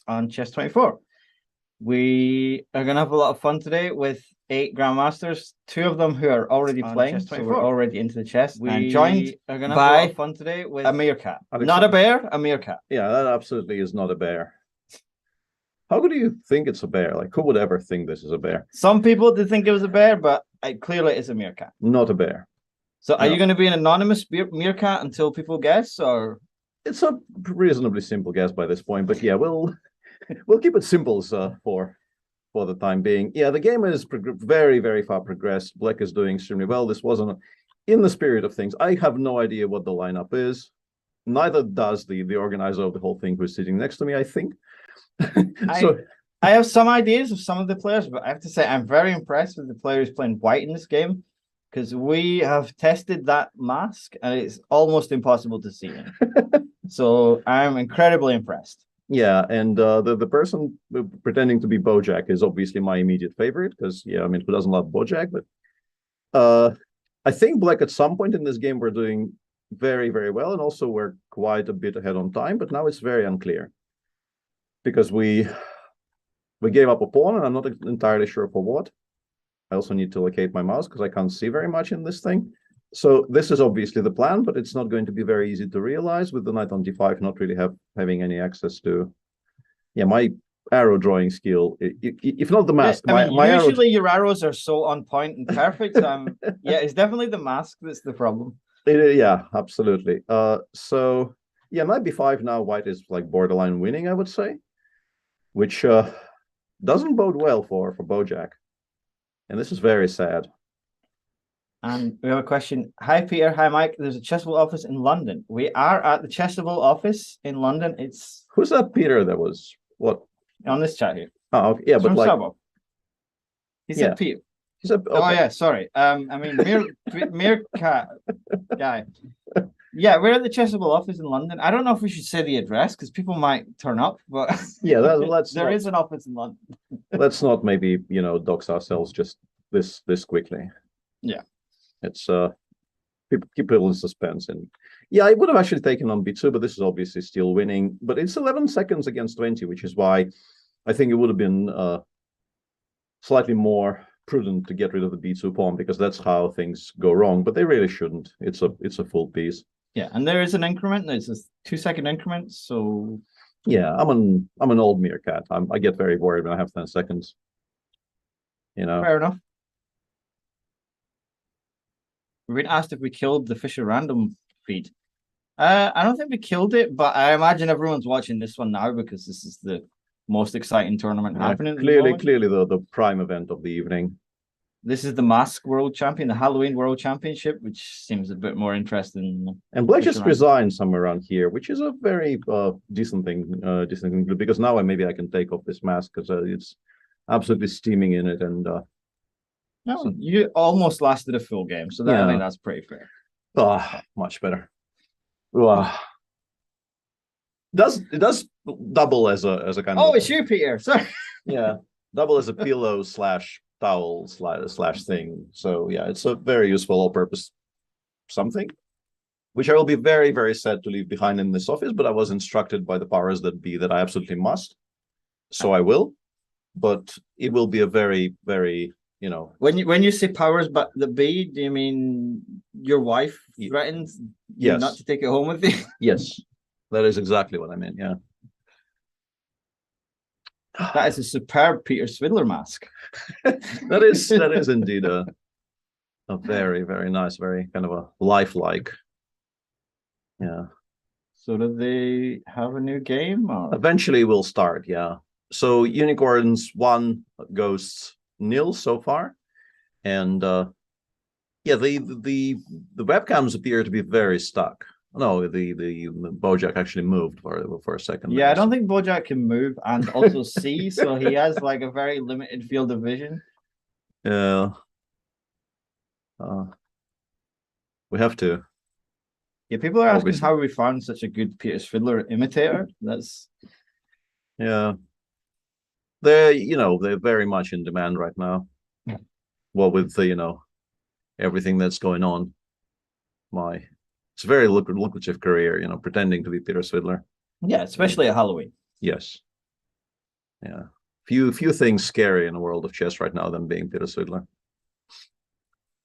on Chess 24. We are going to have a lot of fun today with 8 Grandmasters, 2 of them who are already playing, so we're already into the chess. And joined are going to have a lot of fun today with a meerkat. Not a bear, a meerkat. Yeah, that absolutely is not a bear. How could you think it's a bear? Like, who would ever think this is a bear? Some people did think it was a bear, but clearly it's a meerkat. Not a bear. So are you going to be an anonymous meerkat until people guess, or? It's a reasonably simple guess by this point, but yeah, we'll keep it simple for the time being. Yeah, the game is very, very far progressed. Black is doing extremely well. This wasn't in the spirit of things. I have no idea what the lineup is. Neither does the organizer of the whole thing, who's sitting next to me, I think. I have some ideas of some of the players, but I have to say I'm very impressed with the players playing white in this game, because we have tested that mask and it's almost impossible to see him. So I'm incredibly impressed. Yeah, and the person pretending to be Bojack is obviously my immediate favorite, because yeah, I mean, who doesn't love Bojack? But I think Black at some point in this game we're doing very, very well, and also we're quite a bit ahead on time, but now it's very unclear. Because we gave up a pawn, and I'm not entirely sure for what. I also need to locate my mouse because I can't see very much in this thing. So this is obviously the plan, but it's not going to be very easy to realize with the knight on d5 not really having any access to. Yeah, my arrow drawing skill, if not the mask. Usually your arrows are so on point and perfect. Yeah, it's definitely the mask that's the problem. Yeah, absolutely. So yeah, knight b5 now. White is like borderline winning, I would say, which doesn't bode well for Bojack. And this is very sad. And we have a question. Hi, Peter. Hi, Mike. There's a Chessable office in London. We are at the Chessable office in London. It's who's that Peter that was what on this chat here? Oh, okay. Yeah, but like Sabo. He said Peter. He said, okay. Oh yeah, sorry. I mean Meerkat guy. Yeah, we're at the Chessable office in London. I don't know if we should say the address because people might turn up, but yeah, there is an office in London. Let's not maybe dox ourselves just this quickly. Yeah, it's people in suspense. And yeah, I would have actually taken on b2, but this is obviously still winning. But it's 11 seconds against 20, which is why I think it would have been slightly more prudent to get rid of the b2 pawn, because that's how things go wrong. But they really shouldn't. It's a full piece. Yeah, and there is an increment. There's a 2-second increment. So yeah, I'm an old meerkat. I get very worried when I have 10 seconds. Fair enough. We've been asked if we killed the Fisher random feed. I don't think we killed it, but I imagine everyone's watching this one now because this is the most exciting tournament happening. Clearly the prime event of the evening. This is the Mask World Champion, the Halloween World Championship, which seems a bit more interesting. And Black just resigned somewhere around here, which is a very decent thing, because now maybe I can take off this mask because it's absolutely steaming in it. And no, you almost lasted a full game, so I think that's pretty fair. Much better. It does double as a kind of. Oh, it's you, Peter. Sorry. Yeah, double as a pillow / towel / thing. So yeah, it's a very useful all-purpose something, which I will be very, very sad to leave behind in this office. But I was instructed by the powers that be that I absolutely must, so I will. But it will be a very, very When you say powers but the be, do you mean your wife threatens you not to take it home with you? Yes, that is exactly what I meant. Yeah. That is a superb Peter Svidler mask. that is indeed a very, very nice, very kind of a lifelike. Yeah. So do they have a new game? Or? Eventually we'll start, yeah. So Unicorns 1, Ghosts 0 so far. And yeah, the webcams appear to be very stuck. No, the Bojack actually moved for a second. Yeah, I don't think Bojack can move and also see, so he has like a very limited field of vision. Yeah. We have to. Yeah, people are asking how we found such a good Peter Svidler imitator. That's they're very much in demand right now. Well, with the everything that's going on. It's a very lucrative career, pretending to be Peter Svidler. Yeah, especially at Halloween. Yes. Yeah. Few things scary in the world of chess right now than being Peter Sudler.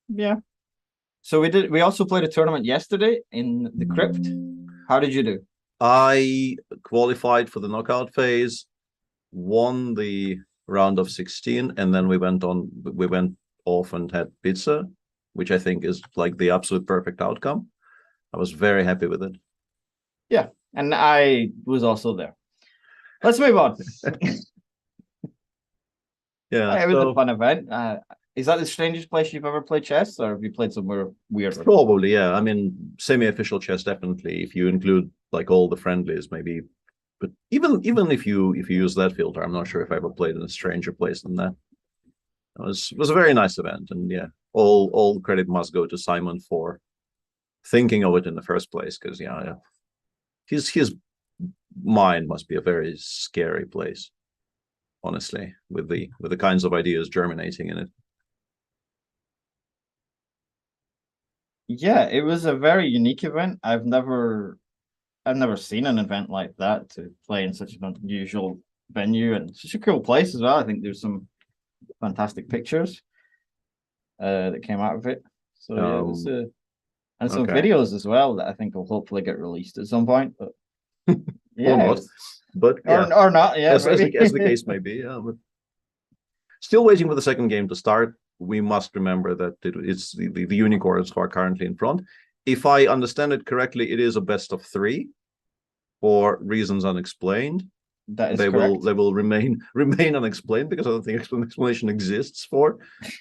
Yeah. So we also played a tournament yesterday in the Crypt. How did you do? I qualified for the knockout phase, won the round of 16, and then we went off and had pizza, which I think is like the absolute perfect outcome. I was very happy with it. Yeah, and I was also there. Let's move on. Yeah, it was a fun event. Is that the strangest place you've ever played chess, or have you played somewhere weird? Probably, yeah. I mean, semi-official chess, definitely. If you include like all the friendlies, maybe. But even if you use that filter, I'm not sure if I ever played in a stranger place than that. It was a very nice event, and yeah, all credit must go to Simon for thinking of it in the first place. Because yeah, his mind must be a very scary place, honestly, with the kinds of ideas germinating in it. Yeah, it was a very unique event. I've never seen an event like that to play in such an unusual venue and such a cool place as well. I think there's some fantastic pictures that came out of it. So yeah, it was and some videos as well that I think will hopefully get released at some point. But yeah, or not, but yeah. or not, yeah, as the case may be. Yeah, but still waiting for the second game to start. We must remember that it's the unicorns who are currently in front. If I understand it correctly, it is a best of 3 for reasons unexplained. That is they correct. will remain unexplained because I don't think explanation exists for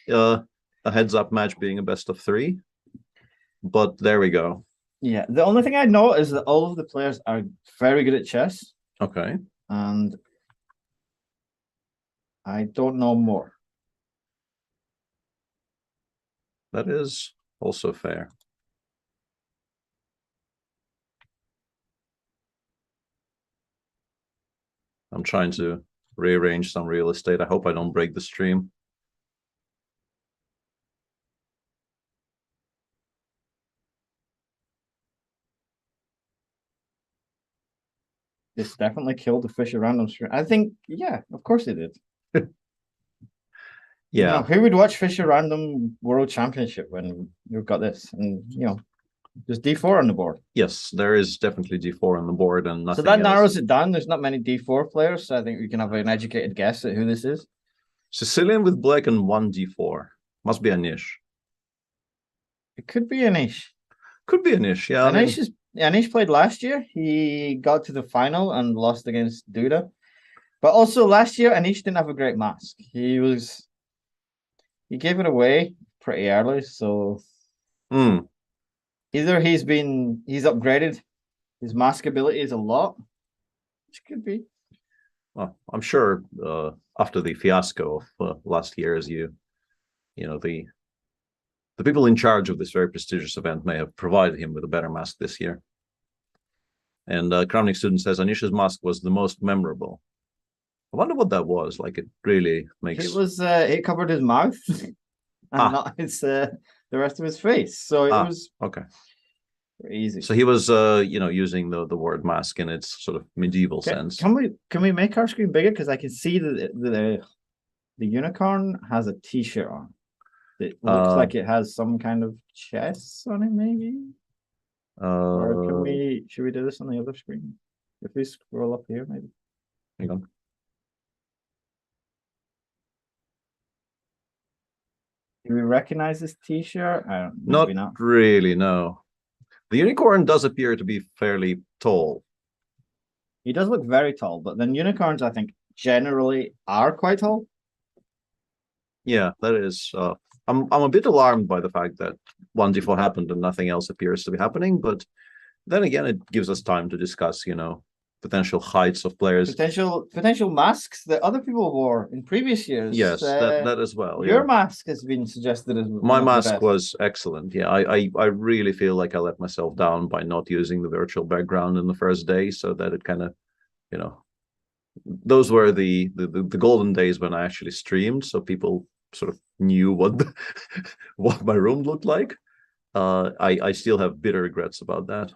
a heads-up match being a best of 3. But there we go. Yeah, the only thing I know is that all of the players are very good at chess. Okay. And I don't know more. That is also fair. I'm trying to rearrange some real estate. I hope I don't break the stream. This definitely killed the Fisher random stream. I think, yeah, of course it did. Yeah. You know, who would watch Fisher Random World Championship when you've got this? And, you know, there's D4 on the board. Yes, there is definitely D4 on the board and nothing So that else. narrows it down. There's not many D4 players, so I think we can have an educated guess at who this is. Sicilian with black and 1 D4. Must be Anish. It could be Anish. Could be Anish, yeah. Anish played last year. He got to the final and lost against Duda. But also last year, Anish didn't have a great mask. He gave it away pretty early, so either he's upgraded his mask abilities a lot, which could be. Well, I'm sure after the fiasco of last year, as you know, the people in charge of this very prestigious event may have provided him with a better mask this year. And Kramnik student says Anish's mask was the most memorable. I wonder what that was. Like, it really makes. It covered his mouth and not his the rest of his face. So it was okay. Easy. So he was using the word mask in its sort of medieval sense. Can we make our screen bigger? Because I can see the unicorn has a t-shirt on. It looks like it has some kind of chess on it, maybe. Or should we do this on the other screen? If we scroll up here, maybe. Hang on. Do we recognize this t-shirt? Not really, no. The unicorn does appear to be fairly tall. He does look very tall, but then unicorns, I think, generally are quite tall. Yeah, that is. I'm a bit alarmed by the fact that 1d4 happened and nothing else appears to be happening, but then again, it gives us time to discuss, potential heights of players, potential masks that other people wore in previous years. Yes, that as well. Your mask has been suggested as my mask was excellent. Yeah, I really feel like I let myself down by not using the virtual background in the first day, so that it kind of, those were the golden days when I actually streamed, so people sort of knew what my room looked like. I still have bitter regrets about that.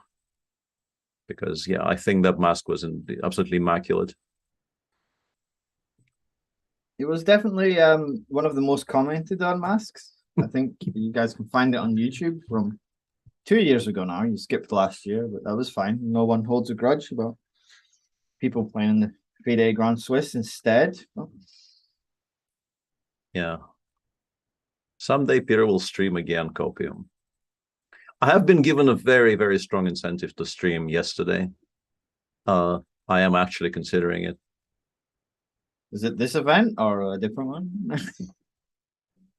Because, yeah, I think that mask was absolutely immaculate. It was definitely one of the most commented on masks. I think you guys can find it on YouTube from 2 years ago now. You skipped last year, but that was fine. No one holds a grudge about people playing the FIDE Grand Swiss instead. Oh, Yeah. Someday Peter will stream again, Copium. I have been given a very, very strong incentive to stream yesterday. I am actually considering it. is it this event or a different one?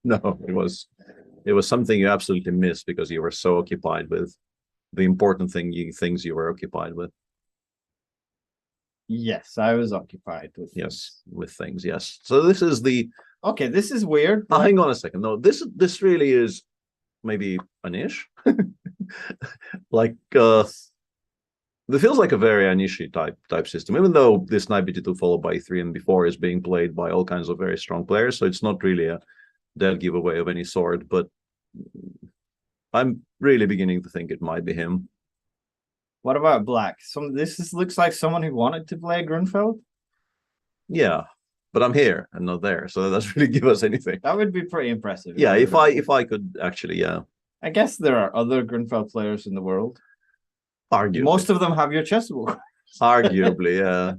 No, it was something you absolutely missed because you were so occupied with the important things you were occupied with. Yes, I was occupied with Yes, with things. Yes. So this is the. Okay, this is weird. Hang on a second. No, this really is maybe an ish. Like it feels like a very Anishi type system, even though this knight BT2 followed by 3 and before is being played by all kinds of very strong players, so it's not really a dead giveaway of any sort, but I'm really beginning to think it might be him. What about black? Looks like someone who wanted to play Grunfeld. Yeah, but I'm here and not there, so that doesn't really give us anything. That would be pretty impressive. Yeah, if I could actually, yeah. I guess there are other Grunfeld players in the world. Arguably. Most of them have your chessboard. Arguably, yeah.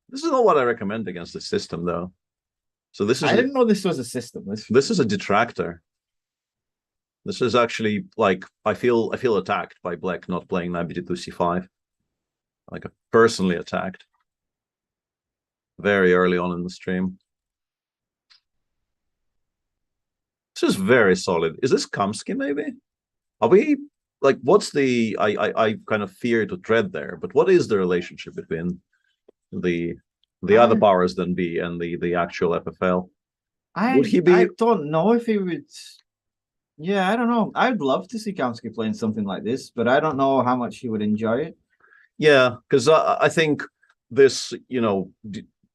This is not what I recommend against the system, though. So this is. I didn't know this was a system. This is a detractor. This is actually like I feel attacked by black not playing knight BT2 c5. Like personally attacked. Very early on in the stream. This is very solid. Is this Kamsky maybe? Are we like what's the I kind of fear to tread there, but what is the relationship between the other powers than B and the actual FFL? Would he be? I don't know if he would. Yeah, I don't know. I'd love to see Kamsky playing something like this, but I don't know how much he would enjoy it. Yeah, because I think this,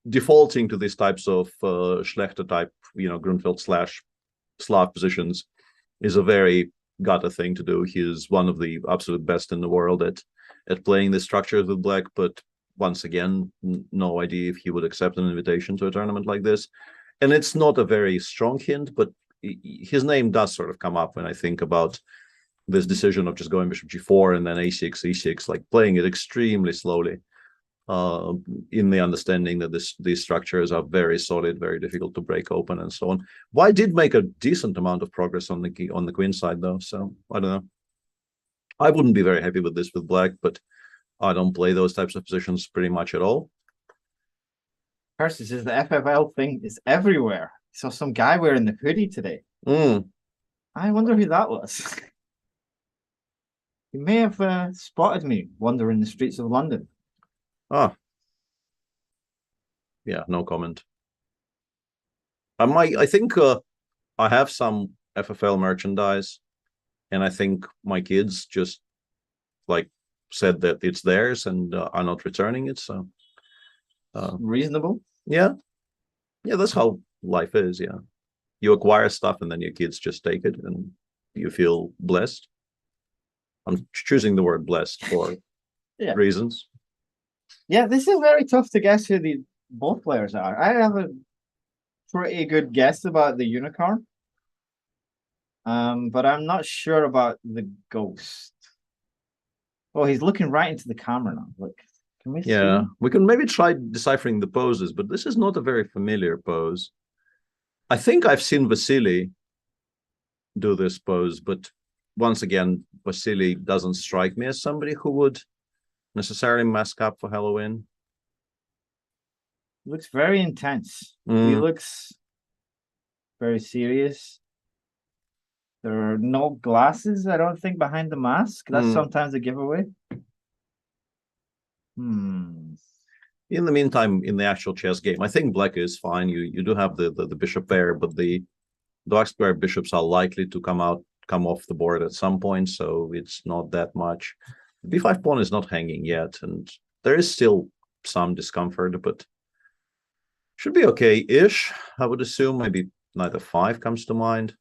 defaulting to these types of Schlechter type, Grunfeld / Slav positions is a very Gata thing to do. He's one of the absolute best in the world at playing the structures with black, but once again, no idea if he would accept an invitation to a tournament like this. And it's not a very strong hint, but his name does sort of come up when I think about this decision of just going bishop g4 and then a6, e6, like playing it extremely slowly, in the understanding that these structures are very solid, very difficult to break open, and so on. White did make a decent amount of progress on the queen side, though, so I don't know. I wouldn't be very happy with this with black, but I don't play those types of positions pretty much at all. Percy says the FFL thing is everywhere. I saw some guy wearing the hoodie today. I wonder who that was. He may have spotted me wandering the streets of London. Ah. Yeah, no comment. I think I have some FFL merchandise, and I think my kids just like said that it's theirs and are not returning it. So reasonable. Yeah, that's how life is. Yeah, you acquire stuff and then your kids just take it, and you feel blessed. I'm choosing the word blessed for reasons. Yeah, this is very tough to guess who both players are. I have a pretty good guess about the unicorn. But I'm not sure about the ghost. Oh, he's looking right into the camera now. Look, can we see? Yeah, we can maybe try deciphering the poses, but this is not a very familiar pose. I think I've seen Vasily do this pose, but once again, Vasily doesn't strike me as somebody who would necessarily mask up for Halloween. Looks very intense. He looks very serious. There are no glasses, I don't think, behind the mask. That's sometimes a giveaway. In the meantime, in the actual chess game, I think black is fine. You do have the bishop there, but the dark square bishops are likely to come off the board at some point, so it's not that much. The b5 pawn is not hanging yet, and there is still some discomfort, but should be okay-ish, I would assume. Maybe knight f5 comes to mind.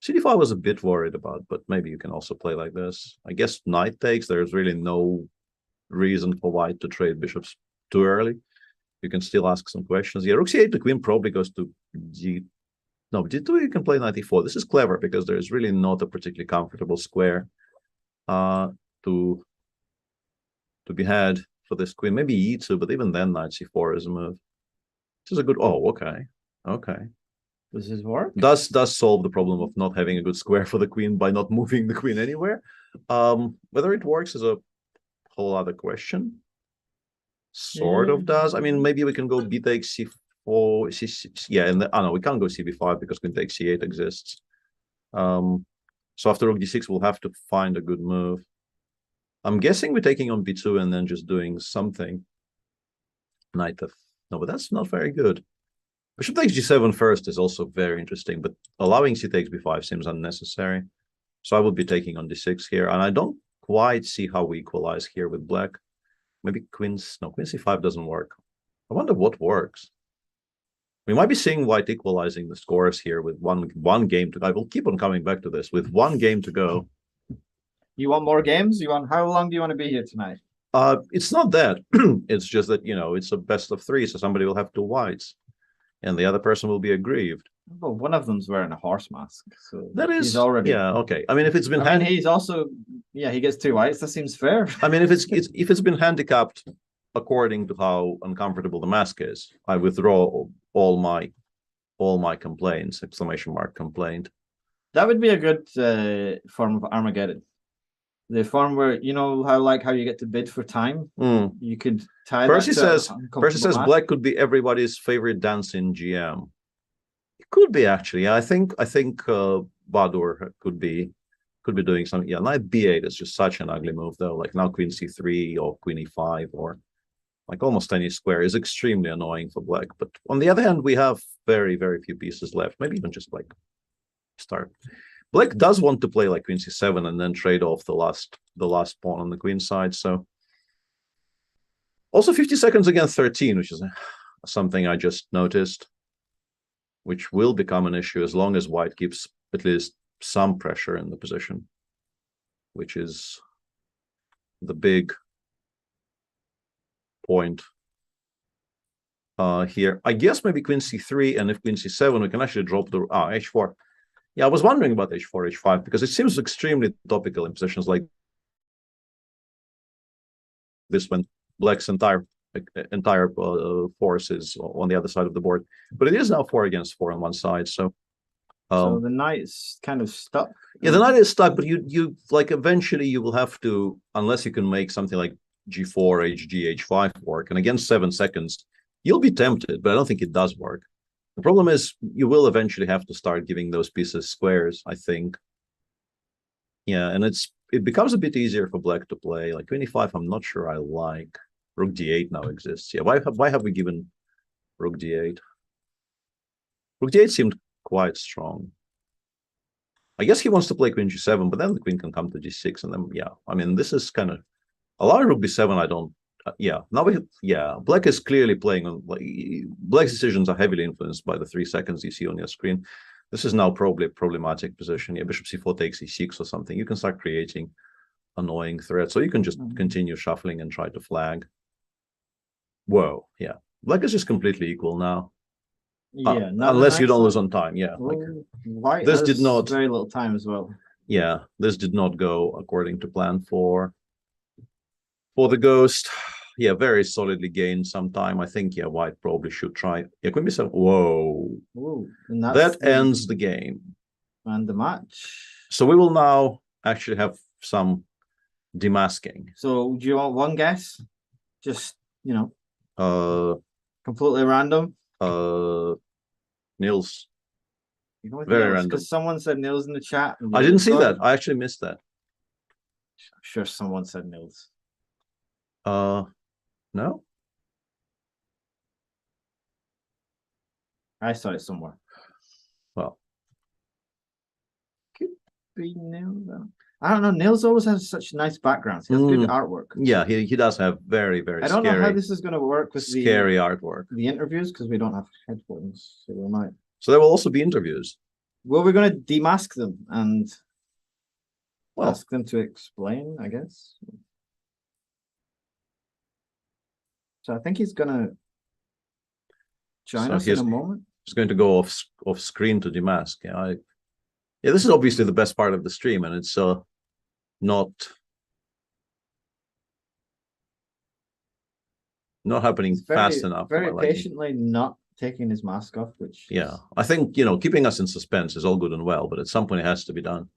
cd5 I was a bit worried about, but maybe you can also play like this. I guess knight takes. There's really no reason for white to trade bishops too early, You can still ask some questions. Yeah, rook c8, the queen probably goes to d. No, d2 you can play knight e4. This is clever because there is really not a particularly comfortable square to be had for this queen. Maybe e2, but even then knight c4 is a move. This is a good. Oh, okay, okay. Does this work? Does solve the problem of not having a good square for the queen by not moving the queen anywhere. Whether it works is a whole other question. Sort of does. I mean, maybe we can go b takes c4, c6. Yeah, and no, we can't go cb5 because queen takes c8 exists. So after rook d6, we'll have to find a good move. I'm guessing we're taking on b2 and then just doing something. Knight f. No, but that's not very good. Bishop takes g7 first is also very interesting, but allowing c takes b5 seems unnecessary. So I would be taking on d6 here, and I don't quite see how we equalize here with black. Maybe queen c5 doesn't work. I wonder what works. We might be seeing white equalizing the scores here with one game to go. I will keep on coming back to this. With one game to go. You want more games? How long do you want to be here tonight? It's not that. It's just that, it's a best of three, so somebody will have two whites. And the other person will be aggrieved. Well, one of them's wearing a horse mask, so that is he's already. Yeah, okay. I mean, if it's been he's also he gets two whites. That seems fair. I mean, if it's been handicapped according to how uncomfortable the mask is, I withdraw all my complaints! Exclamation mark complaint. That would be a good form of Armageddon. The form where how you get to bid for time. You could tie. Percy says black could be everybody's favorite dance in GM. It could be actually. I think Badur could be doing something. Yeah, knight b8 is just such an ugly move though. Like now queen c3 or queen e5 or like almost any square is extremely annoying for black. But on the other hand, we have very, very few pieces left. Maybe even just like start. Black does want to play like queen c7 and then trade off the last pawn on the queen side. So also 50 seconds against 13, which is something I just noticed, which will become an issue as long as white keeps at least some pressure in the position, which is the big point here. I guess maybe queen c3, and if queen c7, we can actually drop the h4. Yeah, I was wondering about h4, h5, because it seems extremely topical in positions like this when black's entire force is on the other side of the board. But it is now 4 against 4 on one side, so so the knight's kind of stuck. Yeah, the knight is stuck, but you like eventually you will have to, unless you can make something like g4, hg, h5 work, and against 7 seconds, you'll be tempted, but I don't think it does work. The problem is you will eventually have to start giving those pieces squares, I think. Yeah, and it becomes a bit easier for black to play. Like 25, I'm not sure I like. Rook d8 now exists. Yeah, why have we given rook d8? Rook d8 seemed quite strong. I guess he wants to play queen g7, but then the queen can come to g6, and then yeah. I mean, this is kind of allowing rook b7. I don't. Yeah, now black is clearly playing on black's decisions are heavily influenced by the 3 seconds you see on your screen. This is now probably a problematic position. Yeah, bishop c4 takes e6 or something. You can start creating annoying threats, so you can just continue shuffling and try to flag. Whoa, yeah, black is just completely equal now. Yeah, unless you don't lose on time. Yeah, white this did not very little time as well. Yeah, this did not go according to plan for the ghost. Yeah, very solidly gained some time. I think, yeah, white probably should try. Yeah, queen b7. Whoa. Ooh, that ends the game. And the match. So we will now actually have some demasking. So do you want one guess? Just, completely random? Nils. Very random. Because someone said Nils in the chat. I didn't see that. I actually missed that. I'm sure someone said Nils. No. I saw it somewhere. Well, could be Nils. I don't know. Nils always has such nice backgrounds. He has good artwork. Yeah, he does have very, very. I don't know how this is going to work with scary artwork. The interviews, because we don't have headphones, so we might. So there will also be interviews. Well, we're going to demask them and ask them to explain, I guess. So I think he's gonna join So us in a moment. He's going to go off screen to demask. Yeah, this is obviously the best part of the stream, and it's not happening fast enough. Very patiently not taking his mask off, which I think keeping us in suspense is all good and well, but at some point it has to be done.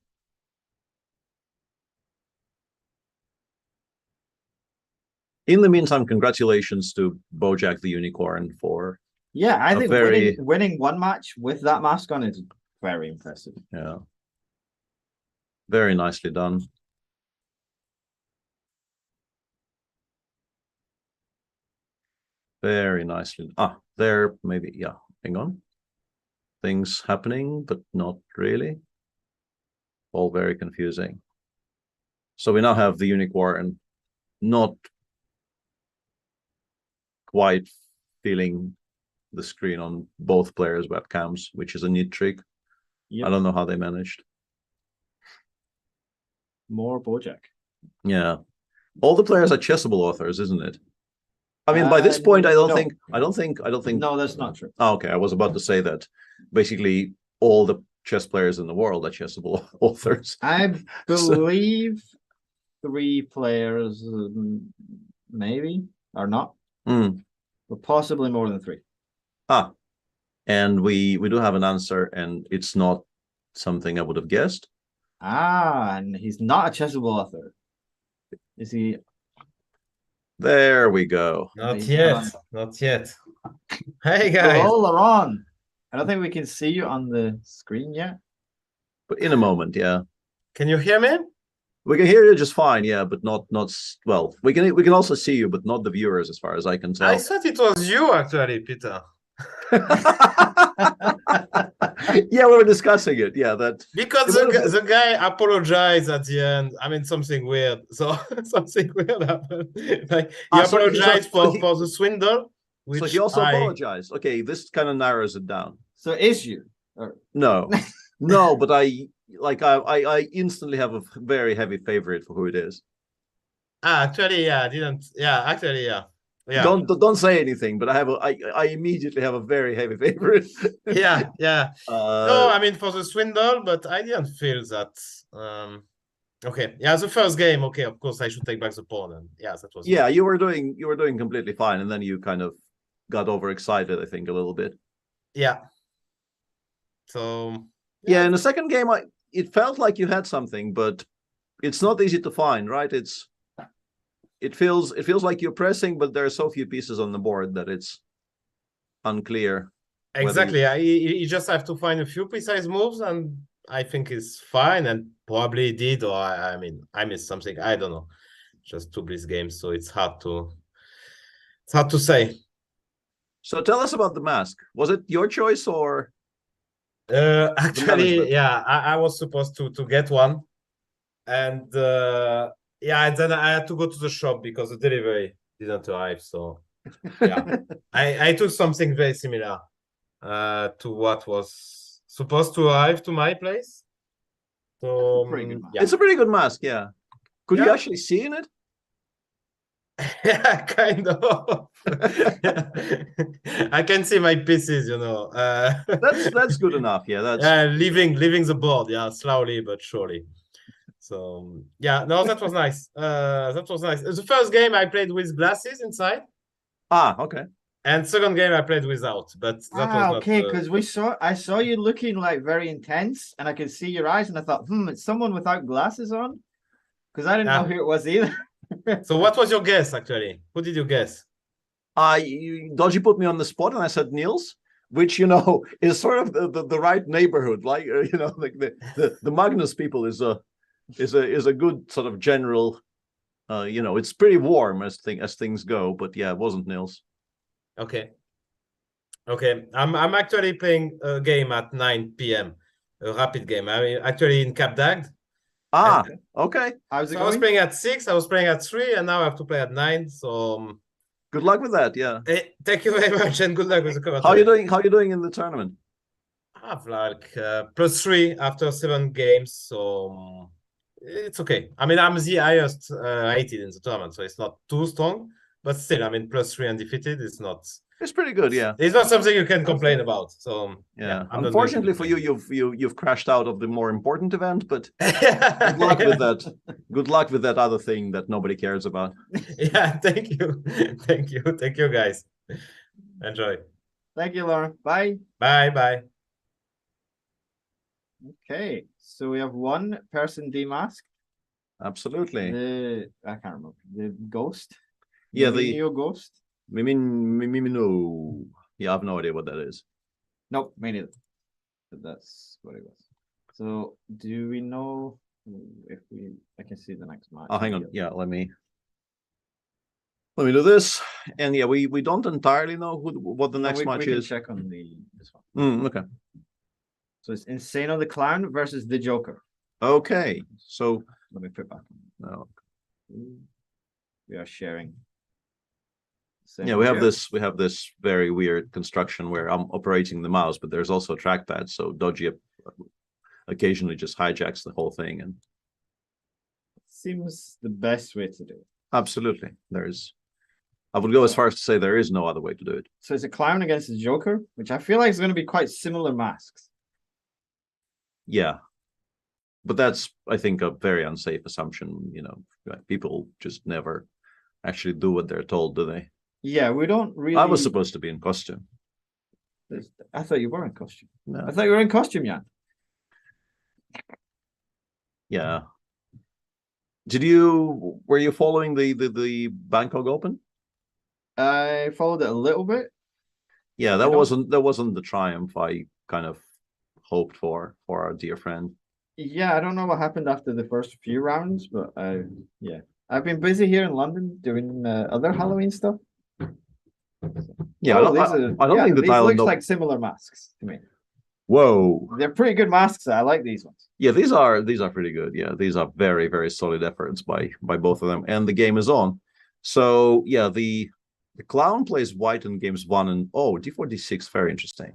In the meantime, congratulations to Bojack the Unicorn for I think winning one match with that mask on is very impressive. Yeah, very nicely done. Very nicely. There maybe hang on. Things happening, but not really. All very confusing. So we now have the Unicorn not quite feeling the screen on both players' webcams, which is a neat trick. Yep. I don't know how they managed. More Bojack. Yeah. All the players are chessable authors, isn't it? I mean, by this point, I don't think. No, that's not true. Oh, okay, I was about to say that basically all the chess players in the world are chessable authors. I believe 3 players, maybe, are not. But possibly more than 3. And we do have an answer, and it's not something I would have guessed. And he's not a chessable author. Is he? There we go. Not yet. Not yet. Hey guys. Hello, Laurent. I don't think we can see you on the screen yet. But in a moment, yeah. Can you hear me? We can hear you just fine, yeah, but not well. We can also see you, but not the viewers, as far as I can tell. I thought it was you actually, Peter. Yeah, we were discussing it. Yeah, that because the guy apologized at the end. I mean, something weird. So something weird happened. Like he apologized for the swindle. So he also apologized. Okay, this kind of narrows it down. So is you? No, no, but I instantly have a very heavy favorite for who it is. Actually, yeah, I didn't. Yeah, actually, yeah. Yeah. Don't say anything, but I immediately have a very heavy favorite. Yeah. No, I mean for the swindle, but I didn't feel that. Okay, yeah, the first game. Okay, of course I should take back the pawn, and that was. Yeah, you were doing completely fine, and then you kind of got overexcited, I think, a little bit. Yeah. So. Yeah, in the second game, it felt like you had something, but it's not easy to find, right? It feels like you're pressing, but there are so few pieces on the board that it's unclear. Exactly. You just have to find a few precise moves, and I think it's fine, and probably did, or I mean, I missed something. I don't know. Just 2 blitz games, so it's hard to say. So tell us about the mask. Was it your choice or? Actually, yeah, I was supposed to get one, and and then I had to go to the shop because the delivery didn't arrive. So yeah, I took something very similar to what was supposed to arrive to my place. So it's a pretty good mask. Yeah, could you actually see in it? Yeah, kind of. I can see my pieces, That's good enough. Yeah, that's leaving the board. Yeah, slowly but surely. So no, that was nice. That was nice. The first game I played with glasses inside. Okay. And second game I played without, but that was okay. Because I saw you looking like very intense, and I could see your eyes, and I thought, it's someone without glasses on, because I didn't know who it was either. So what was your guess, actually? Who did you guess? Dodgy put me on the spot, and I said Niels, which is sort of the right neighborhood. Like like the Magnus people is a good sort of general. It's pretty warm as things go, but yeah, it wasn't Niels. Okay. I'm actually playing a game at 9 p.m. A rapid game. I mean, actually in Cap d'Agde. Okay. How's it going? I was playing at 6, I was playing at 3, and now I have to play at 9. So good luck with that. Yeah. Thank you very much, and good luck with the commentary. How are you doing in the tournament? I have like +3 after 7 games, so it's okay. I mean, I'm the highest rated in the tournament, so it's not too strong, but still, I mean, +3 undefeated is not. It's pretty good, yeah. It's not something you can complain about. So Yeah. I'm not Unfortunately for you, you've crashed out of the more important event, but good luck with that. Good luck with that other thing that nobody cares about. Yeah, thank you. Thank you, guys. Enjoy. Thank you, Lauren. Bye. Bye. Okay, so we have one person demasked. Absolutely. I can't remember the ghost. Yeah, Mimino ghost. Mimino. Yeah, I have no idea what that is. Nope, me neither. But that's what it was. So, do we know if I can see the next match? Oh, hang on. Yeah, let me do this. And yeah, we don't entirely know what the next match we is. Check on this one. Okay. So it's Insano the Clown versus the Joker. Okay, so let me put back. No. We are sharing. Yeah, we have this very weird construction where I'm operating the mouse, but there's also a trackpad, so Dodgy occasionally just hijacks the whole thing, and seems the best way to do it. Absolutely, I would go as far as to say there is no other way to do it. So it's a clown against the Joker, which I feel like is going to be quite similar masks. Yeah, but that's, I think, a very unsafe assumption. You know, people just never actually do what they're told, do they? Yeah, we don't really. I was supposed to be in costume. I thought you were in costume. No. I thought you were in costume, Jan. Yeah. Were you following the Bangkok Open? I followed it a little bit. Yeah, that wasn't the triumph I kind of hoped for our dear friend. Yeah, I don't know what happened after the first few rounds, but I've been busy here in London doing other Halloween stuff. Yeah, I don't think the these looks like similar masks to me. Whoa, they're pretty good masks. I like these ones. Yeah, these are pretty good. Yeah, these are very, very solid efforts by both of them, and the game is on. So yeah, the clown plays white in games 1 and d4 d6. Very interesting.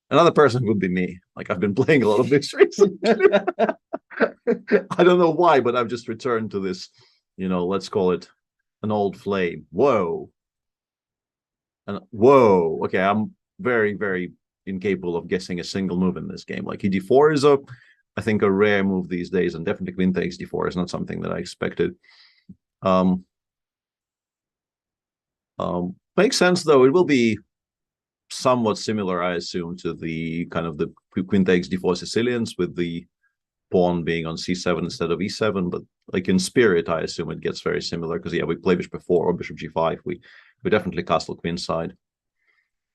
Another person would be me. Like, I've been playing a lot of this recently. I don't know why, but I've just returned to this, let's call it an old flame. Whoa. And whoa. Okay, I'm very, very incapable of guessing a single move in this game. Like, d4 is I think a rare move these days, and definitely queen takes d4 is not something that I expected. Makes sense though. It will be somewhat similar, I assume, to the kind of the queen takes d4 Sicilians, with the pawn being on c7 instead of e7. But like in spirit, I assume it gets very similar, because we play bishop 4 or bishop g5. We definitely castle queenside,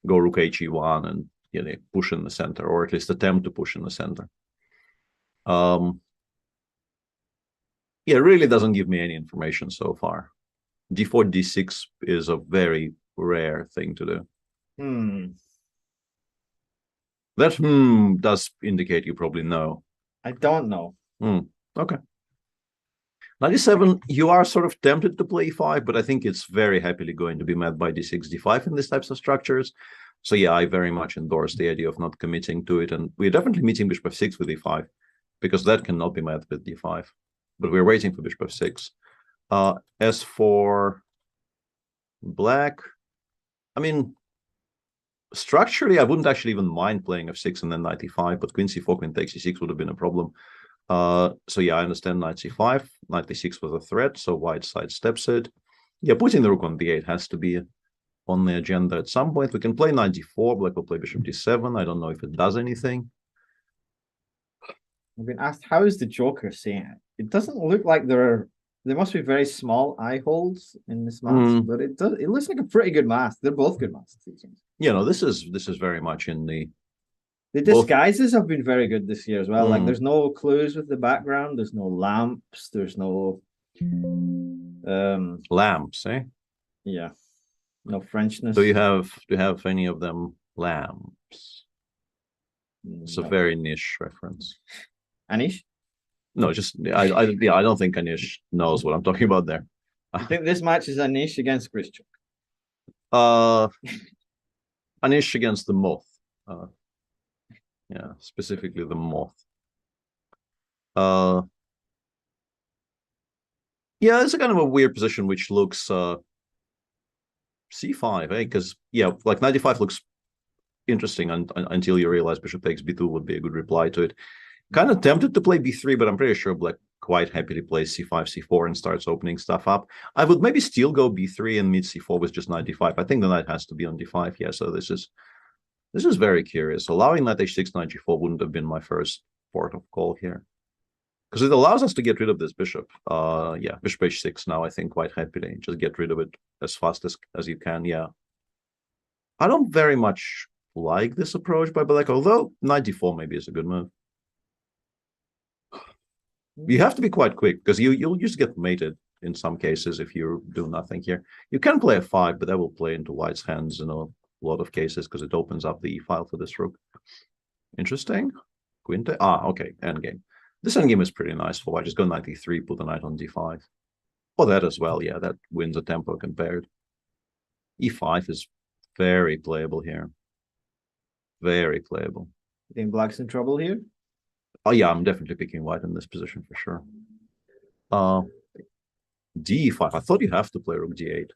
go rook he1, and push in the center, or at least attempt to push in the center. It really doesn't give me any information so far. d4 d6 is a very rare thing to do. That does indicate you probably know. I don't know. Okay. 97, you are sort of tempted to play e5, but I think it's very happily going to be met by d6, d5 in these types of structures. So yeah, I very much endorse the idea of not committing to it, and we're definitely meeting bishop f6 with e5, because that cannot be met with d5. But we're waiting for bishop f6. As for black, I mean, structurally, I wouldn't actually even mind playing f6 and then knight e5, but queen c4, queen takes e6 would have been a problem. So yeah, I understand knight c5. Knight e6 was a threat, so white side steps it. Yeah, putting the rook on d8 has to be on the agenda at some point. We can play knight d4, black will play bishop d7. I don't know if it does anything. I've been asked, how is the Joker seeing it? It doesn't look like there must be very small eye holes in this mask, but it looks like a pretty good mask. They're both good masks. This is very much in the disguises have been very good this year as well. Like, there's no clues with the background, there's no lamps, there's no lamps, eh? Yeah. No Frenchness. Do you have any of them lamps? It's a very niche reference. Anish? No, just I don't think Anish knows what I'm talking about there. I think this match is Anish against Christian. Anish against the moth. Yeah, specifically the moth. Yeah, it's a kind of a weird position, which looks c5, eh? Because yeah, like knight d5 looks interesting until you realize bishop takes b2 would be a good reply to it. Kind of tempted to play b3, but I'm pretty sure black quite happy to play c5, c4 and starts opening stuff up. I would maybe still go b3 and mid c4 with just knight d5. I think the knight has to be on d5. Yeah, so this is very curious. Allowing knight h6, knight g4 wouldn't have been my first port of call here, because it allows us to get rid of this bishop. Yeah, bishop h6 now, I think, quite happily. Just get rid of it as fast as you can. Yeah, I don't very much like this approach by black, although knight d4 maybe is a good move. You have to be quite quick, because you'll just get mated in some cases if you do nothing here. You can play f5, but that will play into white's hands in a lot of cases, because it opens up the e-file for this rook. Interesting. Quinte. Okay, endgame. This endgame is pretty nice for white. Just go knight e3, put the knight on d5. Or that as well, yeah, that wins a tempo compared. e5 is very playable here. Very playable. You think black's in trouble here? Oh yeah, I'm definitely picking white in this position for sure. d5. I thought you have to play rook d8.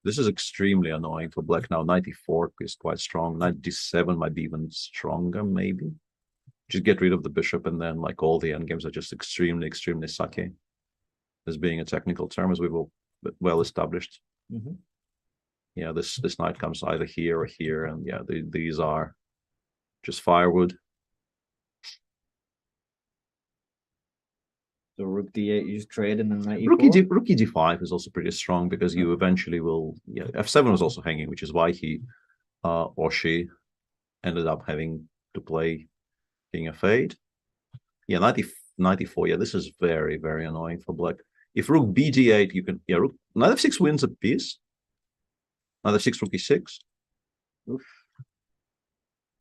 This is extremely annoying for black now. Knight e4 is quite strong. Knight d7 might be even stronger, maybe. Just get rid of the bishop, and then like all the endgames are just extremely, extremely sucky. As being a technical term, as we've all well established. Mm-hmm. Yeah, this knight comes either here or here, and yeah, these are just firewood. So rook d8, you just trade and then knight e4? Rook d5 is also pretty strong, because you eventually will. Yeah, f7 was also hanging, which is why he or she ended up having to play king f8. Yeah, knight e4. Yeah, this is very, very annoying for black. If rook b d8, you can. Yeah, rook knight f6 wins a piece. Knight f6, rook e6. Oof.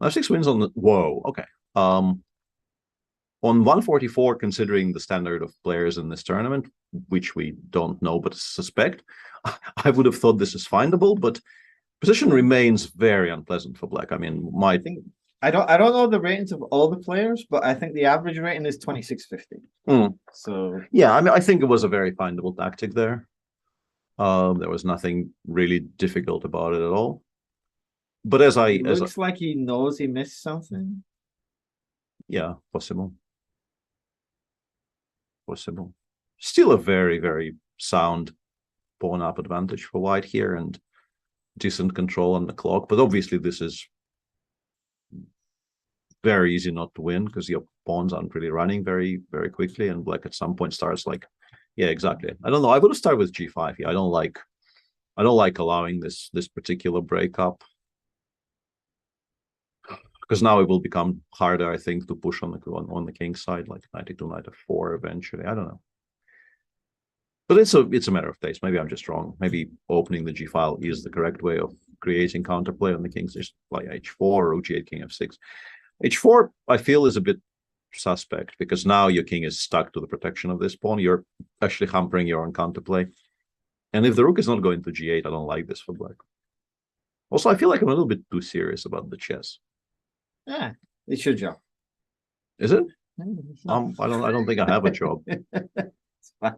Knight f6 wins on the. Whoa. Okay. On 144, considering the standard of players in this tournament, which we don't know but suspect, I would have thought this is findable, but position remains very unpleasant for black. I mean, I don't know the ratings of all the players, but I think the average rating is 2650. So yeah, I mean, I think it was a very findable tactic there. There was nothing really difficult about it at all. But it looks like he knows he missed something. Yeah, possible. Still a very, very sound pawn up advantage for white here, and decent control on the clock. But obviously this is very easy not to win, because your pawns aren't really running very, very quickly, and black at some point starts like, yeah, exactly. I don't know. I would have started with g5 here. I don't like allowing this particular breakup, because now it will become harder, I think, to push on the king's side, like knight e2, knight f4 eventually. I don't know. But it's a matter of taste. Maybe I'm just wrong. Maybe opening the g file is the correct way of creating counterplay on the kings. Just like h4, rook g8, king f6. h4, I feel, is a bit suspect, because now your king is stuck to the protection of this pawn. You're actually hampering your own counterplay. And if the rook is not going to g8, I don't like this for black. Also, I feel like I'm a little bit too serious about the chess. Yeah, it's your job. Is it? I don't think I have a job. It's fine.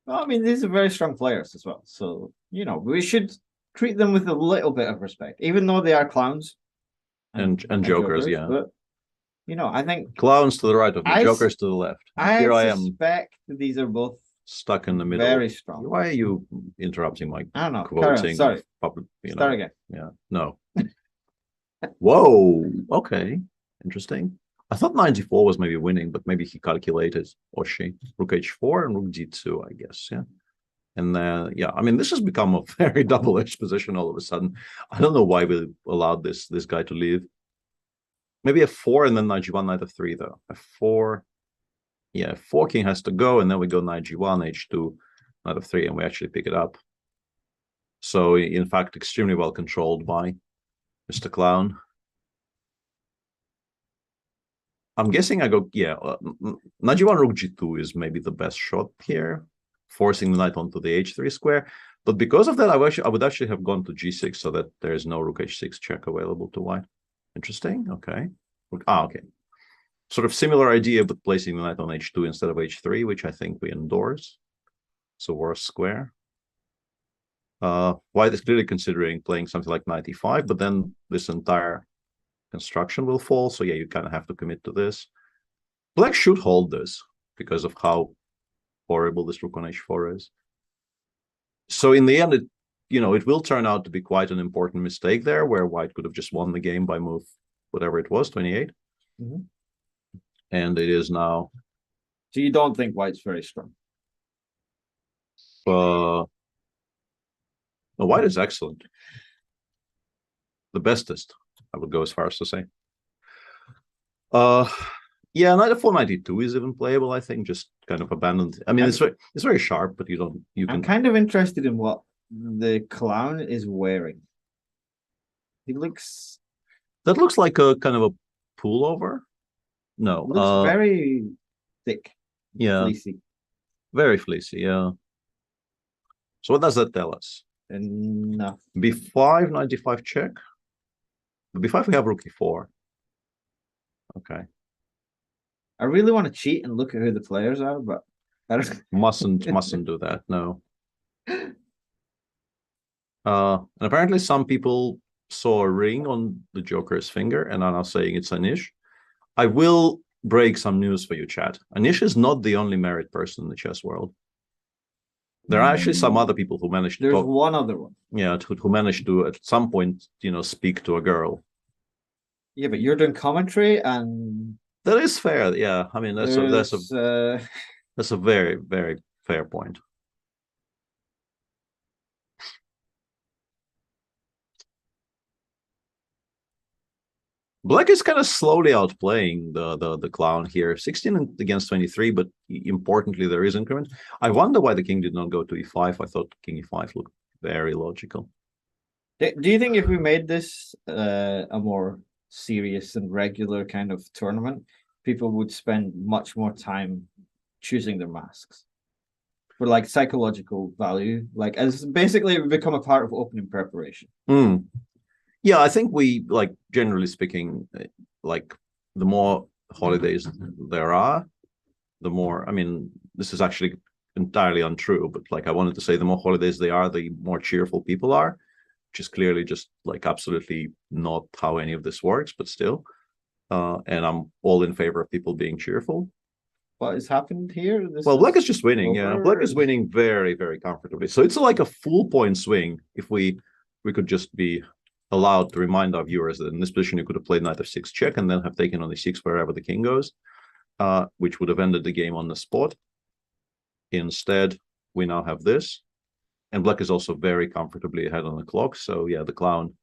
Well, I mean, these are very strong players as well. So, we should treat them with a little bit of respect, even though they are clowns. And jokers, yeah. But, I think... Clowns to the right of me, jokers to the left. Here I suspect that these are both stuck in the middle. Very strong. Why are you interrupting my I don't know. quoting? Sorry. Start again. Yeah. No. Whoa. Okay. Interesting. I thought 94 was maybe winning, but maybe he calculated, or she. Rook h4 and rook d2, I guess. Yeah. And yeah, I mean, this has become a very double-edged position all of a sudden. I don't know why we allowed this guy to leave. Maybe f4 and then knight g1, knight f3, though. f4. Yeah, f4 king has to go, and then we go knight g1, h2, knight f3, and we actually pick it up. So, in fact, extremely well controlled by Mr. Clown. I'm guessing I go, yeah, knight g1, rook g2 is maybe the best shot here, forcing the knight onto the h3 square. But because of that, I would actually have gone to g6 so that there is no rook h6 check available to white. Interesting. Okay. Okay. Sort of similar idea, but placing the knight on h2 instead of h3, which I think we endorse. So worse square. White is clearly considering playing something like 95, but then this entire construction will fall. So yeah, you kind of have to commit to this. Black should hold this because of how horrible this rook on h4 is. So in the end, it will turn out to be quite an important mistake there, where White could have just won the game by move, whatever it was, 28. Mm-hmm. And it is now. So you don't think White's very strong? White is excellent. The bestest, I would go as far as to say. Yeah, knight f4, 92 is even playable, I think, just kind of abandoned. I mean, it's very sharp, but I'm kind of interested in what the clown is wearing. That looks like a kind of a pullover. No. Looks very thick. Yeah. Fleecy. Very fleecy, yeah. So what does that tell us? Enough. b5, 95 check. b5 we have rook e4. Okay. I really want to cheat and look at who the players are, but I don't mustn't do that, no. And apparently some people saw a ring on the Joker's finger and are now saying it's Anish. I will break some news for you, chat. Anish is not the only married person in the chess world. There are actually some other people who managed to There's one other one. Yeah, who managed to at some point, speak to a girl. Yeah, but you're doing commentary and that is fair. Yeah, I mean that's a very, very fair point. Black is kind of slowly outplaying the clown here. 16 against 23, but importantly, there is increment. I wonder why the king did not go to e5. I thought king e5 looked very logical. Do you think if we made this a more serious and regular kind of tournament, people would spend much more time choosing their masks for like psychological value, like as basically it would become a part of opening preparation? Yeah, I think we, like, generally speaking, like, the more holidays there are, the more, I mean, this is actually entirely untrue, but like I wanted to say, the more holidays they are, the more cheerful people are, which is clearly just like absolutely not how any of this works, but still. And I'm all in favor of people being cheerful. What has happened here? Well, Black is just winning. Yeah, Black is winning very, very comfortably. So it's like a full point swing if we could just be allowed to remind our viewers that in this position you could have played knight f6 check and then have taken on e6 wherever the king goes, which would have ended the game on the spot. Instead, we now have this, and Black is also very comfortably ahead on the clock. So yeah, the clown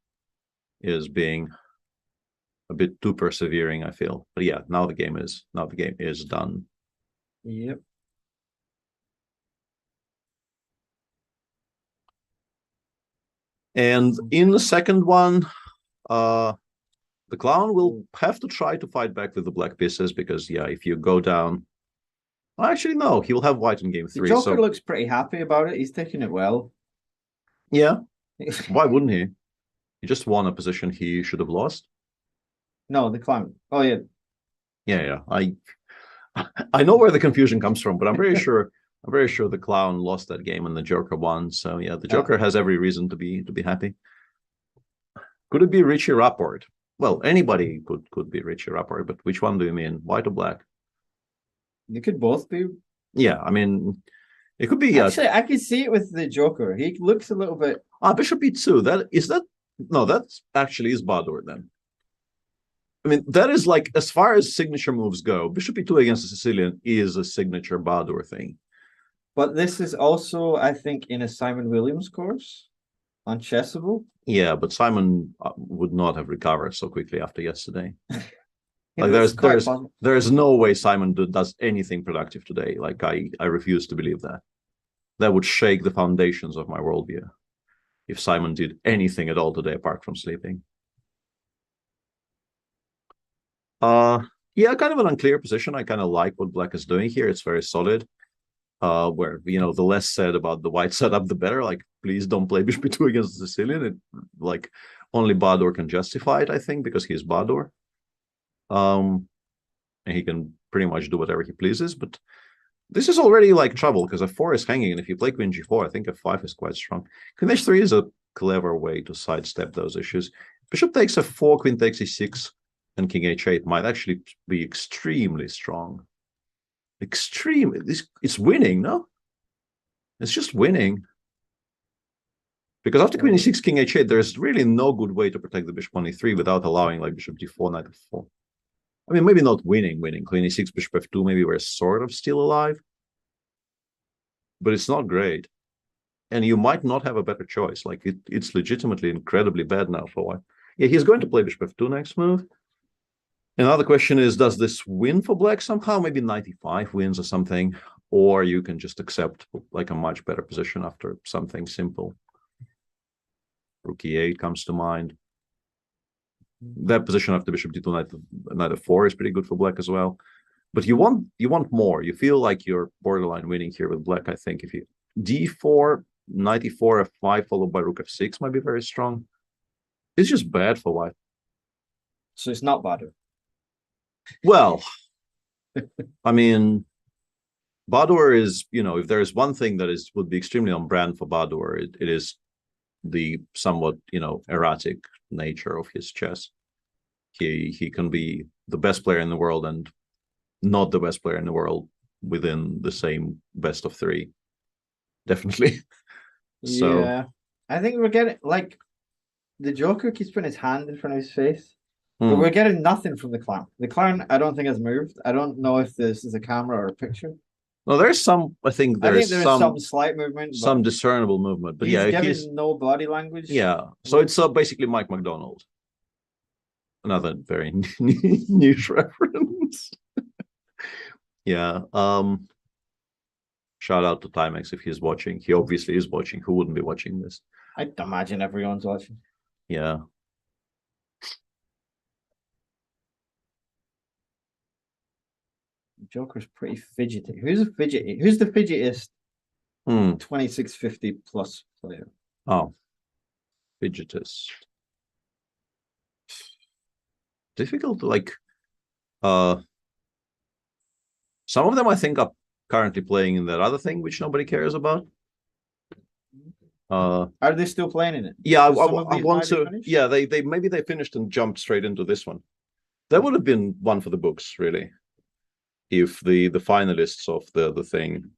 is being a bit too persevering, I feel. But yeah, now the game is done. Yep. And in the second one, the clown will have to try to fight back with the black pieces because, yeah, if you go down... Actually, no, he will have white in game 3. The Joker looks pretty happy about it. He's taking it well. Yeah. Why wouldn't he? He just won a position he should have lost. No, the clown. Oh, yeah. Yeah. I know where the confusion comes from, but I'm very sure the clown lost that game and the Joker won. So yeah, the Joker has every reason to be happy. Could it be Richie Rapport? Well, anybody could be Richie Rapport, but which one do you mean, white or black? They could both be. Yeah, I mean, it could be. Actually, I can see it with the Joker. He looks a little bit. Bishop e2. No, that actually is Badur then. I mean, that is like, as far as signature moves go, Bishop e2 against the Sicilian is a signature Badur thing. But this is also, I think, in a Simon Williams course on Chessable. Yeah, but Simon would not have recovered so quickly after yesterday. Like there's no way Simon does anything productive today. Like I refuse to believe that. That would shake the foundations of my worldview if Simon did anything at all today apart from sleeping. Yeah, kind of an unclear position. I kind of like what Black is doing here. It's very solid. Where, the less said about the white setup, the better. Like, please don't play Bishop e2 against the Sicilian. Like, only Badur can justify it, I think, because he's Badur. And he can pretty much do whatever he pleases. But This is already like trouble because f4 is hanging, and if you play queen g4, I think f5 is quite strong. Queen h3 is a clever way to sidestep those issues. Bishop takes f4, queen takes e6, and king h8 might actually be extremely strong. Extreme. It's winning, no? It's just winning. Because after queen e6, king h8, there's really no good way to protect the bishop on e3 without allowing like bishop d4, knight f4. I mean, maybe not winning. Queen e6, bishop f2, maybe we're sort of still alive. But it's not great. And you might not have a better choice. Like, it's legitimately incredibly bad now for a while. Yeah, he's going to play bishop f2 next move. Another question is, does this win for black somehow? Maybe 95 wins or something. Or you can just accept like a much better position after something simple. Rook e8 comes to mind. That position after bishop d2, knight f4 is pretty good for black as well. But you want more. You feel like you're borderline winning here with black, I think. If you d4, knight e4, f5, followed by rook f6 might be very strong. It's just bad for white. So it's not Badur. Well, I mean, Badur is, if there's one thing that would be extremely on brand for Badur, it is the somewhat, erratic nature of his chess. He can be the best player in the world and not the best player in the world within the same best of three. Definitely. So yeah, I think we're getting like the Joker keeps putting his hand in front of his face, but we're getting nothing from the clown. The clown, I don't think, has moved. I don't know if this is a camera or a picture. No, there's some. I think there's some slight movement, some discernible movement. But he's giving no body language. Yeah, so it's basically Mike McDonald. Another very niche reference. Yeah. Shout out to Timex if he's watching. He obviously is watching. Who wouldn't be watching this? I'd imagine everyone's watching. Yeah. Joker's pretty fidgety. Who's the fidgetiest 2650 plus player? Oh, fidgetist. Difficult to like. Some of them I think are currently playing in that other thing which nobody cares about. Are they still playing in it? Yeah, I want to. Yeah, they maybe they finished and jumped straight into this one. That would have been one for the books, really, if the finalists of the thing.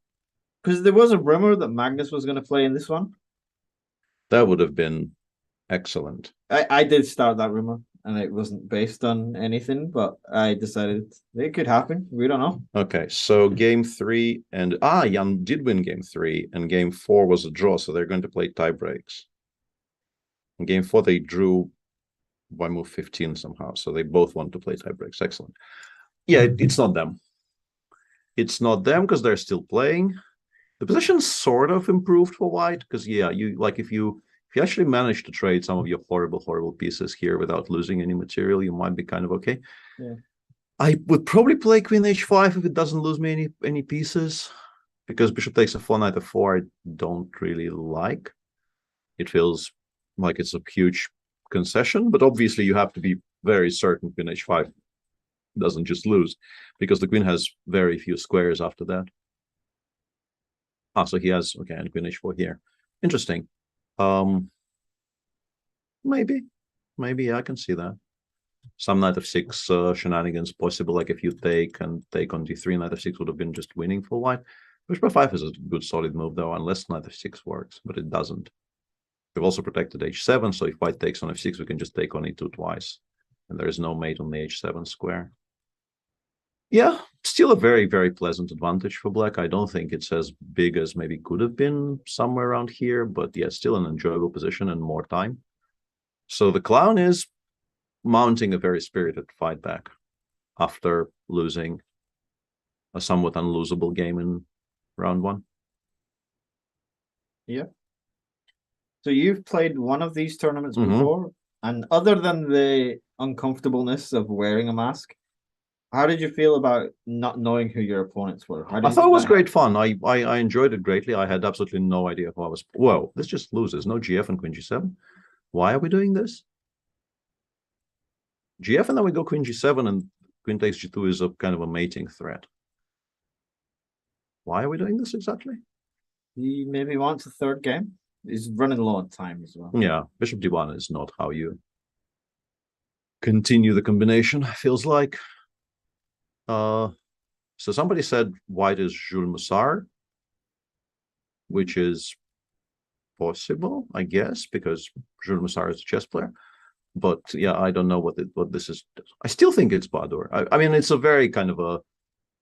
Because there was a rumor that Magnus was going to play in this one. That would have been excellent. I did start that rumor, and it wasn't based on anything, but I decided it could happen. We don't know. Okay, so game 3 and Jan did win game 3, and game 4 was a draw, so they're going to play tie breaks. In game 4 they drew by move 15 somehow, so they both want to play tie breaks. Excellent. Yeah, it's not them. It's not them because they're still playing. The position sort of improved for white because you like if you actually manage to trade some of your horrible pieces here without losing any material, you might be kind of okay. Yeah. I would probably play queen h5 if it doesn't lose me any pieces, because bishop takes f4, knight f4 I don't really like. It feels like it's a huge concession, but obviously you have to be very certain queen h5 doesn't just lose, because the queen has very few squares after that. So he has, okay, and queen h4 here. Interesting. Maybe I can see that. Some knight f6 shenanigans possible, like if you take on d3, knight f6 would have been just winning for white. Bishop f5 is a good solid move though, unless knight f6 works, but it doesn't. We've also protected h7, so if white takes on f6, we can just take on e2 twice, and there is no mate on the h7 square. Yeah, still a very, very pleasant advantage for black. I don't think it's as big as maybe could have been somewhere around here, but yeah, still an enjoyable position and more time. So the clown is mounting a very spirited fight back after losing a somewhat unlosable game in round 1. Yeah. So you've played one of these tournaments before, and other than the uncomfortableness of wearing a mask, how did you feel about not knowing who your opponents were? I thought it was great fun. I enjoyed it greatly. I had absolutely no idea who I was. Whoa, this just loses. No GF and queen g7. Why are we doing this? GF and then we go queen g7 and queen takes g2 is a kind of a mating threat. Why are we doing this exactly? He maybe wants a third game. He's running low on time as well. Yeah, bishop d1 is not how you continue the combination, feels like. So somebody said white is Jules Mussard, which is possible, I guess, because Jules Mussard is a chess player. But yeah, I don't know what this is. I still think it's Badur. I mean, it's a very kind of a,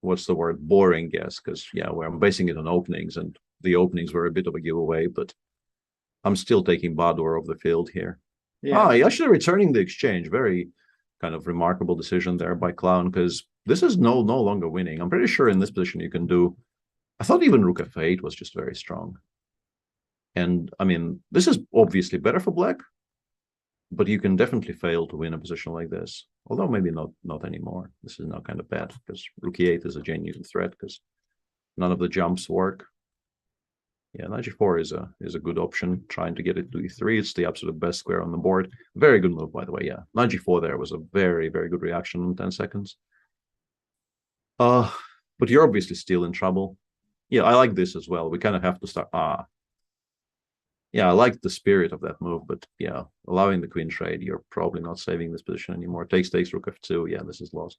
what's the word, boring guess, because yeah, where I'm basing it on openings, and the openings were a bit of a giveaway, but I'm still taking Badur off the field here. Yeah, actually returning the exchange, very kind of remarkable decision there by Clown, because this is no longer winning. I'm pretty sure in this position you can do, I thought even Rook F8 was just very strong. And I mean, this is obviously better for black, but you can definitely fail to win a position like this. Although maybe not anymore. This is now kind of bad because Rook E8 is a genuine threat because none of the jumps work. Yeah, knight g4 is a good option. Trying to get it to e3. It's the absolute best square on the board. Very good move, by the way. Yeah, knight g4 there was a very, very good reaction in 10 seconds. But you're obviously still in trouble. Yeah, I like this as well. We kind of have to start. Yeah, I like the spirit of that move, but yeah, allowing the queen trade, you're probably not saving this position anymore. Takes rook f2. Yeah, this is lost.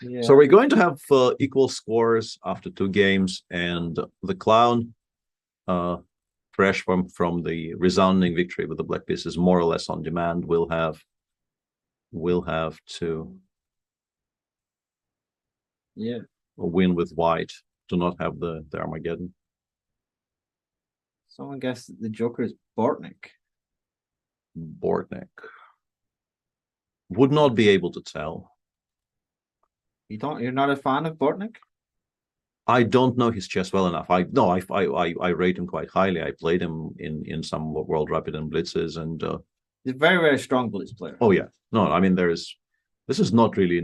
Yeah. So we're going to have equal scores after 2 games, and the Clown, fresh from the resounding victory with the black piece, is more or less on demand. We'll have to win with white to not have the Armageddon. Someone guessed the Joker is Bortnik. Bortnik. Would not be able to tell. You're not a fan of Bortnik? I don't know his chess well enough. I rate him quite highly. I played him in some World Rapid and Blitzes, and he's a very, very strong blitz player. Oh yeah. No, I mean this is not really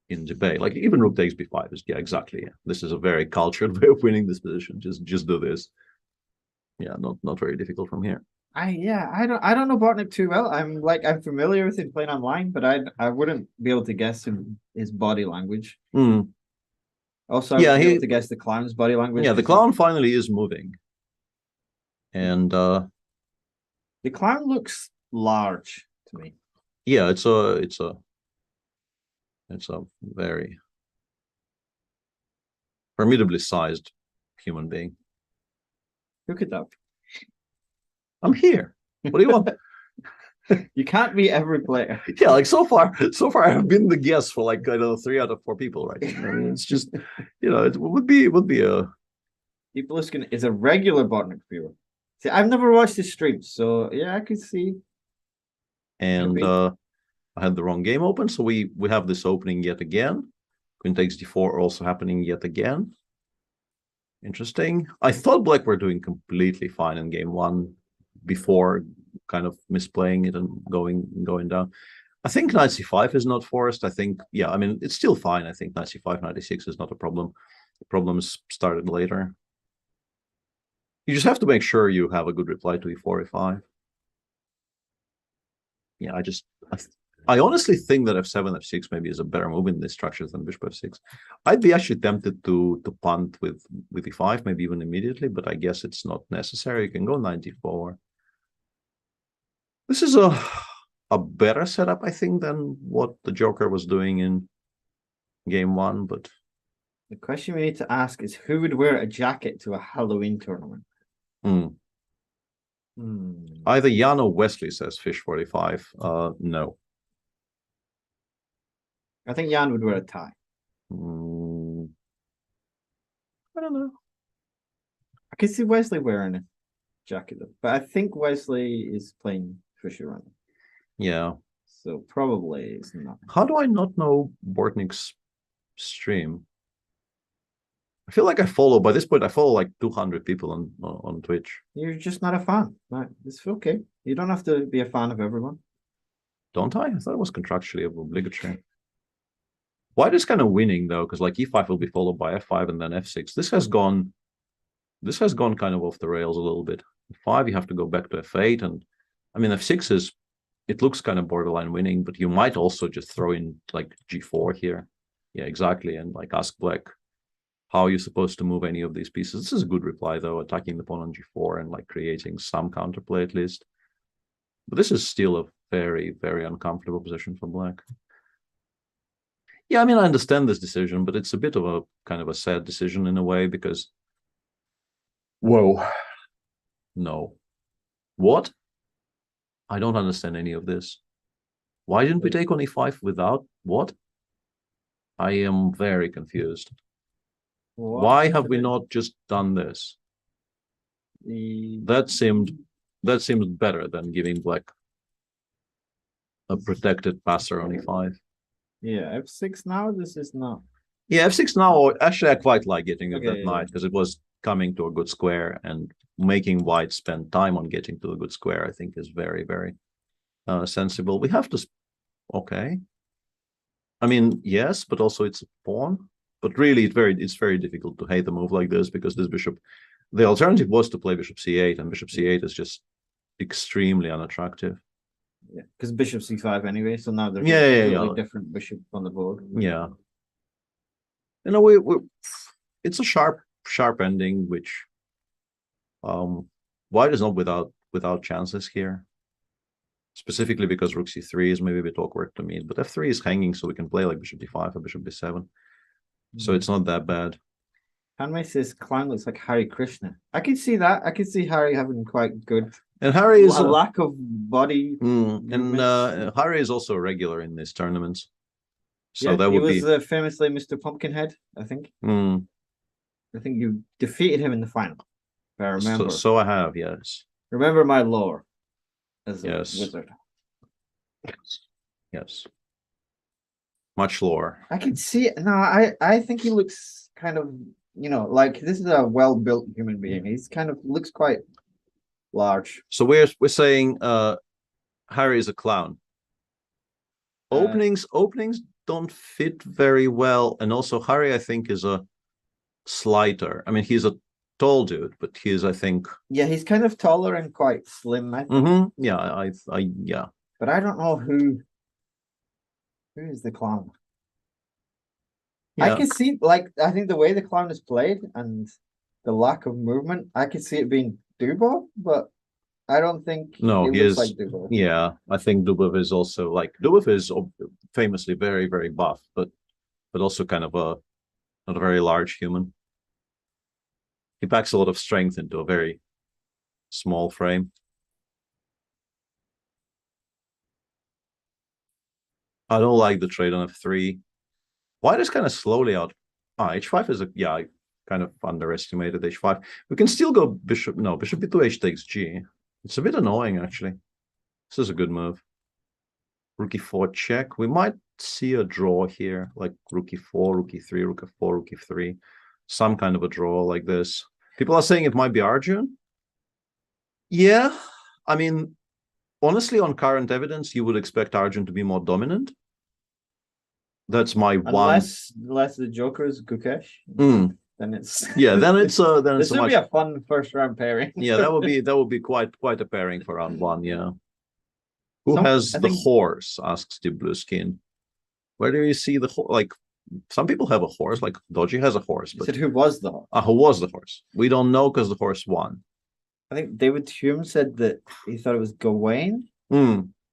in debate. Like even rook takes b5 is exactly. Yeah. This is a very cultured way of winning this position. Just do this. Yeah, not very difficult from here. I don't know Bortnik too well. I'm familiar with him playing online, but I wouldn't be able to guess his body language. Also, I wouldn't be able to guess the Clown's body language. Yeah, the Clown finally is moving, and the Clown looks large to me. Yeah, it's a very formidably sized human being. Look it up. I'm here. What do you want? You can't be every player. Yeah, like so far I have been the guest for like 3 out of 4 people, right? I mean, it's just it would be a People is a regular Bortnik viewer. See, I've never watched his streams, so yeah, I could see. And I had the wrong game open, so we have this opening yet again. Queen takes d4 also happening yet again. Interesting. I thought black were doing completely fine in game 1 before kind of misplaying it and going down. I think knight c5 is not forced. I think, yeah, I mean, it's still fine. I think knight c5, knight e6 is not a problem. The problems started later. You just have to make sure you have a good reply to e4, e5. Yeah, I honestly think that f7, f6 maybe is a better move in these structures than bishop f6. I'd be actually tempted to punt with e5, maybe even immediately, but I guess it's not necessary. You can go knight d4. This is a better setup, I think, than what the Joker was doing in game 1. But the question we need to ask is who would wear a jacket to a Halloween tournament? Either Jan or Wesley says fish 45. No. I think Jan would wear a tie. I don't know. I could see Wesley wearing a jacket, but I think Wesley is playing Fischer running. Yeah. So probably it's not. How do I not know Bortnik's stream? I feel like by this point, I follow like 200 people on Twitch. You're just not a fan. Right? It's okay. You don't have to be a fan of everyone. Don't I? I thought it was contractually obligatory. White is kind of winning though, because like e5 will be followed by f5 and then f6. This has gone kind of off the rails a little bit. F5, you have to go back to f8, and I mean f6 it looks kind of borderline winning, but you might also just throw in like g4 here. Yeah, exactly, and like ask black how you're supposed to move any of these pieces. This is a good reply, though, attacking the pawn on g4 and like creating some counterplay at least. But this is still a very, very uncomfortable position for black. Yeah, I mean, I understand this decision, but it's a bit of a kind of a sad decision in a way because, whoa, no. What? I don't understand any of this. Why didn't we take on e5 without what? I am very confused. Why have we not just done this? That seemed better than giving black a protected passer on e5. Yeah, f6 now. This is not. Yeah, f6 now. Actually, I quite like getting it that knight because it was coming to a good square, and making white spend time on getting to a good square, I think, is very, very sensible. We have to. Okay. I mean, yes, but also it's a pawn. But really, it's very difficult to hate a move like this because this bishop. The alternative was to play bishop c8, and bishop c8 is just extremely unattractive. Yeah, because bishop c5 anyway. So now there's a different bishop on the board. Yeah. You know, it's a sharp ending, which white is not without chances here. Specifically because rook c3 is maybe a bit awkward to me, but f3 is hanging, so we can play like bishop d5 or bishop d7. So it's not that bad. Hanmei says clown looks like Hare Krishna. I can see that. I can see Harry having quite good. And Harry is a lack of body. And Harry is also a regular in these tournaments. So yeah, that would be. He was famously Mr. Pumpkinhead, I think. I think you defeated him in the final. If I remember. So I have, yes. Remember my lore as a wizard. Yes. Much lore. I can see it. No, I think he looks kind of, like this is a well-built human being. He's kind of looks quite large. So we're saying Harry is a clown. Openings don't fit very well, and also Harry, I think, is a slighter. I mean, he's a tall dude, but he's, I think, he's kind of taller and quite slim. I think. Yeah, I yeah. But I don't know who is the clown. Yeah. I can see, I think the way the clown is played and the lack of movement, I could see it being Dubov, but I don't think he looks like Dubov. Yeah, I think Dubov is also Dubov is famously very, very buff, but also kind of not a very large human. He packs a lot of strength into a very small frame. I don't like the trade on f3. White is kind of slowly out. H5 is I kind of underestimated h5. We can still go bishop. No, bishop b2 h takes g. It's a bit annoying, actually. This is a good move. Rook e4 check. We might see a draw here, like rook e4, rook e3, rook f4, rook e3. Some kind of a draw like this. People are saying it might be Arjun. Yeah, I mean, honestly, on current evidence, you would expect Arjun to be more dominant. That's my unless the Joker is Gukesh. Then it's then it's this would be a fun first round pairing. Yeah, that would be quite a pairing for round one. Yeah. Who has the horse? Asks the blue skin. Where do you see the horse? Like, some people have a horse. Like Doji has a horse. But who was the horse? Who was the horse? We don't know because the horse won. I think David Hume said that he thought it was Gawain.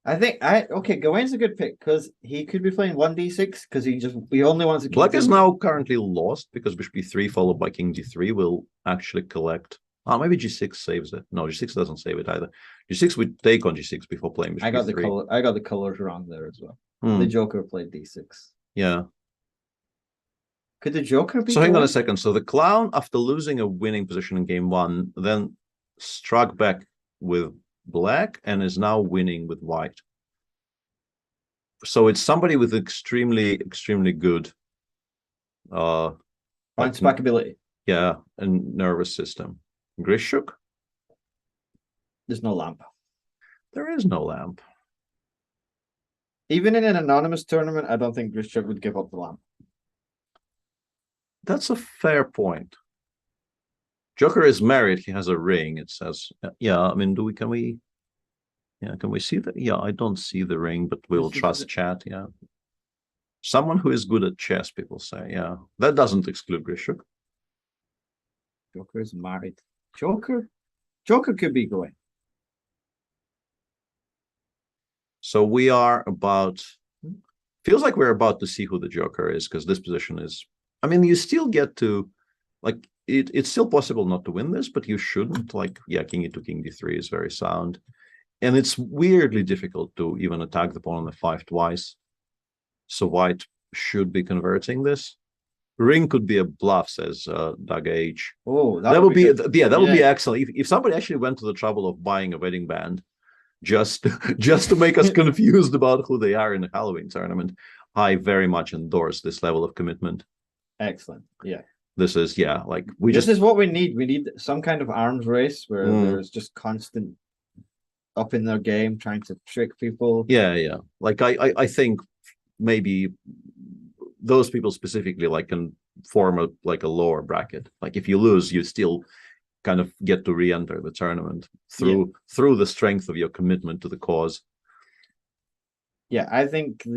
I think Gawain's a good pick because he could be playing 1d6 because he only wants to. Black is now currently lost because bishop e3 followed by king d3 will actually collect. Maybe g6 saves it. No, g6 doesn't save it either. G6 would take on g6 before playing bishop e3. I got the colors wrong there as well. The Joker played d6. Yeah. Could the Joker be? So hang on a second. So the clown, after losing a winning position in game one, then struck back with black and is now winning with white. So it's somebody with extremely good bounce back ability. Yeah, and nervous system. Grishuk? There's no lamp. There is no lamp. Even in an anonymous tournament, I don't think Grishuk would give up the lamp. That's a fair point. Joker is married. He has a ring. It says, yeah. I mean, can we see that? Yeah, I don't see the ring, but we'll trust chat. Yeah. Someone who is good at chess, people say. Yeah, that doesn't exclude Grishuk. Joker is married. Joker could be going. So we are about. Feels like we're about to see who the Joker is, because this position is. I mean, you still get to, like, it's still possible not to win this, but you shouldn't. Like, yeah, King E2, King D3 is very sound, and it's weirdly difficult to even attack the pawn on the 5 twice. So white should be converting this. Ring could be a bluff, says Doug H. Oh, that would be good. yeah, that would be excellent. If somebody actually went to the trouble of buying a wedding band just to make us confused about who they are in a Halloween tournament, I very much endorse this level of commitment. Excellent. Yeah. This is like this is what we need. We need some kind of arms race where there's just constant up in their game, trying to trick people. Yeah. Like I think maybe those people specifically like can form a lower bracket. Like if you lose, you still kind of get to re-enter the tournament through the strength of your commitment to the cause. Yeah, I think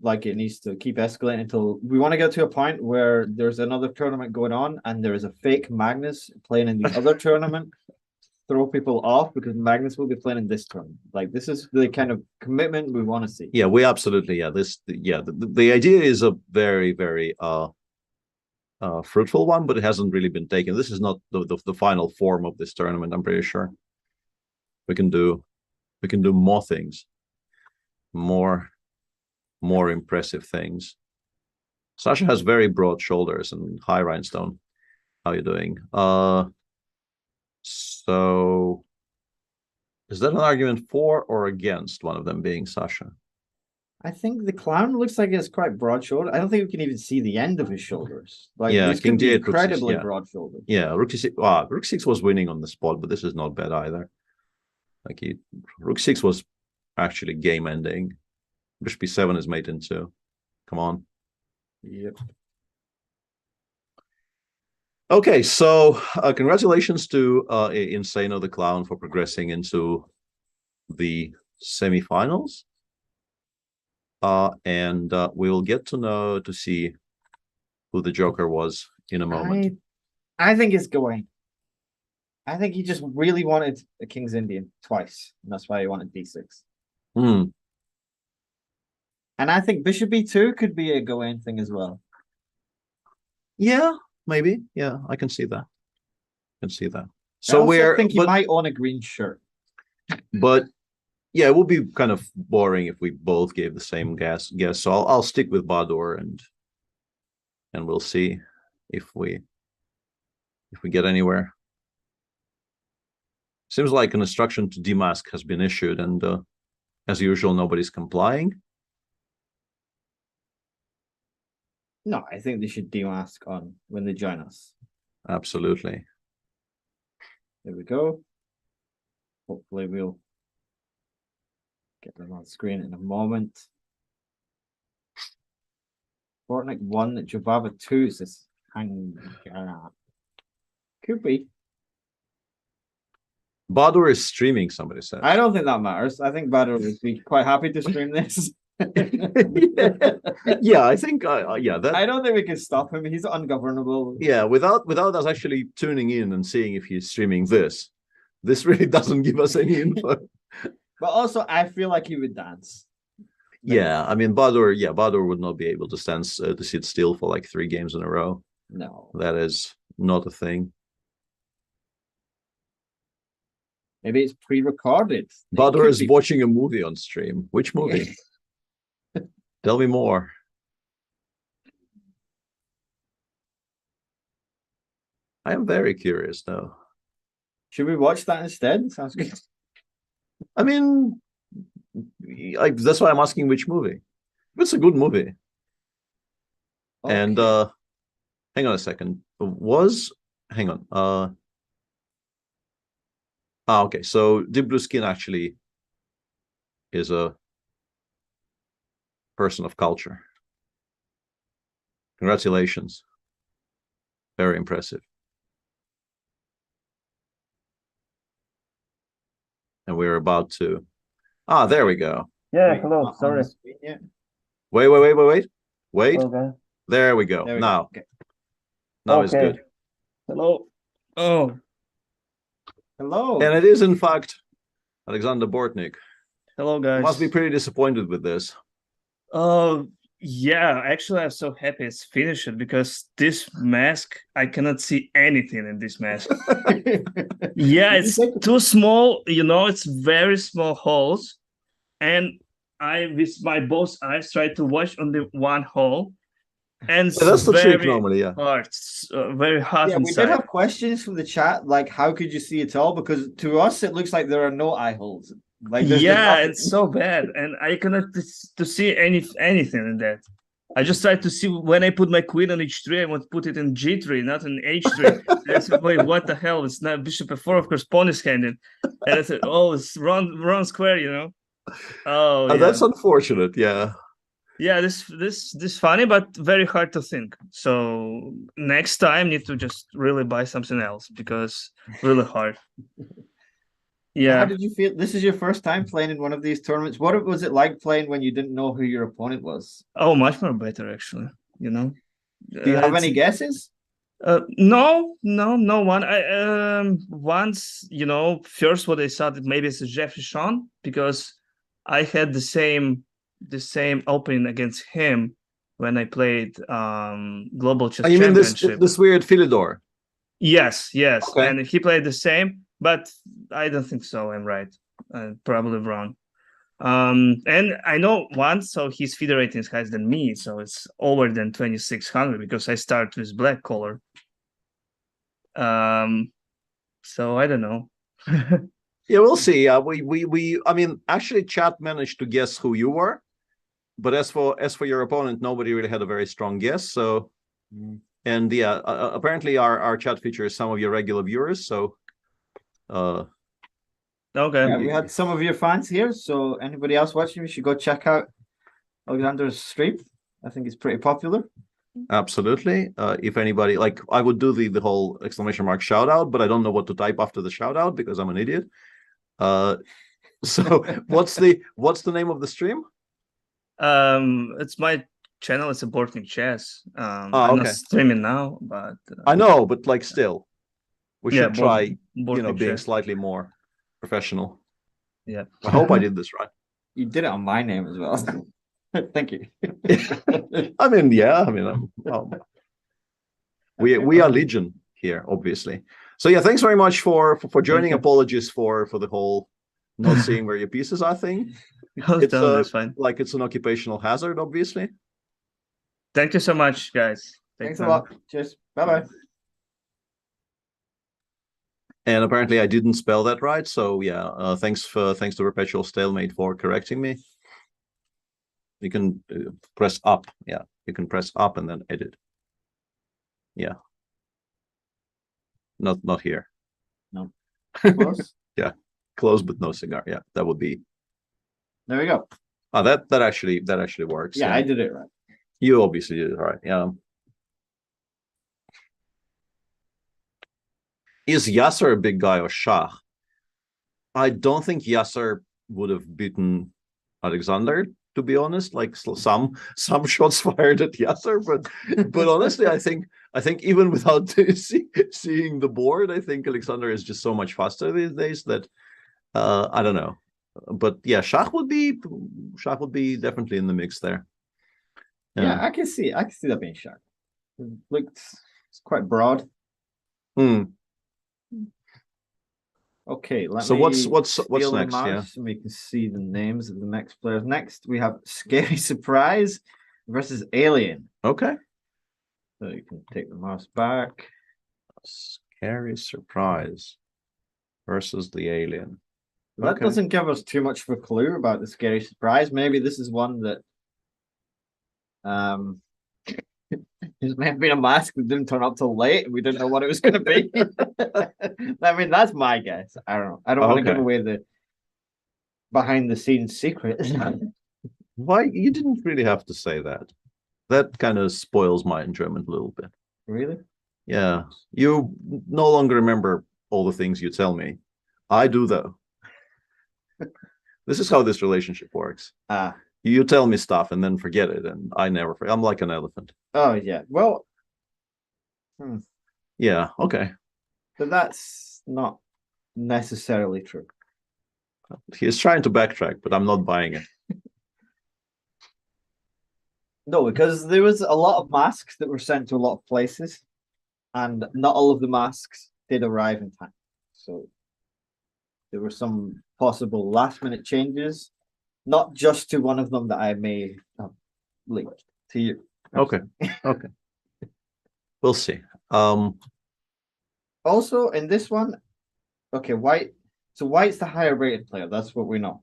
like it needs to keep escalating until we want to get to a point where there's another tournament going on and there is a fake Magnus playing in the other tournament, throw people off because Magnus will be playing in this tournament. Like this is the kind of commitment we want to see. Yeah, we absolutely the idea is a very, very fruitful one, but it hasn't really been taken. This is not the final form of this tournament, I'm pretty sure. We can do more things. More impressive things. Sasha has very broad shoulders and high rhinestone. How are you doing? So is that an argument for or against one of them being Sasha? I think the clown looks like it's quite broad shouldered. I don't think we can even see the end of his shoulders. Like this could be incredibly broad shouldered. Yeah, Rook C6. Rook 6 was winning on the spot, but this is not bad either. Like Rook 6 was actually game ending. Bishop B7 is mate in 2. Come on. Yep. Okay, so congratulations to Insano the Clown for progressing into the semifinals. And we'll get to see who the Joker was in a moment. I think it's going. I think he just really wanted a King's Indian twice, and that's why he wanted D6. And I think Bishop B2 could be a go-in thing as well. Yeah, maybe. Yeah, I can see that. So I think he might own a green shirt. But yeah, it would be kind of boring if we both gave the same guess. So I'll stick with Badur and we'll see if we get anywhere. Seems like an instruction to demask has been issued, and as usual, nobody's complying. No, I think they should demask on when they join us. Absolutely. There we go. Hopefully we'll get them on screen in a moment. Fortnite 1, Jababa 2 says hang. Could be. Badur is streaming, somebody said. I don't think that matters. I think Badur would be quite happy to stream this. Yeah, I think that I don't think we can stop him. He's ungovernable. Yeah, without us actually tuning in and seeing if he's streaming this really doesn't give us any info. But also I feel like he would dance. Yeah, I mean Badur would not be able to to sit still for like 3 games in a row. No, that is not a thing. Maybe it's pre-recorded. Badur is watching a movie on stream. Which movie? Tell me more. I am very curious though. Should we watch that instead? Sounds good. I mean, that's why I'm asking which movie. It's a good movie. Okay. And hang on a second. Hang on. Okay, so Deep Blue Skin actually is a person of culture. Congratulations. Very impressive. And we're about to... there we go. Yeah, hello, sorry. Wait. Wait. Okay. There we go. Now. Okay. Now it's good. Hello. Oh, Hello. And it is, in fact, Alexander Bortnik. hello, You must be guys. pretty disappointed with this. Oh, yeah. Actually, I'm so happy it's finished because this mask, I cannot see anything in this mask. Yeah, it's too small. It's very small holes, and I, with my both eyes, try to watch on the one hole, and it's Yeah, that's the trick very normally, yeah. hard, very hot Yeah, we did inside. have questions from the chat, like how could you see it all? Because to us, it looks like there are no eye holes. Like there's Yeah, nothing. it's so bad, and I cannot to see anything in that. I just try to see when I put my queen on h3, I want to put it in g3, not in h3. That's wait, what the hell? It's not bishop f4, of course, pawn is handed, and I said, oh, it's wrong square. Oh yeah, That's unfortunate, yeah. yeah. This funny, but very hard to think. So next time, need to just really buy something else because really hard. How Yeah. did you feel? This is your first time playing in one of these tournaments. What was it like playing when you didn't know who your opponent was? Oh, much more better actually. Do you have any guesses? No one. I once, first what I thought that maybe it's Jeffrey Sean because I had the same opening against him when I played Global Chess Oh, you mean Championship. this weird Philidor? Yes, Okay. and he played the same, but I don't think so. I'm right. I'm probably wrong. And I know once, so his feeder rating is higher than me, so it's over than 2600 because I start with black color. So I don't know. Yeah, we'll see. I mean, actually, chat managed to guess who you were, but as for your opponent, nobody really had a very strong guess. So, and yeah, apparently our chat features some of your regular viewers. So, Okay. Yeah, we had some of your fans here. So anybody else watching, we should go check out Alexander's stream. I think it's pretty popular. absolutely. If anybody like, I would do the whole exclamation mark shout out, but I don't know what to type after the shout out because I'm an idiot. So what's the name of the stream? It's my channel. It's a Bortnik Chess. I'm okay. not streaming now, but I know, but like still, we yeah, should try, Bortnik being Chess. slightly more professional. Yeah. I hope I did this right. You did it on my name as well. Thank you. I mean, yeah, I mean, we are legion here, obviously. So yeah, thanks very much for joining. Apologies for the whole not seeing where your pieces are thing. It's that's fine. Like it's an occupational hazard, obviously. Thank you so much, guys. Thanks a lot. Cheers. Bye-bye. And apparently I didn't spell that right. So yeah, thanks to Perpetual Stalemate for correcting me. You can press up. Yeah, you can press up and then edit. Yeah. Not here. No. Close. Yeah, close but no cigar. Yeah, that would be. There we go. Oh, that actually works. Yeah, I did it right. You obviously did it right. Yeah. Is Yasser a big guy or Shah? I don't think Yasser would have beaten Alexander, to be honest. Like some shots fired at Yasser, but honestly, I think even without seeing the board, I think Alexander is just so much faster these days that I don't know. But yeah, Shah would be definitely in the mix there. Yeah, I can see that being Shah. It's quite broad. Okay, so what's next? Yeah, so we can see the names of the next players. Next, we have Scary Surprise versus Alien. Okay. So you can take the mouse back. Scary Surprise versus the Alien. That doesn't give us too much of a clue about the Scary Surprise. Maybe this is one that it may have been a mask that didn't turn up till late and we didn't know what it was going to be. I mean, that's my guess. I don't know. I don't want to give away the behind the scenes secret. Why? You didn't really have to say that. That kind of spoils my enjoyment a little bit. Really? Yeah. You no longer remember all the things you tell me. I do, though. This is how this relationship works. You tell me stuff and then forget it, and I never forget. I'm like an elephant. Oh, yeah. Well, yeah, okay. But that's not necessarily true. He is trying to backtrack, but I'm not buying it. No, because there was a lot of masks that were sent to a lot of places, and not all of the masks did arrive in time. So there were some possible last-minute changes, not just to one of them that I may have linked to you. Okay. Okay. We'll see. Also, in this one, okay, White. So White's the higher rated player. That's what we know.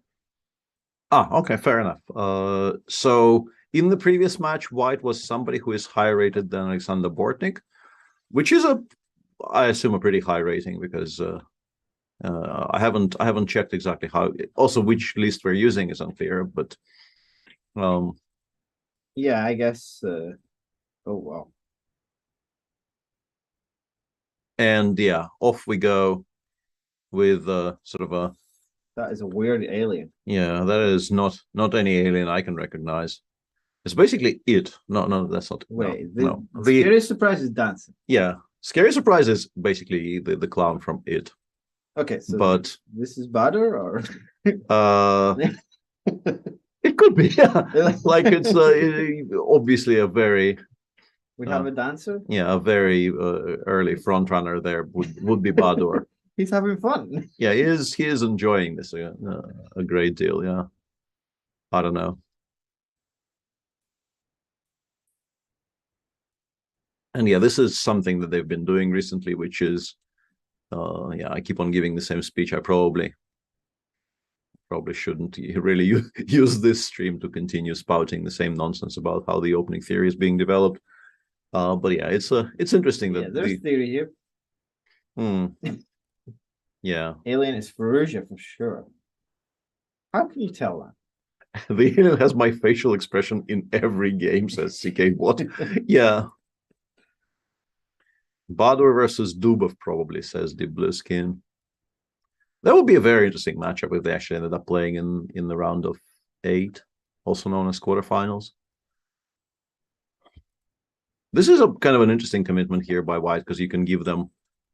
Okay, fair enough. So in the previous match, White was somebody who is higher rated than Alexander Bortnik, which is I assume a pretty high rating because I haven't checked exactly how. Also, which list we're using is unclear, but yeah, I guess. Oh wow. And yeah, off we go with sort of a. That is a weird alien. Yeah, that is not any alien I can recognize. It's basically it. No, that's not. Wait, no. The Scary Surprise is dancing. Yeah, Scary Surprise is basically the clown from it. Okay, so but this is better, or it could be. Yeah. Like it's obviously a very. We have a dancer. Yeah, a very early front runner there would be Badur. He's having fun. Yeah, he is enjoying this a great deal. Yeah, I don't know. And yeah, this is something that they've been doing recently, which is, yeah, I keep on giving the same speech. I probably shouldn't really use this stream to continue spouting the same nonsense about how the opening theory is being developed. But yeah, it's interesting that there's theory here. Yeah. Alien is Ferrugia for sure. How can you tell that? The alien has my facial expression in every game, says CK What? Yeah. Badur versus Dubov probably, says the Blue Skin. That would be a very interesting matchup if they actually ended up playing in the round of 8, also known as quarterfinals. This is a kind of an interesting commitment here by White because you can give them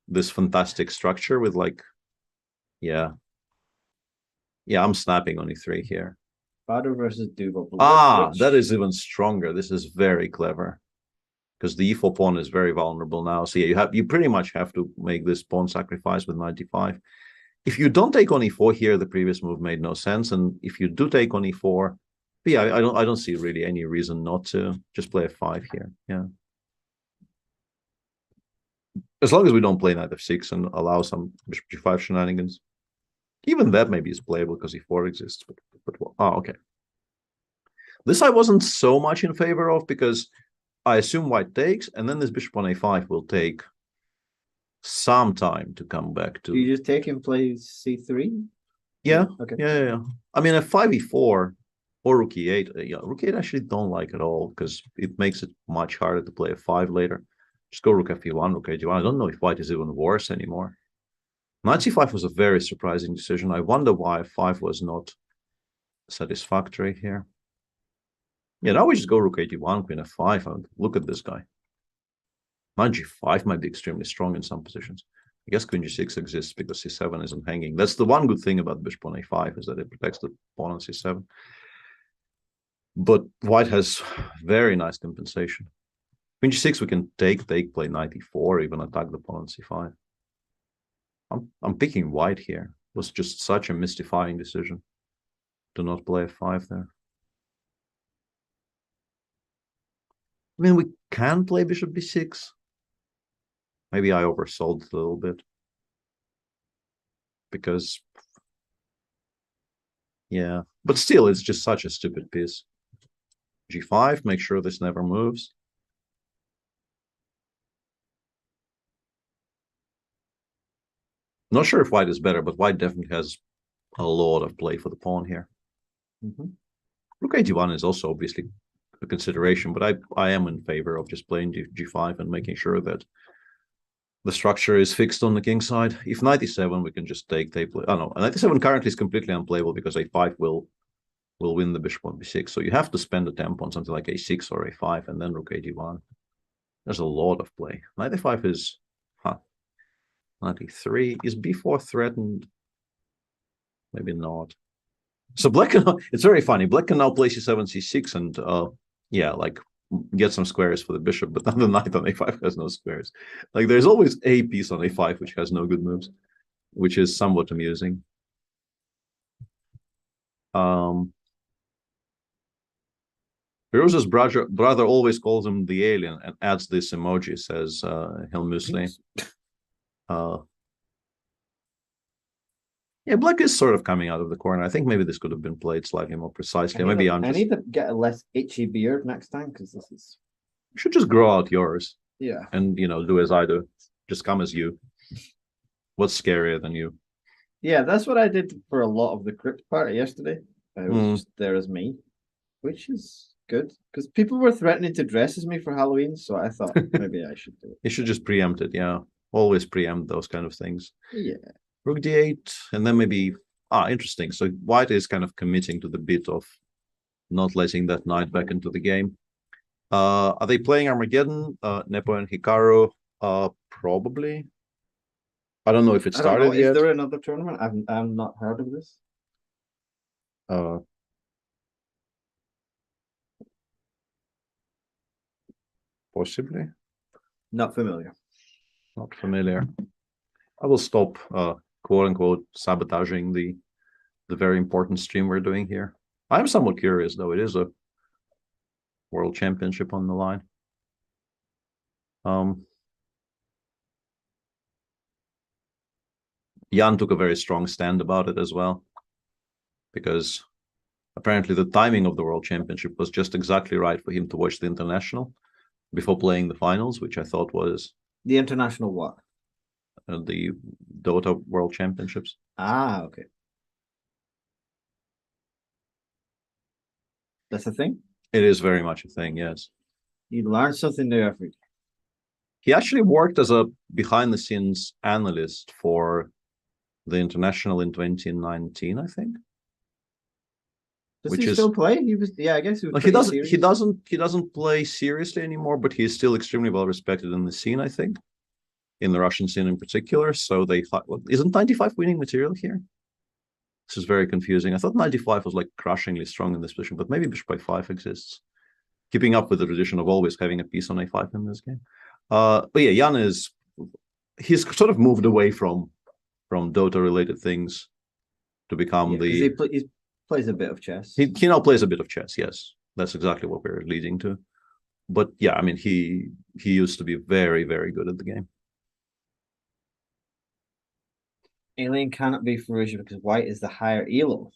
this fantastic structure with like, yeah, I'm snapping on E3 here. Badur versus Dubov. That is even stronger. This is very clever because the E4 pawn is very vulnerable now. So yeah, you pretty much have to make this pawn sacrifice with 95. If you don't take on E4 here, the previous move made no sense, and if you do take on E4, yeah, I don't see really any reason not to just play F5 here. Yeah. As long as we don't play knight f6 and allow some bishop g5 shenanigans. Even that maybe is playable because e4 exists. But okay. This I wasn't so much in favor of because I assume White takes, and then this bishop on a5 will take some time to come back to. You just take and play c3? Yeah. Okay. Yeah. I mean, f5, e4, or rook e8. Yeah, rook e8 I actually don't like at all because it makes it much harder to play f5 later. Just go rook f1, rook a1. I don't know if White is even worse anymore. Knight c5 was a very surprising decision. I wonder why f5 was not satisfactory here. Yeah, now we just go rook a1, queen f5. Look at this guy. Knight g5 might be extremely strong in some positions. I guess queen g6 exists because c7 isn't hanging. That's the one good thing about bishop on a5 is that it protects the pawn on c7. But White has very nice compensation. Queen g6 we can take, play knight e4, even attack the pawn on c5. I'm picking White here. It was just such a mystifying decision to not play f5 there. I mean, we can play bishop b6. Maybe I oversold it a little bit. Because, yeah. But still, it's just such a stupid piece. g5, make sure this never moves. Not sure if White is better, but White definitely has a lot of play for the pawn here. Rook a1 is also obviously a consideration, but I am in favor of just playing g5 and making sure that the structure is fixed on the king side. If knight e7, we can just take. Oh no, knight e7 currently is completely unplayable because a5 will win the bishop on b6. So you have to spend a tempo on something like a6 or a5 and then rook a1. There's a lot of play. Knight a5 is, 93. Is b4 threatened? Maybe not. So black can, it's very funny. Black can now play c7, c6, and yeah, like get some squares for the bishop, but then the knight on a5 has no squares. Like there's always a piece on a5 which has no good moves, which is somewhat amusing. Firouz's brother always calls him the alien and adds this emoji, says Hilmusli. Yeah, black is sort of coming out of the corner. I think maybe this could have been played slightly more precisely. I need to get a less itchy beard next time, because this is... You should just grow out yours. Yeah. And, do as I do. Just come as you. What's scarier than you? Yeah, that's what I did for a lot of the crypt party yesterday. I was just there as me, which is good, because people were threatening to dress as me for Halloween, so I thought maybe I should do it. You should just preempt it, yeah. Always preempt those kind of things. Yeah. Rook d8, and then maybe... interesting. So white is kind of committing to the bit of not letting that knight back into the game. Are they playing Armageddon? Nepo and Hikaru? Probably. I don't know if it started yet. Is there another tournament? I've not heard of this. Possibly. Not familiar. Not familiar. I will stop quote unquote sabotaging the very important stream we're doing here. I'm somewhat curious though. It is a world championship on the line. Jan took a very strong stand about it as well, because apparently the timing of the world championship was just exactly right for him to watch the international before playing the finals, which I thought was the international what? The Dota World Championships. Ah, okay. That's a thing? It is very much a thing, yes. You learn something new every day. He actually worked as a behind-the-scenes analyst for the international in 2019, I think. Does he still play? He was, yeah, I guess he doesn't play seriously anymore, but he's still extremely well respected in the scene, I think. In the Russian scene in particular. So they thought, well, isn't 95 winning material here? This is very confusing. I thought 95 was like crushingly strong in this position, but maybe bishop a5 exists. Keeping up with the tradition of always having a piece on a5 in this game. But yeah, Jan he's sort of moved away from Dota related things to become he plays a bit of chess. He now plays a bit of chess, yes. That's exactly what we're leading to. But yeah, I mean, he used to be very, very good at the game. Alien cannot be Fallujah because white is the higher elo.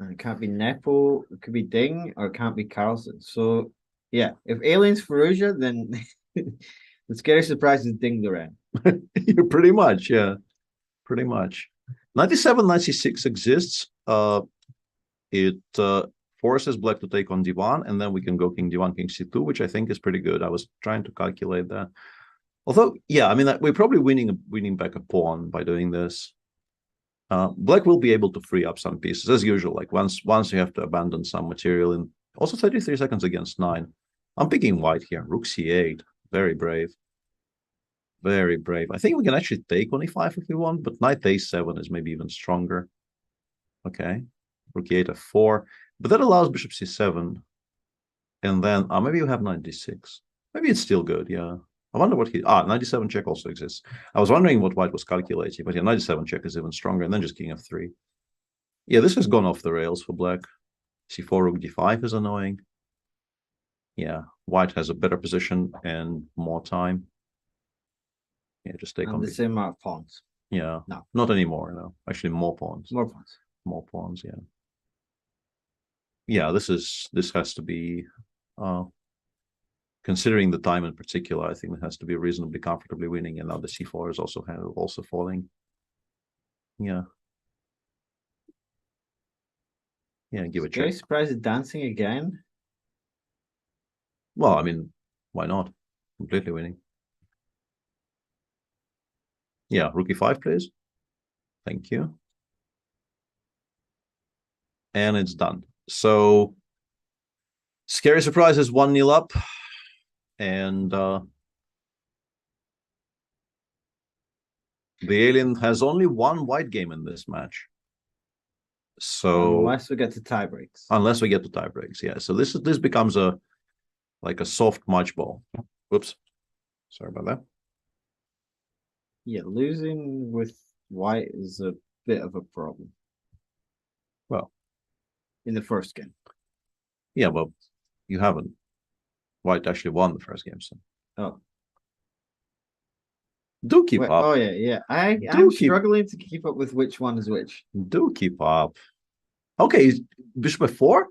And it can't be Nepo, it could be Ding, or it can't be Carlsen. So, yeah, if Alien's Fallujah, then the scary surprise is Ding Duran. Pretty much, yeah. Pretty much. 97, 96 exists. It forces black to take on d1, and then we can go king d1, king c2, which I think is pretty good. I was trying to calculate that. Although, yeah, I mean, we're probably winning back a pawn by doing this. Black will be able to free up some pieces as usual. Like once you have to abandon some material, and also 33 seconds against 9. I'm picking white here. Rook c8, very brave, very brave. I think we can actually take on e5 if we want, but knight a7 is maybe even stronger. Okay, rook e8 f4, but that allows bishop c7, and then maybe you have knight d6. Maybe it's still good. Yeah. I wonder what 97 check also exists. I was wondering what white was calculating, but yeah, 97 check is even stronger, and then just king f3. Yeah, this has gone off the rails for black. c4 rook d5 is annoying. Yeah, white has a better position and more time. Yeah, just take on the same amount of pawns. Yeah, no, not anymore. No, actually more pawns. More pawns. More pawns. Yeah. Yeah, this has to be. Considering the time in particular, I think it has to be reasonably comfortably winning, and now the c4 is also falling. Yeah. Yeah, give it a check. Very surprised at dancing again. Well, I mean, why not? Completely winning. Yeah, rook e5, please. Thank you. And it's done. So, scary surprise is 1-0 up. And The alien has only one white game in this match. So unless we get to tie breaks. Unless we get to tie breaks, yeah. So this becomes a soft match ball. Whoops. Sorry about that. Yeah, losing with white is a bit of a problem. Well, in the first game. Yeah, well, you haven't. White actually won the first game, so. Oh. Do keep up. Oh yeah. I'm struggling to keep up with which one is which. Do keep up. Okay, Bishop F4?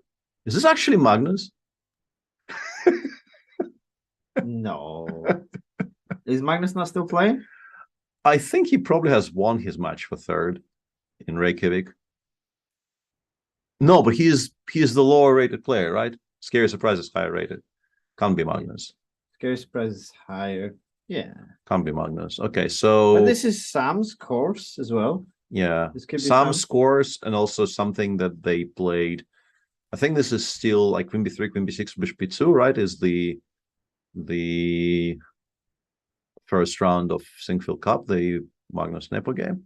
Is this actually Magnus? No. Is Magnus not still playing? I think he probably has won his match for third in Reykjavik. No, but he is the lower rated player, right? Scary Surprise is higher rated. Can't be Magnus. Scary Surprise is higher. Yeah. Can't be Magnus. Okay, so but this is Sam's course as well. Yeah. This could be Sam's scores and also something that they played. I think this is still like Queen B3, Queen B6, Bishop B2, right? Is the first round of Singfield Cup, the Magnus Nepo game,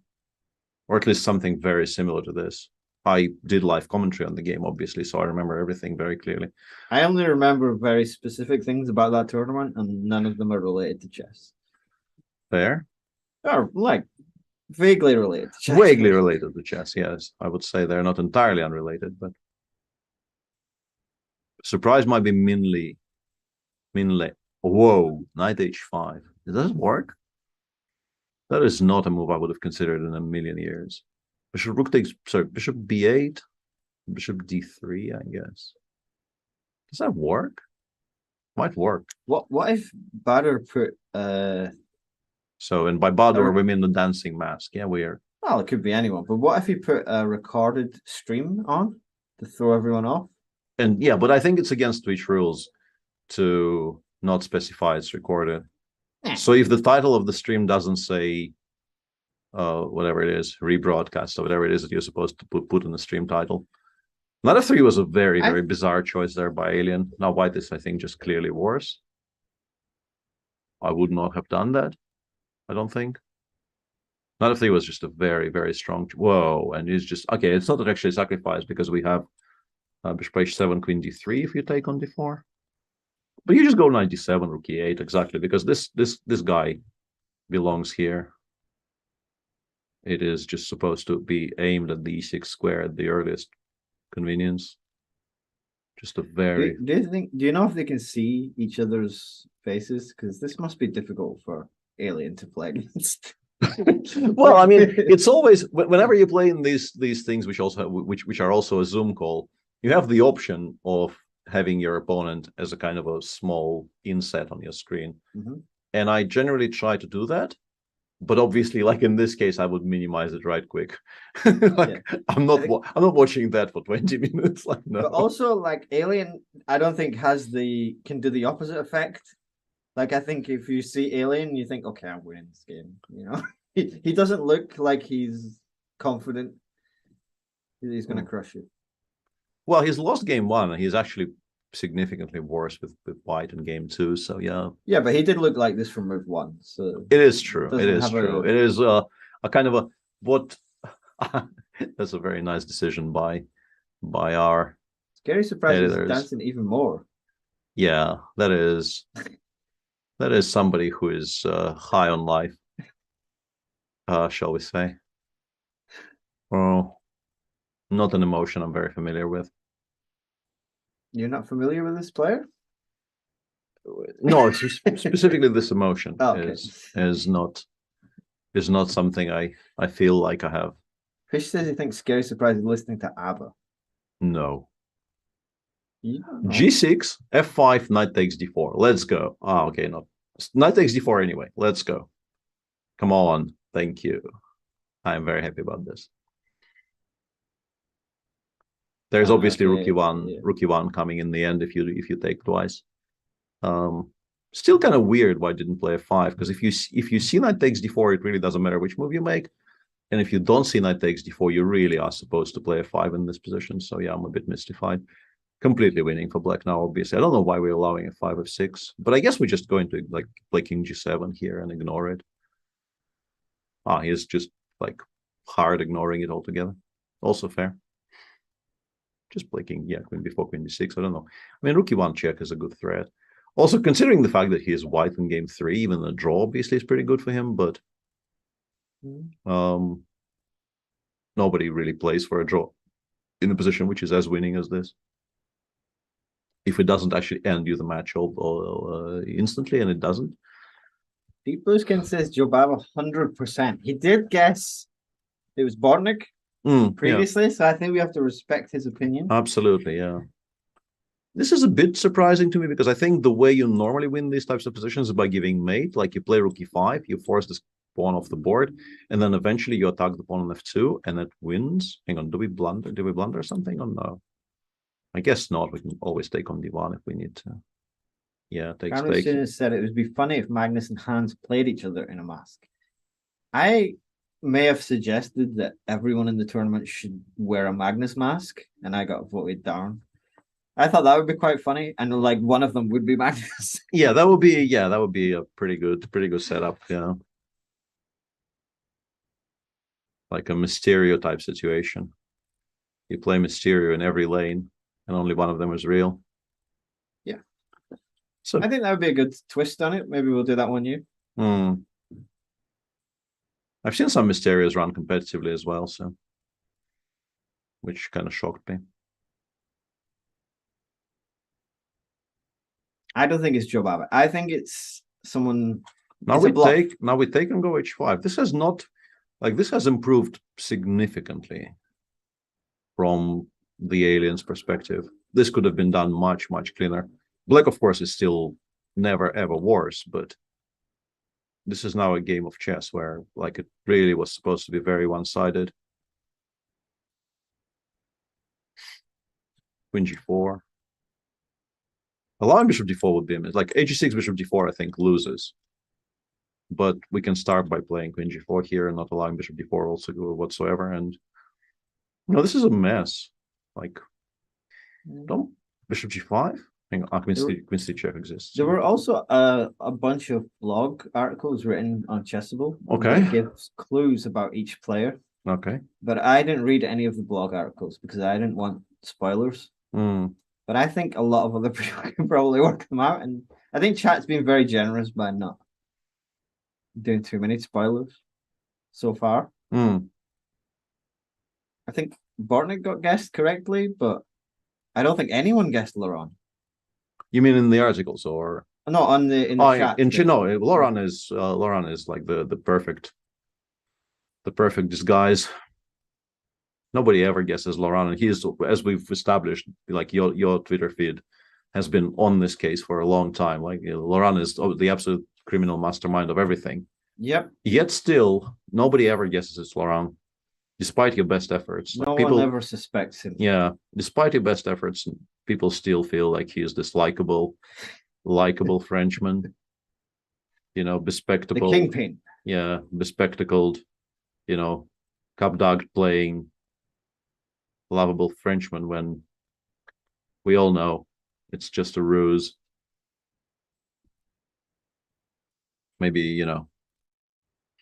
or at least something very similar to this. I did live commentary on the game, obviously, so I remember everything very clearly. I only remember very specific things about that tournament, and none of them are related to chess. Fair? Or like vaguely related to chess. Vaguely related to chess, yes. I would say they're not entirely unrelated, but surprise might be Minley. Whoa, knight h5. Does that work? That is not a move I would have considered in a million years. Bishop b8, bishop d3, I guess. Does that work? Might work. What if Bader put So, and by Bader we mean the dancing mask. Yeah, we are. Well, it could be anyone, but what if he put a recorded stream on to throw everyone off? And yeah, but I think it's against Twitch rules to not specify it's recorded. So if the title of the stream doesn't say whatever it is, rebroadcast or whatever it is that you're supposed to put in the stream title. Knight f3 was a very, very bizarre choice there by Alien. Now white is, I think, just clearly worse. I would not have done that, I don't think. Knight f3 was just a very, very strong. Whoa, and it's just okay. It's not actually sacrifice because we have bishop h7, queen d3 if you take on d4. But you just go knight d7, rook e8 exactly because this guy belongs here. It is just supposed to be aimed at the e6 square at the earliest convenience. Just a very. Do you know if they can see each other's faces? Because this must be difficult for Alien to play against. Well, I mean, it's always whenever you play in these things, which are also a Zoom call, you have the option of having your opponent as a kind of a small inset on your screen, and I generally try to do that. But obviously, like in this case, I would minimize it right quick. I'm not watching that for 20 minutes. Like no. But also, like Alien, I don't think can do the opposite effect. Like I think if you see Alien, you think, okay, I'm winning this game. You know, he doesn't look like he's confident. He's going to crush you. Well, he's lost game one, and he's actually significantly worse with white in game two. So yeah, but he did look like this from move one. So it is true. It is true. It is a kind of a what. That's a very nice decision by our Scary Surprise is dancing even more. Yeah, that is somebody who is high on life, shall we say? Oh, not an emotion I'm very familiar with. You're not familiar with this player? No, it's specifically this emotion is not something I feel like I have. Fish says he thinks Scary Surprise is listening to ABBA. No. G6, F5, knight takes D4. Let's go. Okay, no. Knight takes D4 anyway. Let's go. Come on. Thank you. I'm very happy about this. There's obviously rook e1 coming in the end if you take twice. Still kind of weird why I didn't play f5 because if you see knight takes d4, it really doesn't matter which move you make, and if you don't see knight takes d4, you really are supposed to play f5 in this position. So yeah, I'm a bit mystified. Completely winning for black now. Obviously, I don't know why we're allowing f5 f6, but I guess we're just going to like play king g7 here and ignore it. he is just like hard ignoring it altogether. Also fair. Just blinking, yeah, queen b4, queen b6. I don't know. I mean, rook e1 check is a good threat. Also, considering the fact that he is white in game 3, even the draw obviously is pretty good for him, but nobody really plays for a draw in a position which is as winning as this. If it doesn't actually end you the match instantly, and it doesn't. Deep Blue Skin says Jobab 100%. He did guess it was Bortnik previously, so I think we have to respect his opinion. Absolutely, yeah. This is a bit surprising to me because I think the way you normally win these types of positions is by giving mate. Like you play rook e5, you force this pawn off the board, and then eventually you attack the pawn on f2, and it wins. Hang on, do we blunder? Did we blunder something or no? I guess not. We can always take on d1 if we need to. Yeah, takes take. Carlos said it would be funny if Magnus and Hans played each other in a mask. I may have suggested that everyone in the tournament should wear a Magnus mask, and I got voted down. I thought that would be quite funny, and like one of them would be Magnus. Yeah, that would be a pretty good setup, yeah. Like a Mysterio type situation. You play Mysterio in every lane, and only one of them is real. Yeah. So I think that would be a good twist on it. Maybe we'll do that one year. I've seen some Mysterios run competitively as well, so which kind of shocked me. I don't think it's Joe Babbitt. I think it's someone. Now we take and go h5. This has not, like, this has improved significantly from the alien's perspective. This could have been done much, much cleaner. Black, of course, is still never ever worse, but this is now a game of chess where, like, it really was supposed to be very one-sided. Queen g4. Allowing bishop d4 would be like h6, bishop d4, I think, loses. But we can start by playing queen g4 here and not allowing bishop d4 also whatsoever. And this is a mess. Like, don't bishop g5. Hang on, queen c check exists. There were also a bunch of blog articles written on Chessable. Okay. That gives clues about each player. Okay. But I didn't read any of the blog articles because I didn't want spoilers. But I think a lot of other people can probably work them out. And I think chat's been very generous by not doing too many spoilers so far. I think Bortnik got guessed correctly, but I don't think anyone guessed Laurent. You mean in the articles or no in the chat? No, Laurent is like the perfect disguise. Nobody ever guesses Laurent, and he is, as we've established, like your Twitter feed has been on this case for a long time. Like, Laurent is the absolute criminal mastermind of everything. Yep. Yet still, nobody ever guesses it's Laurent, despite your best efforts. No one ever suspects him. Yeah, despite your best efforts, people still feel like he is this likable Frenchman. Bespectacled. The kingpin. Yeah, bespectacled. Cup-dogged playing lovable Frenchman when we all know it's just a ruse. Maybe,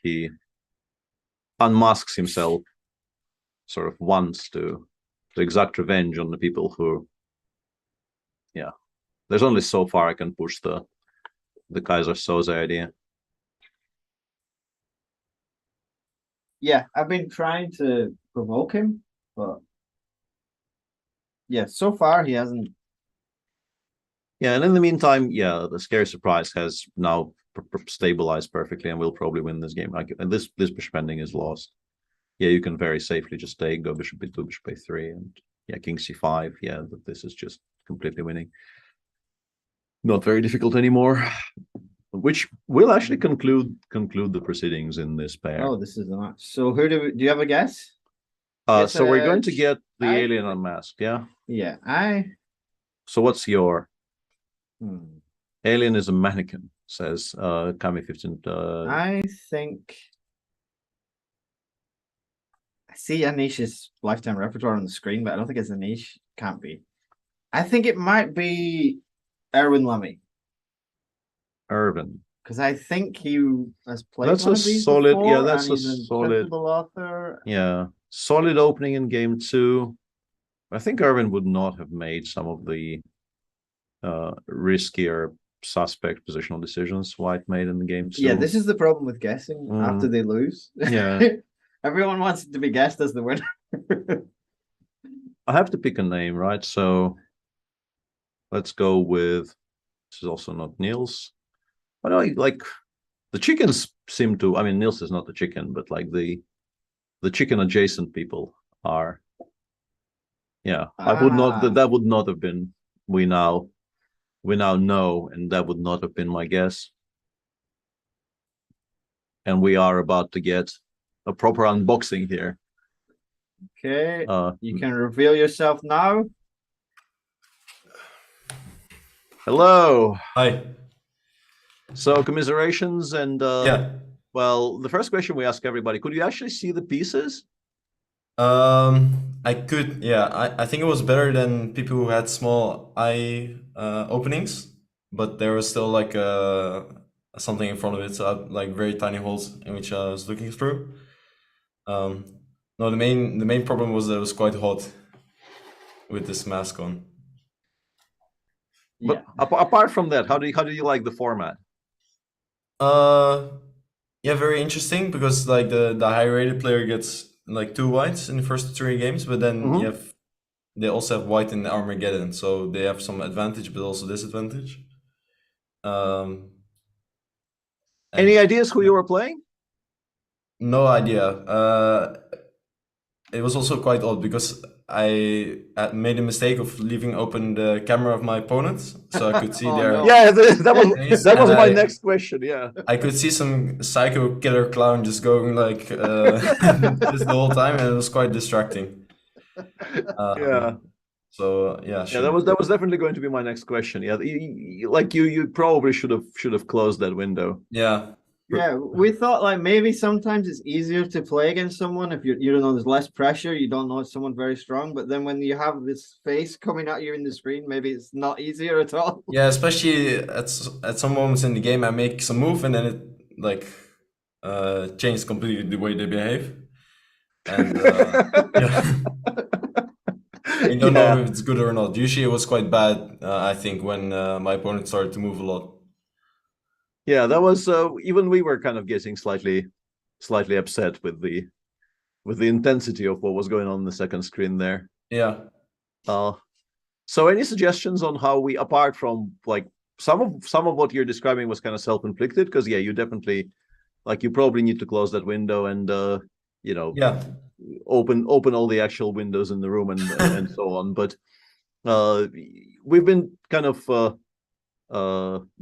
he unmasks himself sort of wants to exact revenge on the people who, there's only so far I can push the Kaiser Soze idea. Yeah, I've been trying to provoke him, but yeah, so far he hasn't. Yeah, and in the meantime, the scary surprise has now stabilized perfectly, and we'll probably win this game. And this bishop ending is lost. Yeah, you can very safely just take, go bishop b2, bishop a3, and king c5. Yeah, this is just completely winning. Not very difficult anymore. Which will actually conclude the proceedings in this pair. Oh, this is the match. So do you have a guess? So we're going to get the alien unmasked, yeah? Yeah, So what's your... Alien is a mannequin, says Kami15. I think... I see Anish's lifetime repertoire on the screen, but I don't think it's Anish. Can't be. I think it might be Erwin Lummy. Irvin. Because I think he has played That's one a of these solid, before, yeah, that's and a he's a solid, principal author. yeah, solid opening in game 2. I think Irvin would not have made some of the riskier suspect positional decisions White made in the game 2. Yeah, this is the problem with guessing after they lose. Yeah. Everyone wants it to be guessed as the winner. I have to pick a name, right? So let's go with, this is also not Niels. I know, like, the chickens seem to, I mean, Niels is not the chicken, but like the chicken adjacent people are. Yeah, I would not, that would not have been, we now know, and that would not have been my guess. And we are about to get a proper unboxing here. Okay, you can reveal yourself now. Hello. Hi. So commiserations, and Yeah. well, the first question we ask everybody, could you actually see the pieces? I could, yeah. I think it was better than people who had small eye openings, but there was still like something in front of it, so like very tiny holes in which I was looking through. No, the main problem was that it was quite hot with this mask on. But apart from that, how do you like the format? Yeah, very interesting because like the high rated player gets like 2 whites in the first 3 games, but then they also have white in the Armageddon, so they have some advantage but also disadvantage. Any ideas who you were playing? No idea. It was also quite odd because I made a mistake of leaving open the camera of my opponent, so I could see their. no. Yeah, that was my next question. Yeah, I could see some psycho killer clown just going like just the whole time, and it was quite distracting. yeah. So yeah, Yeah, that was definitely going to be my next question. Yeah, like you probably should have closed that window. Yeah. Yeah, we thought like maybe sometimes it's easier to play against someone if you don't know there's less pressure, you don't know it's someone very strong, but then when you have this face coming at you in the screen, maybe it's not easier at all. Yeah, especially at some moments in the game, I make some move and then it like changes completely the way they behave, and yeah. I don't know if it's good or not. Usually it was quite bad, I think, when my opponent started to move a lot. Yeah, that was even we were kind of getting slightly upset with the intensity of what was going on in the second screen there. Yeah. So any suggestions on how we, apart from like some of what you're describing was kind of self-inflicted, because yeah, you definitely, like, you probably need to close that window and you know, Yeah. open all the actual windows in the room and so on. But we've been kind of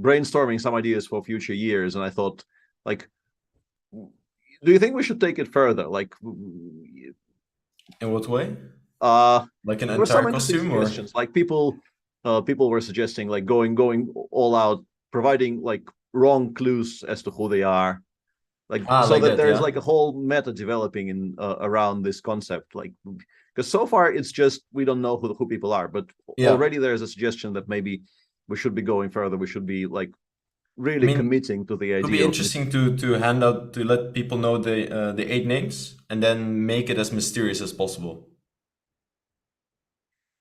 brainstorming some ideas for future years, and I thought, like, do you think we should take it further? Like, In what way? Like an there were some entire interesting costume, or suggestions. Like people were suggesting like going all out, providing like wrong clues as to who they are, like so like that there's yeah. like a whole meta developing in around this concept. Like, because so far it's just we don't know who people are, but already there's a suggestion that maybe we should be going further. We should be like really committing to the idea. It would be interesting to hand out, to let people know the 8 names and then make it as mysterious as possible.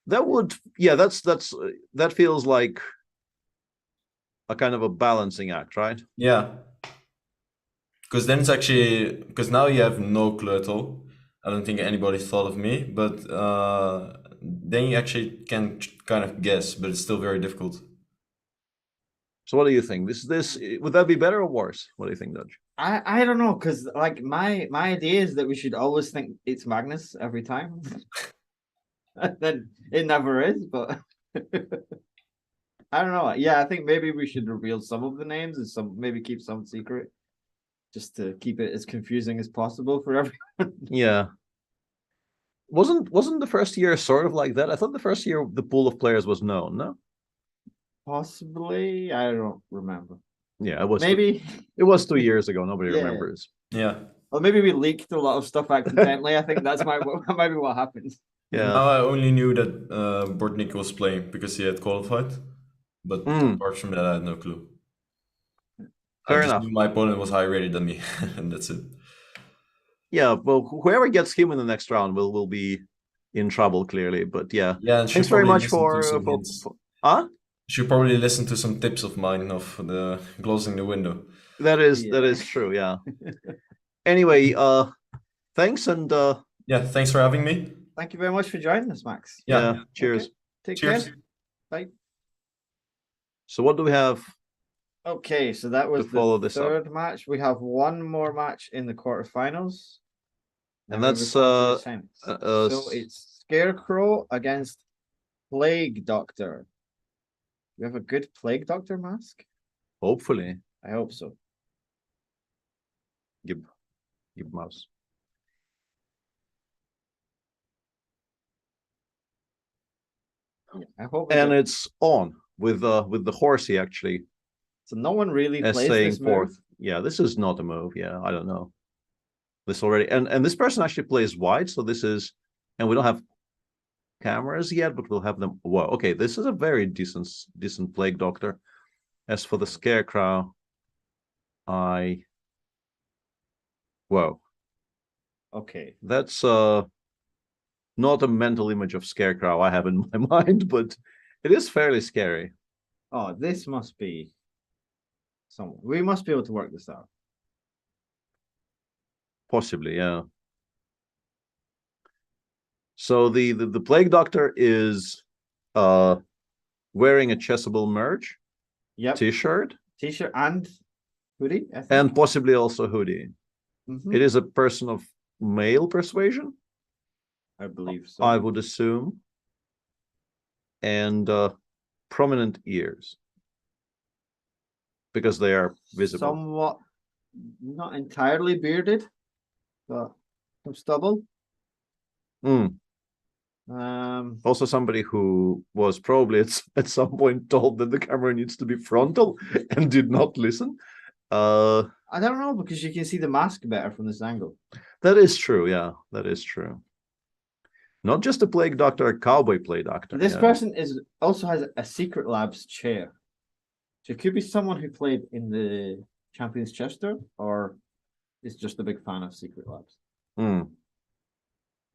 That would, yeah, that feels like a kind of a balancing act, right? Yeah. Because then it's actually, because now you have no clue at all. I don't think anybody thought of me, but then you actually can kind of guess, but it's still very difficult. So what do you think? This would that be better or worse? What do you think, Dutch? I don't know, because like my idea is that we should always think it's Magnus every time. Then it never is, but I don't know. Yeah, I think maybe we should reveal some of the names and maybe keep some secret, just to keep it as confusing as possible for everyone. Yeah. Wasn't the first year sort of like that? I thought the first year the pool of players was known, no? Possibly, I don't remember. Yeah, it was maybe it was 2 years ago. Nobody remembers. Yeah. Or maybe we leaked a lot of stuff accidentally. I think that's maybe what happened. Yeah. Now I only knew that Bortnik was playing because he had qualified, but apart from that, I had no clue. Fair just enough. knew my opponent was higher rated than me, and that's it. Yeah, well, whoever gets him in the next round will be in trouble, clearly. But yeah, Yeah, and thanks should very probably much listen to for, some for, hints. for huh? Should probably listen to some tips of mine of the closing the window. That is true. Yeah. Anyway, thanks and Yeah, thanks for having me. Thank you very much for joining us, Max. yeah, cheers. Okay. Take Cheers. care. Bye. So what do we have? Okay, so that was To follow the this up. third match. We have one more match in the quarterfinals. And then we that's, move on to the semis. uh, So it's Scarecrow against Plague Doctor. You have a good Plague Doctor mask? Hopefully, I hope so. give mouse. Yeah, I hope we And get- it's on with the horsey actually so no one really as plays saying this move. fourth. Yeah, this is not a move. Yeah, I don't know. This already and this person actually plays white, so this is, and we don't have cameras yet, but we'll have them. Whoa, okay, this is a very decent Plague Doctor. As for the Scarecrow, whoa, Okay. that's not a mental image of Scarecrow I have in my mind, but it is fairly scary. Oh, this must be someone. We must be able to work this out. Possibly, yeah. So the Plague Doctor is wearing a Chessable Merge Yep. t-shirt T-shirt and hoodie, I think. and possibly also hoodie. Mhm. It is a person of male persuasion, I believe so. I would assume, and prominent ears because they are visible. Somewhat not entirely bearded, but some stubble. Mm. Also somebody who was probably at some point told that the camera needs to be frontal and did not listen. I don't know, because you can see the mask better from this angle. That is true, yeah, that is true. Not just a Plague Doctor, a cowboy Plague Doctor. This yeah. person also has a Secret Labs chair. So it could be someone who played in the Champions Chester, or is just a big fan of Secret Labs.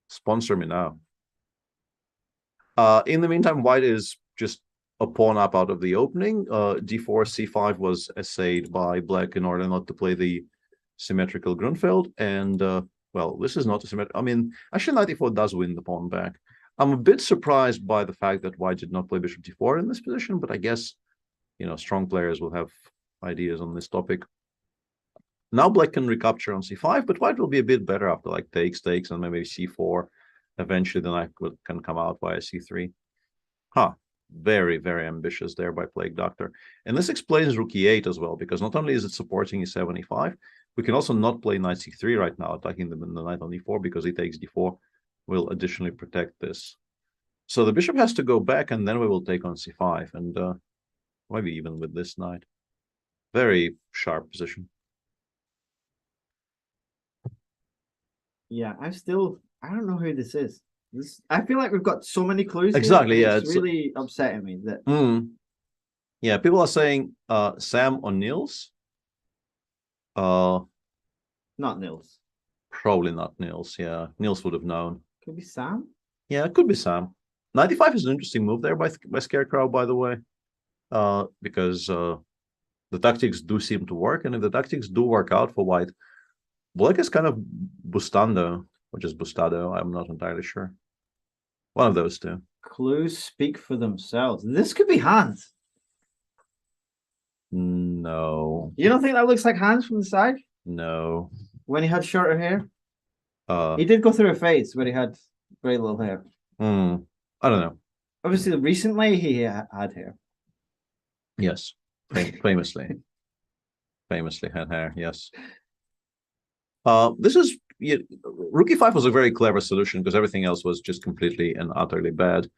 Sponsor me now. In the meantime, white is just a pawn up out of the opening. d4, c5 was essayed by black in order not to play the symmetrical Grunfeld. And, well, this is not a symmetrical. I mean, actually, knight e4 does win the pawn back. I'm a bit surprised by the fact that white did not play bishop d4 in this position, but I guess, you know, strong players will have ideas on this topic. Now black can recapture on c5, but white will be a bit better after like takes, and maybe c4. Eventually, the knight can come out via c3. Very, very ambitious there by Plague Doctor. And this explains rook e8 as well, because not only is it supporting e7, e5, we can also not play knight c3 right now, attacking the knight on e4, because he takes d4 will additionally protect this. So the bishop has to go back, and then we will take on c5, and maybe even with this knight. Very sharp position. Yeah, I don't know who this is. I feel like we've got so many clues. Exactly, here, yeah. It's really upsetting me that. Yeah, people are saying Sam or Nils. Not Nils. Probably not Nils. Yeah, Nils would have known. Could be Sam. Yeah, it could be Sam. 95 is an interesting move there by Scarecrow, by the way, because the tactics do seem to work, and if the tactics do work out for white, black is kind of bustando, or just bustado. I'm not entirely sure. One of those two. Clues speak for themselves. This could be Hans. No. You don't think that looks like Hans from the side? No. When he had shorter hair? He did go through a phase where he had very little hair. I don't know. Obviously, recently he had hair. Yes. Famously. Famously had hair, yes. This is rook e5 was a very clever solution because everything else was just completely and utterly bad.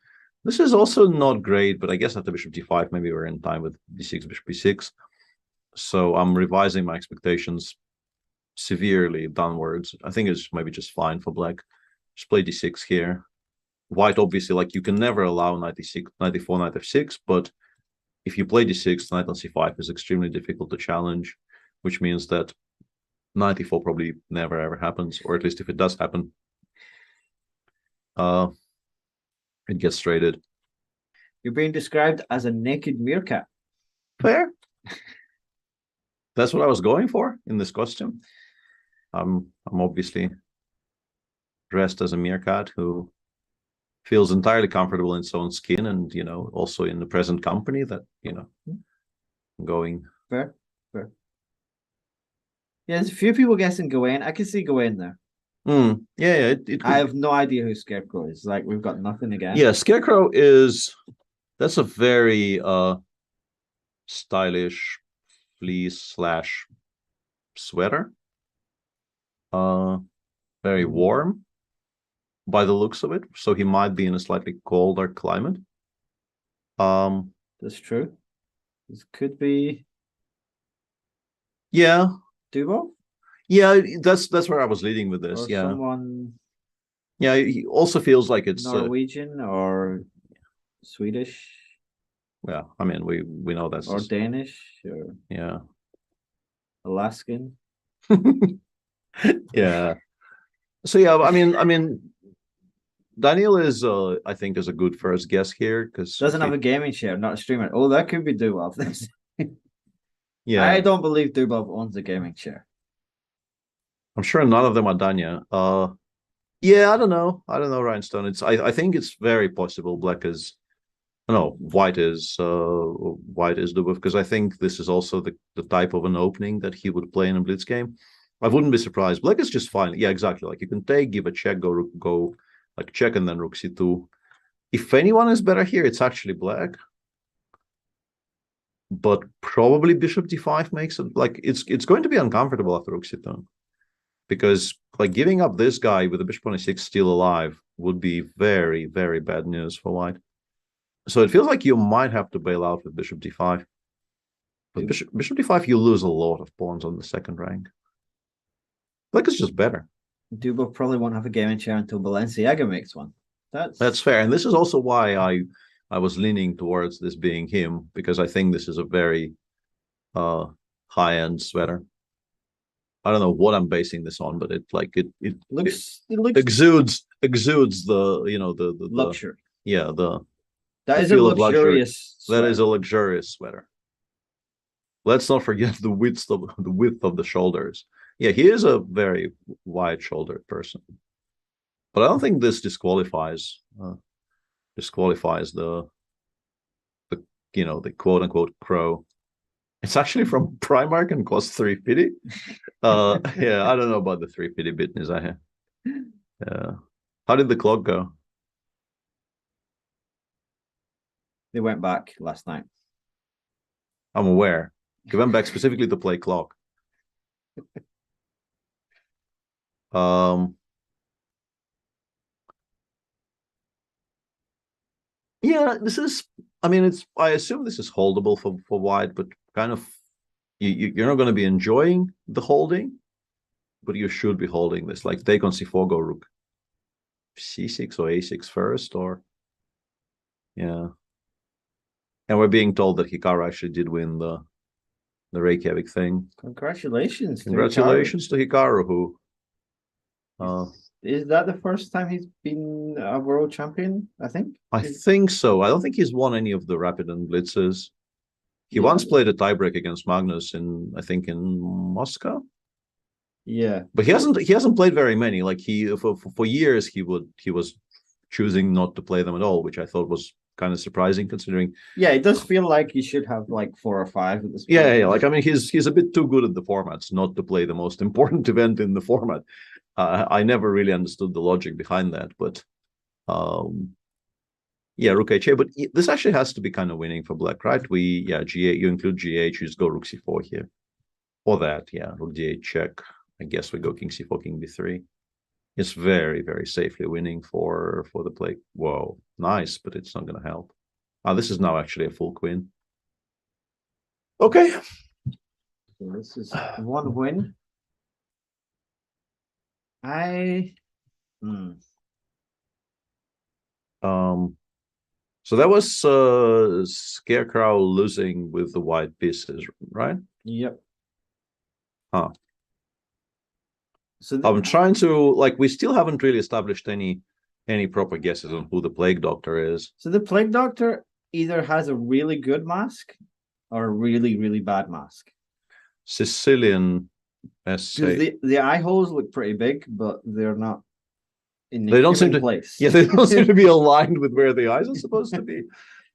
This is also not great, but I guess after bishop d5, maybe we're in time with d6, bishop b6. So I'm revising my expectations severely downwards. I think it's maybe just fine for black. Just play d6 here. White, obviously, like you can never allow knight e6, knight e4, knight f6, but if you play d6, knight on c5 is extremely difficult to challenge. which means that 94 probably never ever happens, or at least if it does happen, it gets traded. You're being described as a naked meerkat. Fair. That's what I was going for in this costume. I'm obviously dressed as a meerkat who feels entirely comfortable in its own skin, and also in the present company that going. Fair. Yeah, there's a few people guessing Gawain. I can see Gawain there. Yeah. I have no idea who Scarecrow is. Like, we've got nothing again. Yeah, Scarecrow that's a very stylish fleece / sweater. Very warm by the looks of it. So he might be in a slightly colder climate. That's true. This could be Yeah. Dubo? Yeah, that's where I was leading with this. Or yeah. someone Yeah, he also feels like it's Norwegian or Swedish. Yeah, I mean we know that's or Danish or yeah. Alaskan. Yeah. So yeah, I mean Daniel is I think is a good first guess here because doesn't have a gaming share, not a streamer. Oh, that could be Dubov. Yeah. I don't believe Dubov owns a gaming share. I'm sure none of them are done yet. Yeah, I don't know, Rhinestone. I think it's very possible Black is White is Dubov, because I think this is also the type of an opening that he would play in a blitz game. I wouldn't be surprised. Black is just fine. Yeah, exactly. Like you can take, give a check, go like check and then rook c2. If anyone is better here, it's actually Black. But probably bishop d5 makes it like it's going to be uncomfortable after rook c2. Because like giving up this guy with the bishop on e6 still alive would be very, very bad news for White. So it feels like you might have to bail out with bishop d5. But bishop d5, you lose a lot of pawns on the second rank. Black is just better. Dubov probably won't have a gaming chair until Balenciaga makes one. That's fair. And this is also why I was leaning towards this being him, because I think this is a very high-end sweater. I don't know what I'm basing this on, but it looks exudes the the luxury. That is a luxurious sweater. That is a luxurious sweater. Let's not forget the width of the shoulders. Yeah, he is a very wide-shouldered person, but I don't think this disqualifies the quote-unquote crow. It's actually from Primark and costs 350. Yeah, I don't know about the 350 business I have. Yeah. How did the clock go? They went back last night. I'm aware. They went back specifically to play clock. Yeah, this is. I mean, I assume this is holdable for White, but kind of, you're not going to be enjoying the holding, but you should be holding this. Like take on c4, go rook c6 or a6 first, or yeah. And we're being told that Hikaru actually did win the Reykjavik thing. Congratulations! To Hikaru, who. Is that the first time he's been a world champion? I think so. I don't think he's won any of the Rapid and Blitzes. He once played a tiebreak against Magnus in Moscow. Yeah, but he hasn't played very many. Like for years he was choosing not to play them at all, which I thought was kind of surprising considering. Yeah, it does feel like he should have like 4 or 5 at this point. Yeah. Like I mean, he's a bit too good at the formats not to play the most important event in the format. I never really understood the logic behind that, but yeah, rook h8. But this actually has to be kind of winning for Black, right? G8. You include g8, you just go rook c4 here, or that. Yeah, rook d8 check. I guess we go king c4, king b3. It's very, very safely winning for the play. Whoa, nice, but it's not going to help. This is now actually a full queen. Okay. So this is one win. So that was Scarecrow losing with the white pieces, right? Yep. Huh. So I'm trying to, like, we still haven't really established any proper guesses on who the Plague Doctor is. So the Plague Doctor either has a really good mask or a really, really bad mask. Sicilian SC. Because the eye holes look pretty big, but they're not in the They don't seem given to place. Yeah, they don't seem to be aligned with where the eyes are supposed to be.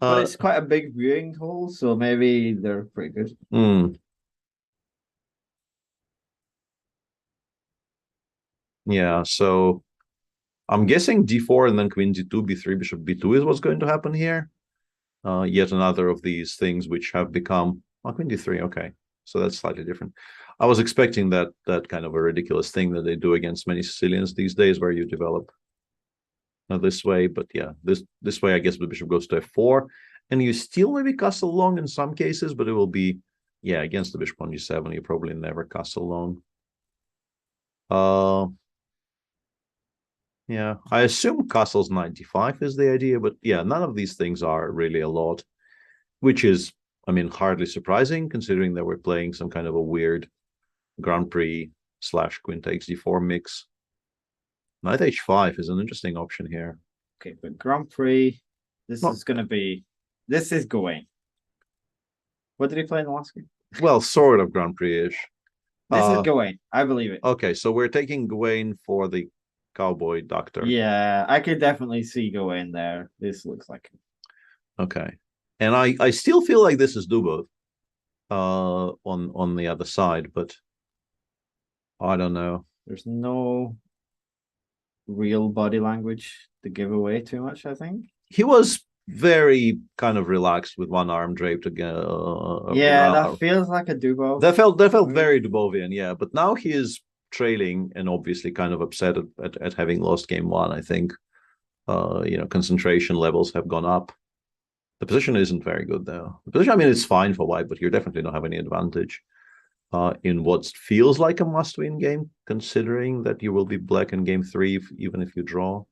But it's quite a big viewing hole, so maybe they're pretty good. Yeah, so I'm guessing d4 and then queen d2, b3, bishop b2 is what's going to happen here. Yet another of these things which have become queen d3. Okay, so that's slightly different. I was expecting that kind of a ridiculous thing that they do against many Sicilians these days, where you develop this way. But yeah, this way I guess the bishop goes to f4, and you still maybe castle long in some cases, but it will be, yeah, against the bishop on g7 you probably never castle long. Yeah, I assume castles 95 is the idea, but yeah, none of these things are really a lot, which is, I mean, hardly surprising considering that we're playing some kind of a weird Grand Prix / queen takes d4 mix. Knight h5 is an interesting option here. Okay, but Grand Prix, this is going to be, this is Gawain. What did he play in the last game? Well, sort of Grand Prix-ish. This is Gawain. I believe it. Okay, so we're taking Gawain for the Cowboy Doctor. Yeah, I could definitely see Gawain there. This looks like it. Okay. And I still feel like this is Dubov on the other side, but I don't know. There's no real body language to give away too much, I think. He was very kind of relaxed with one arm draped again. Yeah, that feels like a Dubov. That felt very Dubovian, yeah. But now he is trailing and obviously kind of upset at having lost game one. I think concentration levels have gone up. The position isn't very good though. The position, I mean, it's fine for white, but you definitely don't have any advantage in what feels like a must-win game, considering that you will be black in game 3 even if you draw.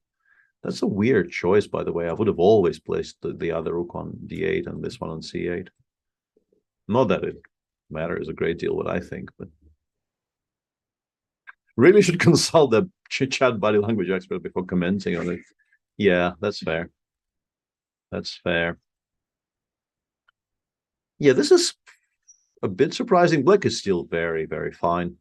That's a weird choice, by the way. I would have always placed the other rook on d8 and this one on c8. Not that it matters a great deal what I think, but really should consult the chat body language expert before commenting on it. Yeah, that's fair. That's fair. Yeah, this is a bit surprising. Black is still very, very fine.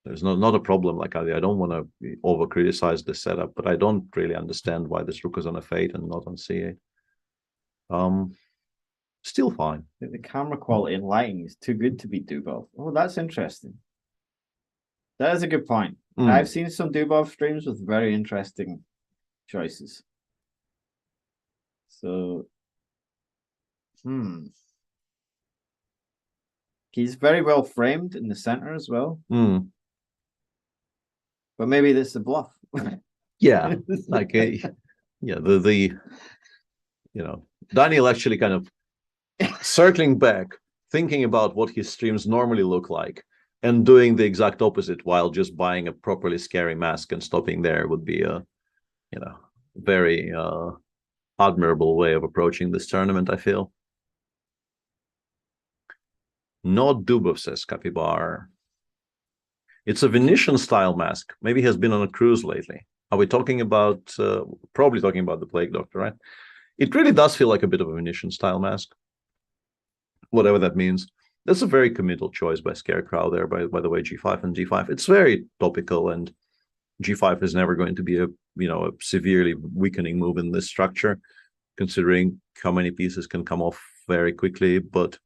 There's not a problem. Like, I don't want to over criticize the setup, but I don't really understand why this rook is on f8 and not on c8. Still fine. The camera quality and lighting is too good to be Dubov. Oh, that's interesting. That is a good point. I've seen some Dubov streams with very interesting choices. So, he's very well framed in the center as well. But maybe this is a bluff. Yeah, like Daniel actually kind of circling back, thinking about what his streams normally look like, and doing the exact opposite while just buying a properly scary mask and stopping there would be a, very admirable way of approaching this tournament, I feel. Not Dubov, says Capybar. It's a Venetian style mask. Maybe he has been on a cruise lately. Are we talking about, probably talking about the Plague Doctor, right? It really does feel like a bit of a Venetian style mask. Whatever that means. That's a very committal choice by Scarecrow there, by the way, g5 and g5. It's very topical, and g5 is never going to be a severely weakening move in this structure, considering how many pieces can come off very quickly. But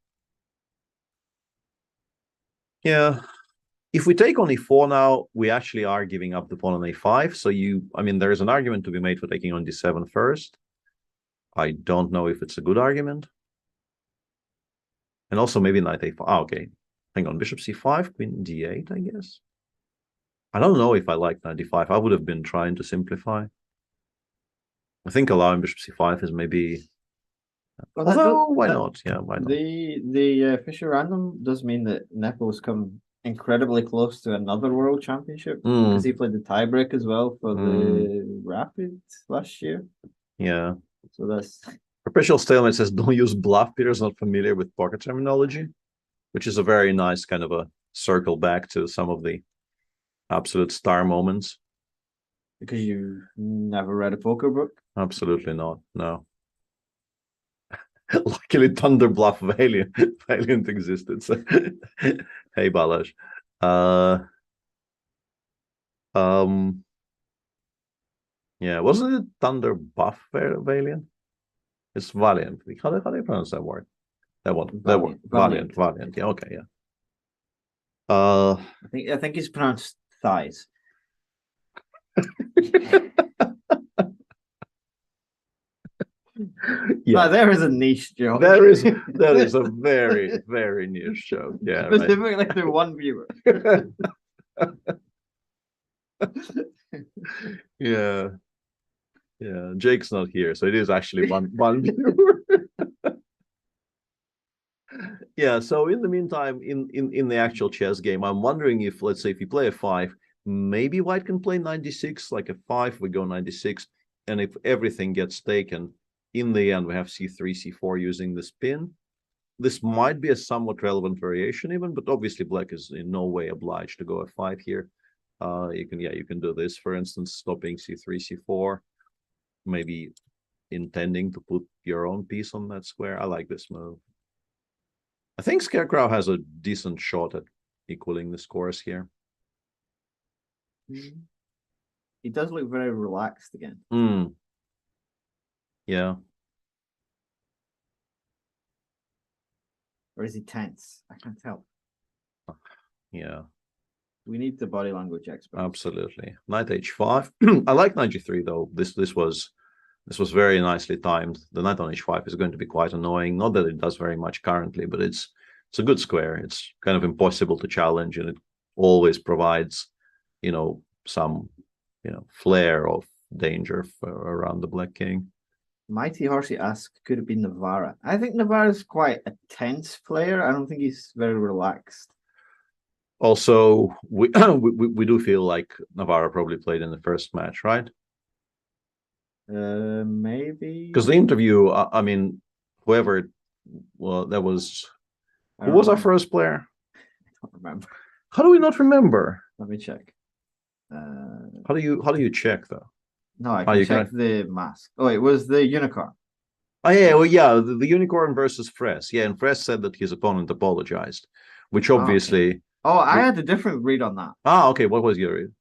yeah, if we take on e4 now, we actually are giving up the pawn on a5. So there is an argument to be made for taking on d7 first. I don't know if it's a good argument. And also maybe knight a5. Okay. Hang on, bishop c5, queen d8, I guess. I don't know if I like knight d5. I would have been trying to simplify. I think allowing bishop c5 is maybe... Although, why not? Yeah, why not? The Fisher Random does mean that Nepo's come incredibly close to another world championship because he played the tiebreak as well for the Rapid last year. Yeah. So that's... Perpetual Stalemate says, don't use bluff. Peter's not familiar with poker terminology, which is a very nice kind of a circle back to some of the absolute star moments. Because you never read a poker book? Absolutely not. No. Luckily, Thunder Bluff Valiant existed. So, hey, Balazs. Yeah, wasn't it Thunder Buff Valiant? It's Valiant. How do you pronounce that word? That one. That word. Valiant. Yeah. Okay. Yeah. I think it's pronounced thighs. Yeah, there is a niche joke. that is a very, very niche joke. Yeah, right. Specifically to one viewer. Yeah. Yeah. Jake's not here, so it is actually one viewer. Yeah, so in the meantime, in the actual chess game, I'm wondering if, let's say, if you play a 5, maybe white can play 96, like a 5, we go 96, and if everything gets taken, in the end, we have c3, c4 using the spin. This might be a somewhat relevant variation even, but obviously black is in no way obliged to go f5 here. You can do this, for instance, stopping c3, c4, maybe intending to put your own piece on that square. I like this move. I think Scarecrow has a decent shot at equaling the scores here. He does look very relaxed again. Yeah. Or is he tense? I can't tell. Yeah. We need the body language expert. Absolutely. Knight h5. I like knight g3 though. This was very nicely timed. The knight on h5 is going to be quite annoying. Not that it does very much currently, but it's a good square. It's kind of impossible to challenge, and it always provides, some, flair of danger around the black king. Mighty Horsey asks, could it be Navarra? I think Navarra's quite a tense player. I don't think he's very relaxed. Also, we do feel like Navarra probably played in the first match, right? Maybe. Because the interview, I mean, whoever, well, that was, who was our first player? I don't remember. How do we not remember? Let me check. How do you check though? No, I can check the mask. Oh, it was the unicorn. Oh yeah, well yeah, the unicorn versus Fress. Yeah, and Fress said that his opponent apologized, which obviously. Okay. Oh, I had a different read on that. Okay. What was your read?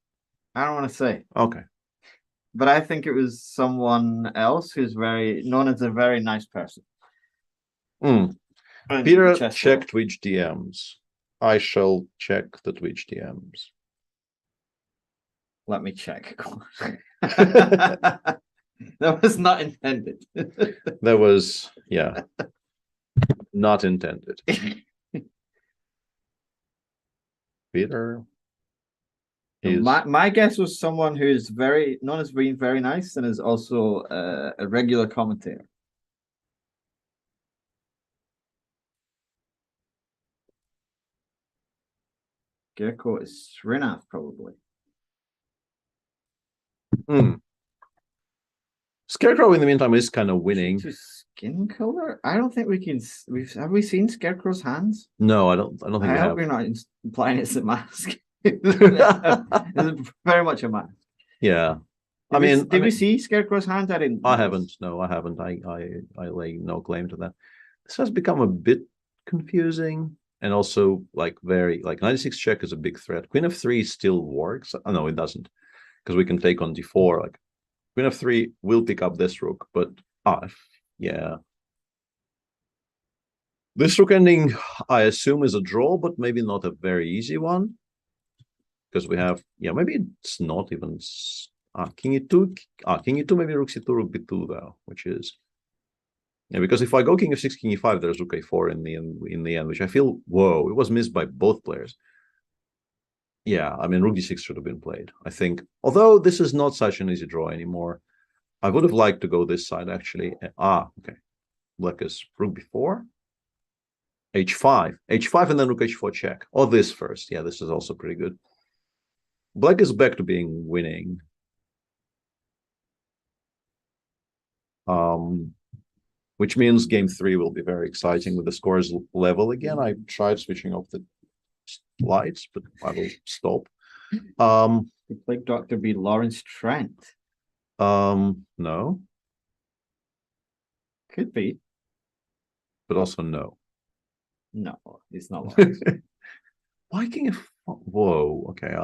I don't want to say. Okay. But I think it was someone else who's known as a very nice person. Peter, check Twitch DMs. I shall check the Twitch DMs. Let me check. That was not intended. That was, yeah, not intended. Peter. My guess was someone who's known as being very nice and is also a regular commentator. Gecko is Srinath, probably. Scarecrow in the meantime is kind of winning. Skin color? I don't think we can. Have we seen Scarecrow's hands? No, I don't think we have. I hope you're not implying it's a mask. It's very much a mask. Yeah. Did we see Scarecrow's hand? I haven't. No, I haven't. I lay no claim to that. This has become a bit confusing, and also like 96 check is a big threat. Queen f3 still works. Oh, no, it doesn't, because we can take on d4. Like Queen f3 will pick up this rook, but yeah. This rook ending, I assume, is a draw, but maybe not a very easy one, because we have, maybe it's not even king e2, king e2, maybe rook c2, rook b2 though, which is, because if I go king f6, king e5, there's rook a4 in the end, which I feel, whoa, it was missed by both players. Yeah, I mean, rook d6 should have been played, I think, although this is not such an easy draw anymore. I would have liked to go this side, actually. Okay. Black is rook b4, h5, and then rook h4 check. Or this first. Yeah, this is also pretty good. Black is back to being winning. Which means game 3 will be very exciting with the scores level again. I tried switching off the lights, but I will stop. Could Plague Doctor be Lawrence Trent? No, Could be. but also no. No, it's not Lawrence. Viking of whoa, okay.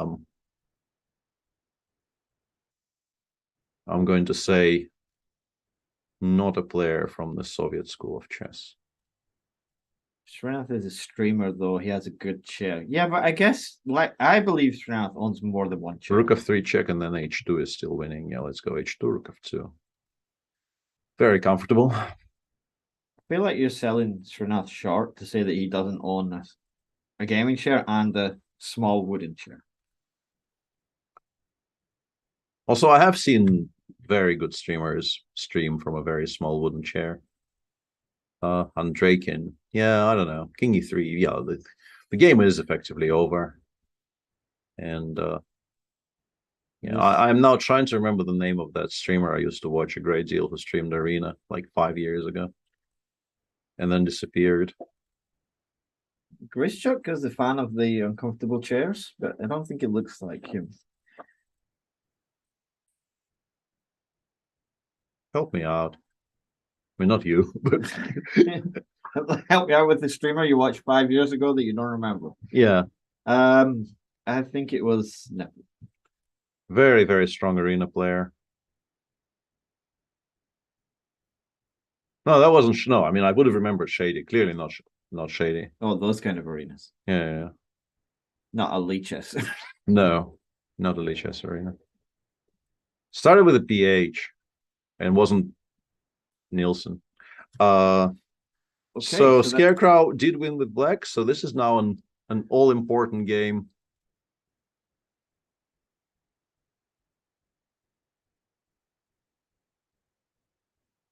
I'm going to say not a player from the Soviet school of chess. Srinath is a streamer, though. He has a good chair. Yeah, but I guess, like, I believe Srinath owns more than one chair. Rook of 3 check, and then h2 is still winning. Yeah, let's go h2, rook of 2. Very comfortable. I feel like you're selling Srinath short to say that he doesn't own a gaming chair and a small wooden chair. Also, I have seen very good streamers stream from a very small wooden chair. Andrakin. Yeah, I don't know. King e3. Yeah, the game is effectively over. And yeah, I'm now trying to remember the name of that streamer I used to watch a great deal who streamed Arena like 5 years ago. And then disappeared. Grischuk is a fan of the uncomfortable chairs, but I don't think it looks like him. Help me out. I mean, not you, but Help me out with the streamer you watched 5 years ago that you don't remember. yeah. I think it was no. Very, very strong Arena player. No, that wasn't no. I mean, I would have remembered Shady. Clearly not Shady. Oh, those kind of arenas. Yeah. Not a Leechess. No, not a Lee Chess Arena. Started with a PH and wasn't Nielsen. So Scarecrow did win with black, so this is now an all-important game.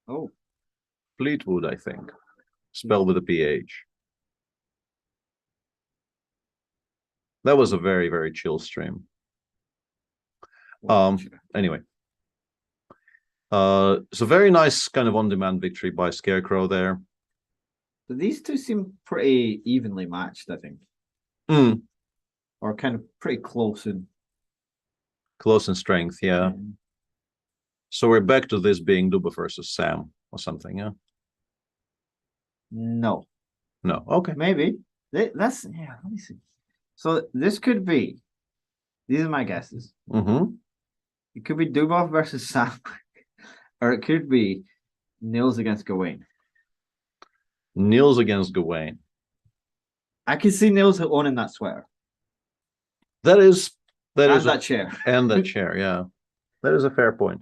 Oh, Fleetwood, I think. Spelled with a PH. That was a very, very chill stream. Anyway. So very nice kind of on-demand victory by Scarecrow there. So these two seem pretty evenly matched, I think. Or kind of pretty close in strength, yeah. So we're back to this being Duba versus Sam or something, yeah? No. Okay. Maybe. That's yeah, let me see. So this could be, these are my guesses. It could be Dubov versus Sam, or it could be Nils against Gawain. Nils against Gawain. I can see Nils owning that sweater. That is that chair. And that chair, yeah. That is a fair point.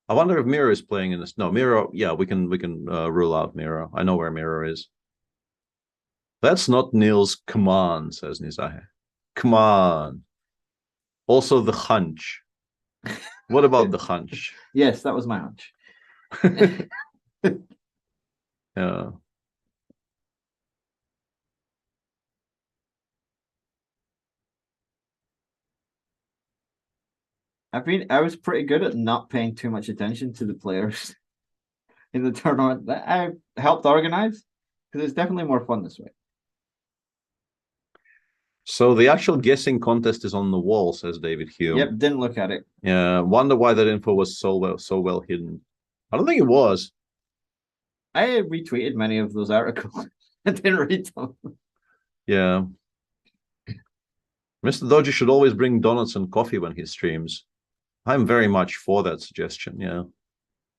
I wonder if Miro is playing in this. No, Miro, yeah, we can rule out Miro. I know where Miro is. That's not Nils. Come on, says Nizahe. Come on. Also the hunch. What about the hunch? Yes, that was my hunch. Yeah. I was pretty good at not paying too much attention to the players in the tournament that I helped organize, because it's definitely more fun this way. So the actual guessing contest is on the wall, says David Hume. Yep, didn't look at it. Yeah, wonder why that info was so well hidden. I don't think it was. I retweeted many of those articles. I didn't read them. Yeah. Mr. Dodgy should always bring donuts and coffee when he streams. I'm very much for that suggestion, yeah.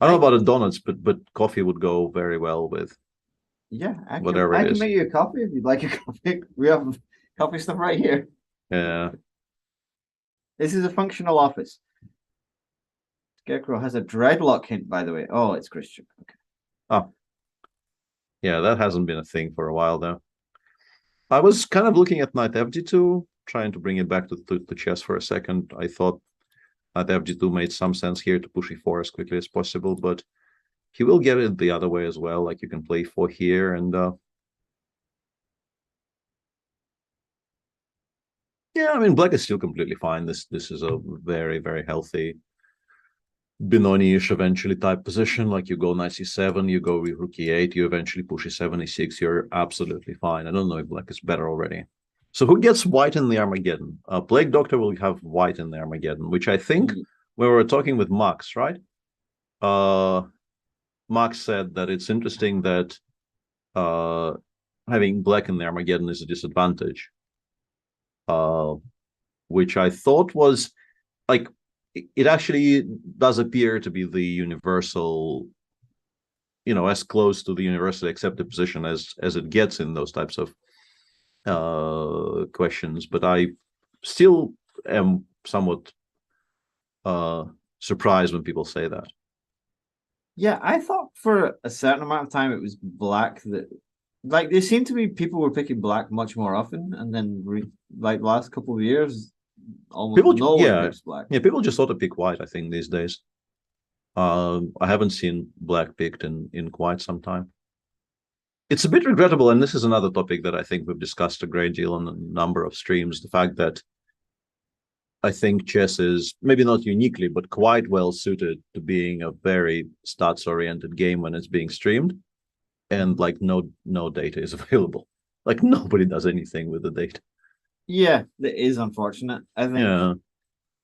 I don't know about the donuts, but coffee would go very well with whatever I it can is. make you a coffee if you'd like a coffee. We have coffee stuff right here. Yeah. This is a functional office. Scarecrow has a dreadlock hint, by the way. Oh, it's Christian. Okay. Oh. Yeah, that hasn't been a thing for a while, though. I was kind of looking at knight fg2, trying to bring it back to chess for a second. I thought knight fg2 made some sense here to push e4 as quickly as possible, but he will get it the other way as well. Like you can play e4 here, and yeah, I mean, black is still completely fine. This is a very, very healthy Benoni-ish eventually type position. Like you go knight c7, you go rook e8, you eventually push e7, e6, you're absolutely fine. I don't know if black is better already. So who gets white in the Armageddon? Plague Doctor will have white in the Armageddon, which I think we were talking with Max, right? Max said that it's interesting that having black in the Armageddon is a disadvantage, which I thought was like, it actually does appear to be the universal, as close to the universally accepted position as it gets in those types of questions. But I still am somewhat surprised when people say that. Yeah, I thought for a certain amount of time it was black that, like, there seemed to be people were picking black much more often, and then like last couple of years, almost no one picks black. Yeah, people just ought to pick white, I think, these days. I haven't seen black picked in quite some time. It's a bit regrettable, and this is another topic that I think we've discussed a great deal on a number of streams, the fact that I think chess is maybe not uniquely, but quite well suited to being a very stats-oriented game when it's being streamed, and like no data is available. Like nobody does anything with the data. Yeah, it is unfortunate. I think. Yeah,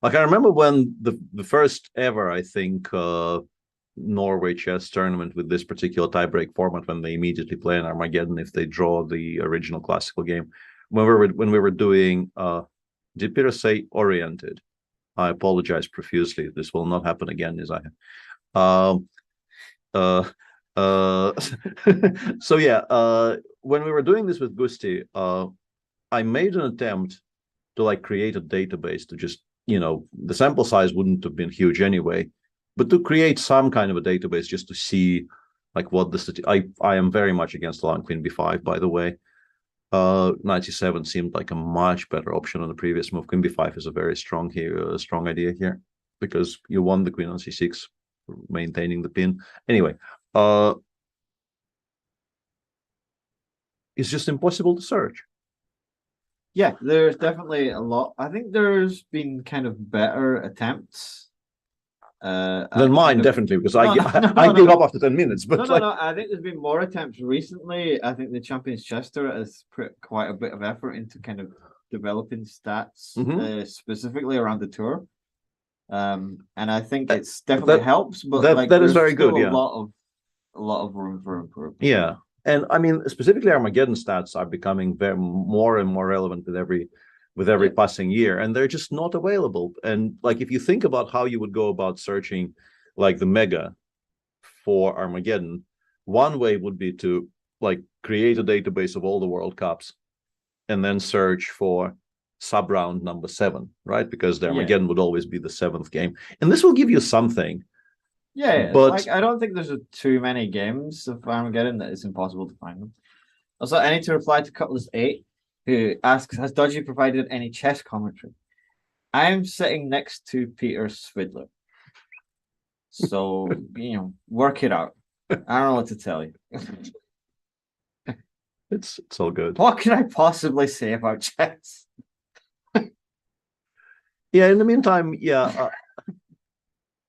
like I remember when the first ever, I think, Norway chess tournament with this particular tiebreak format, when they immediately play an Armageddon if they draw the original classical game. When we were doing, did Peter say oriented? I apologize profusely. This will not happen again, as I have. So yeah, when we were doing this with Gusti, I made an attempt to like create a database to just, the sample size wouldn't have been huge anyway, but to create some kind of a database just to see like what I am very much against allowing Queen B5, by the way. 97 seemed like a much better option on the previous move. Queen B5 is a very strong idea here, because you won the Queen on C6, maintaining the pin. Anyway, it's just impossible to search. Yeah, there's definitely a lot. I think there's been kind of better attempts. Than mine, definitely, because I gave up after 10 minutes. But no, I think there's been more attempts recently. I think the Champions Chester has put quite a bit of effort into kind of developing stats, specifically around the tour. And I think it's definitely helps, but that is very good. Yeah, a lot of room for improvement. Yeah, and I mean, specifically Armageddon stats are becoming more and more relevant with every passing year, and they're just not available. And like, if you think about how you would go about searching like the mega for Armageddon, one way would be to like create a database of all the World Cups and then search for sub-round number 7, right? Because the Armageddon would always be the 7th game. And this will give you something. Yeah, but like, I don't think there's too many games of Armageddon that it's impossible to find them. Also, I need to reply to Cutlass 8, who asks, has Dodgy provided any chess commentary? I'm sitting next to Peter Svidler. So, work it out. I don't know what to tell you. It's all good. What can I possibly say about chess? Yeah, in the meantime,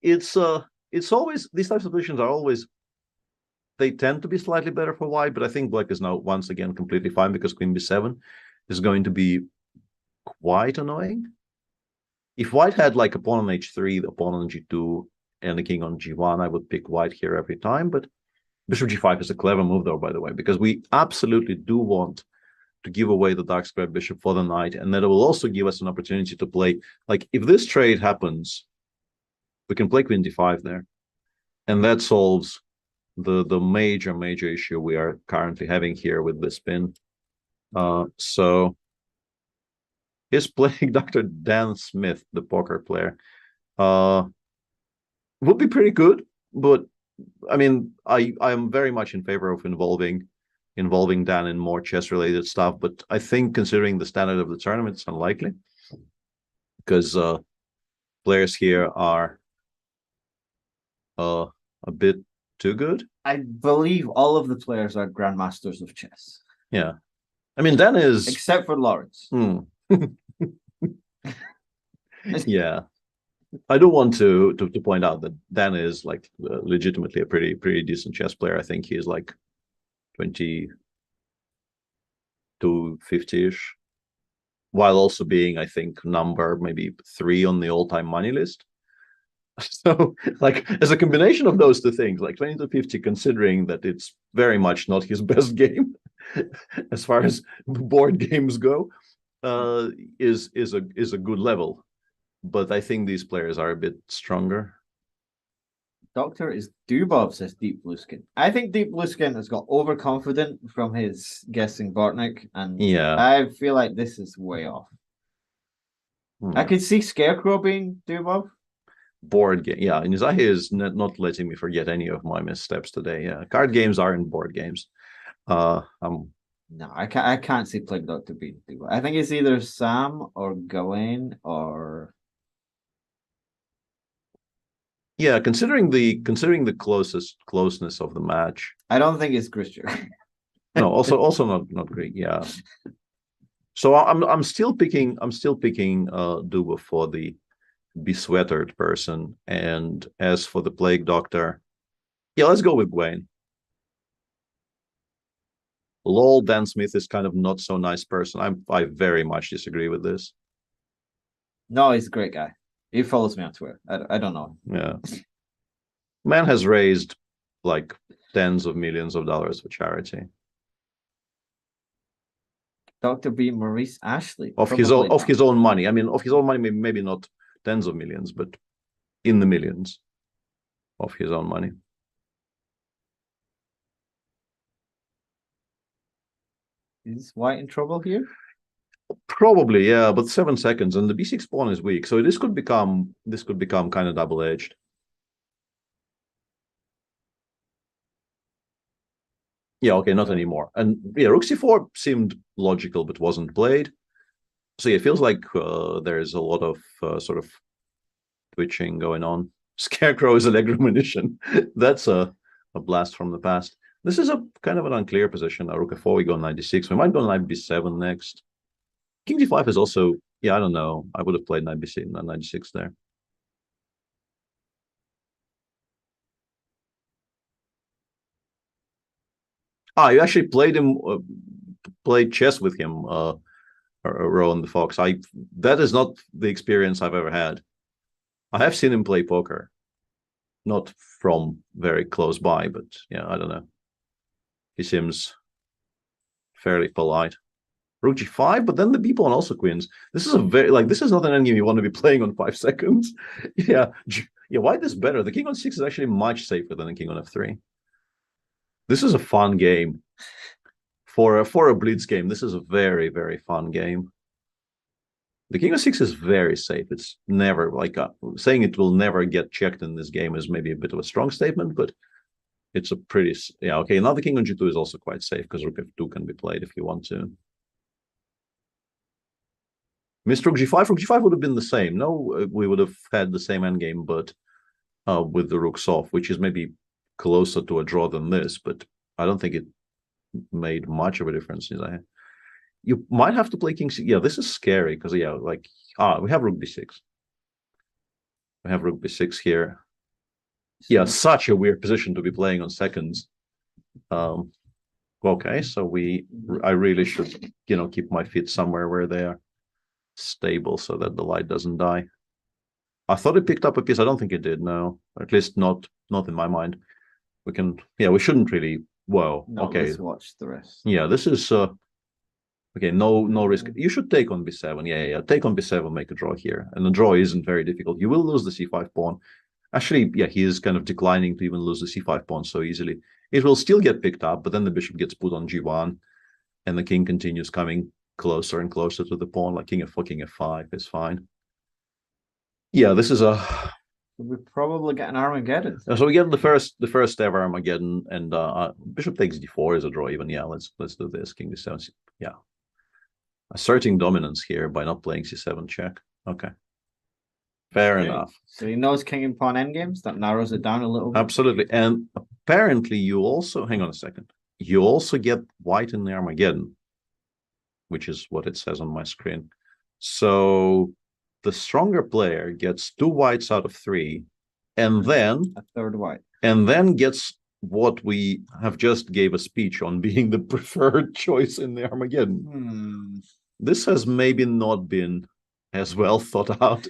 it's always, these types of positions are always, they tend to be slightly better for white, but I think black is now once again completely fine, because Queen B7 is going to be quite annoying. If white had like a pawn on H3, the pawn on G2, and the king on G1, I would pick white here every time. But Bishop G5 is a clever move, though, by the way, because we absolutely do want to give away the dark square bishop for the knight, and that it will also give us an opportunity to play, like, if this trade happens, we can play Queen D5 there, and that solves the major issue we are currently having here with this pin. So is playing Dr. Dan Smith, the poker player, would be pretty good, but I mean, I am very much in favor of involving Dan in more chess related stuff, but I think considering the standard of the tournament, it's unlikely, because players here are a bit too good. I believe all of the players are grandmasters of chess. Yeah, I mean, Dan is, except for Lawrence. Yeah, I do want to point out that Dan is like legitimately a pretty decent chess player. I think he is like 20 to 50-ish. while also being, I think, number maybe 3 on the all-time money list. So, like, as a combination of those two things, like 20 to 50, considering that it's very much not his best game as far as board games go, is a good level. But I think these players are a bit stronger. Doctor is Dubov, says Deep Blue Skin. I think Deep Blue Skin has got overconfident from his guessing Bortnik, and I feel like this is way off. I could see Scarecrow being Dubov. Board game, yeah. And Zahi is not letting me forget any of my missteps today. Yeah, card games aren't board games. No, I can't see Plague Doctor being Dubov. I think it's either Sam or Gawain or. Yeah, considering the closeness of the match, I don't think it's Christian. No, also not great. Yeah. So I'm still picking Duba for the besweatered person, and as for the Plague Doctor, yeah, let's go with Gwen. Lol, Dan Smith is kind of not so nice person. I very much disagree with this. No, he's a great guy. He follows me on Twitter. I don't know. Yeah. Man has raised like tens of millions of dollars for charity. Dr. B. Maurice Ashley. Of his own money. I mean, of his own money, maybe not tens of millions, but in the millions of his own money. Is White in trouble here? Probably, yeah, but 7 seconds, and the B6 pawn is weak, so this could become kind of double-edged. Yeah, okay, not anymore. And yeah, Rook C4 seemed logical, but wasn't played. So yeah, it feels like there's a lot of sort of twitching going on. Scarecrow is Allegro Munition. That's a blast from the past. This is a kind of an unclear position. Rook F4, we go 96. We might go knight B7 next. King D5 is also, yeah, I don't know. I would have played knight B6, 96 there. You actually played chess with him, Rowan the Fox. That is not the experience I've ever had. I have seen him play poker, not from very close by, but yeah, I don't know. He seems fairly polite. Rook G5, but then the B pawn also queens. This is this is not an endgame you want to be playing on 5 seconds. Yeah, White is better. The king on 6 is actually much safer than the king on F3. This is a fun game. For a blitz game, this is a very, very fun game. The king of 6 is very safe. It's never saying it will never get checked in this game is maybe a bit of a strong statement, but it's a pretty, yeah, okay. Now the king on G2 is also quite safe because Rook F2 can be played if you want to. Missed Rook G5. Rook G5 would have been the same. No, we would have had the same endgame, but with the rooks off, which is maybe closer to a draw than this, but I don't think it made much of a difference. You might have to play king 6. Yeah, this is scary because we have rook b6. We have rook b6 here. Yeah, such a weird position to be playing on seconds. Okay, so I really should keep my feet somewhere where they are stable so that the light doesn't die. I thought it picked up a piece. I don't think it did. No, at least not in my mind. We shouldn't really. Whoa. No, okay. Let's watch the rest. Yeah, this is okay. No risk. You should take on b7. Yeah. Take on b7, make a draw here, and the draw isn't very difficult. You will lose the c5 pawn. Actually, yeah, he is kind of declining to even lose the c5 pawn so easily. It will still get picked up, but then the bishop gets put on g1, and the king continues coming closer and closer to the pawn. Like king f4, king f5 is fine. Yeah, this is we probably get an Armageddon. So we get the first ever Armageddon, and bishop takes d4 is a draw even. Yeah, let's do this. King d7. Yeah, asserting dominance here by not playing c7 check. Okay, fair enough. So he knows king and pawn endgames. That narrows it down a little bit. Absolutely, and apparently you also hang on a second. You also get white in the Armageddon, which is what it says on my screen. So the stronger player gets 2 whites out of 3, and then a third white, and then gets what we have just gave a speech on being the preferred choice in the Armageddon. this has maybe not been as well thought out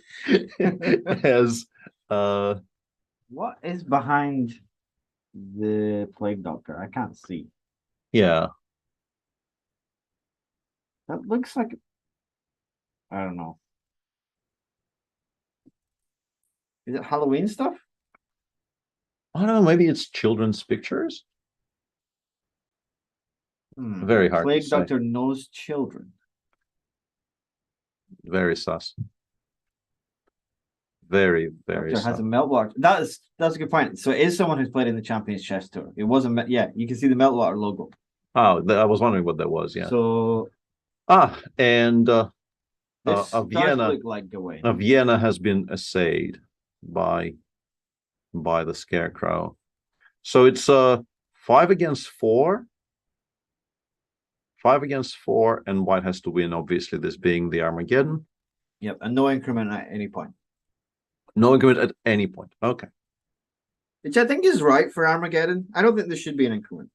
as What is behind the Plague Doctor? I can't see. yeah. That looks like, I don't know. Is it Halloween stuff? I don't know, maybe it's children's pictures. Very hard to Plague say. Doctor knows children. Very sus. Very, very Doctor has sus. a meltwater. That's a good point. So it is someone who's played in the Champions Chess Tour. It wasn't. Yeah, you can see the meltwater logo. Oh, I was wondering what that was. Yeah. So and this does Vienna, look like Gawain. Vienna has been essayed by the Scarecrow. So it's 5 against 4. 5 against 4, and white has to win, obviously, this being the Armageddon. Yep, and no increment at any point. No increment at any point. Okay. Which I think is right for Armageddon. I don't think there should be an increment.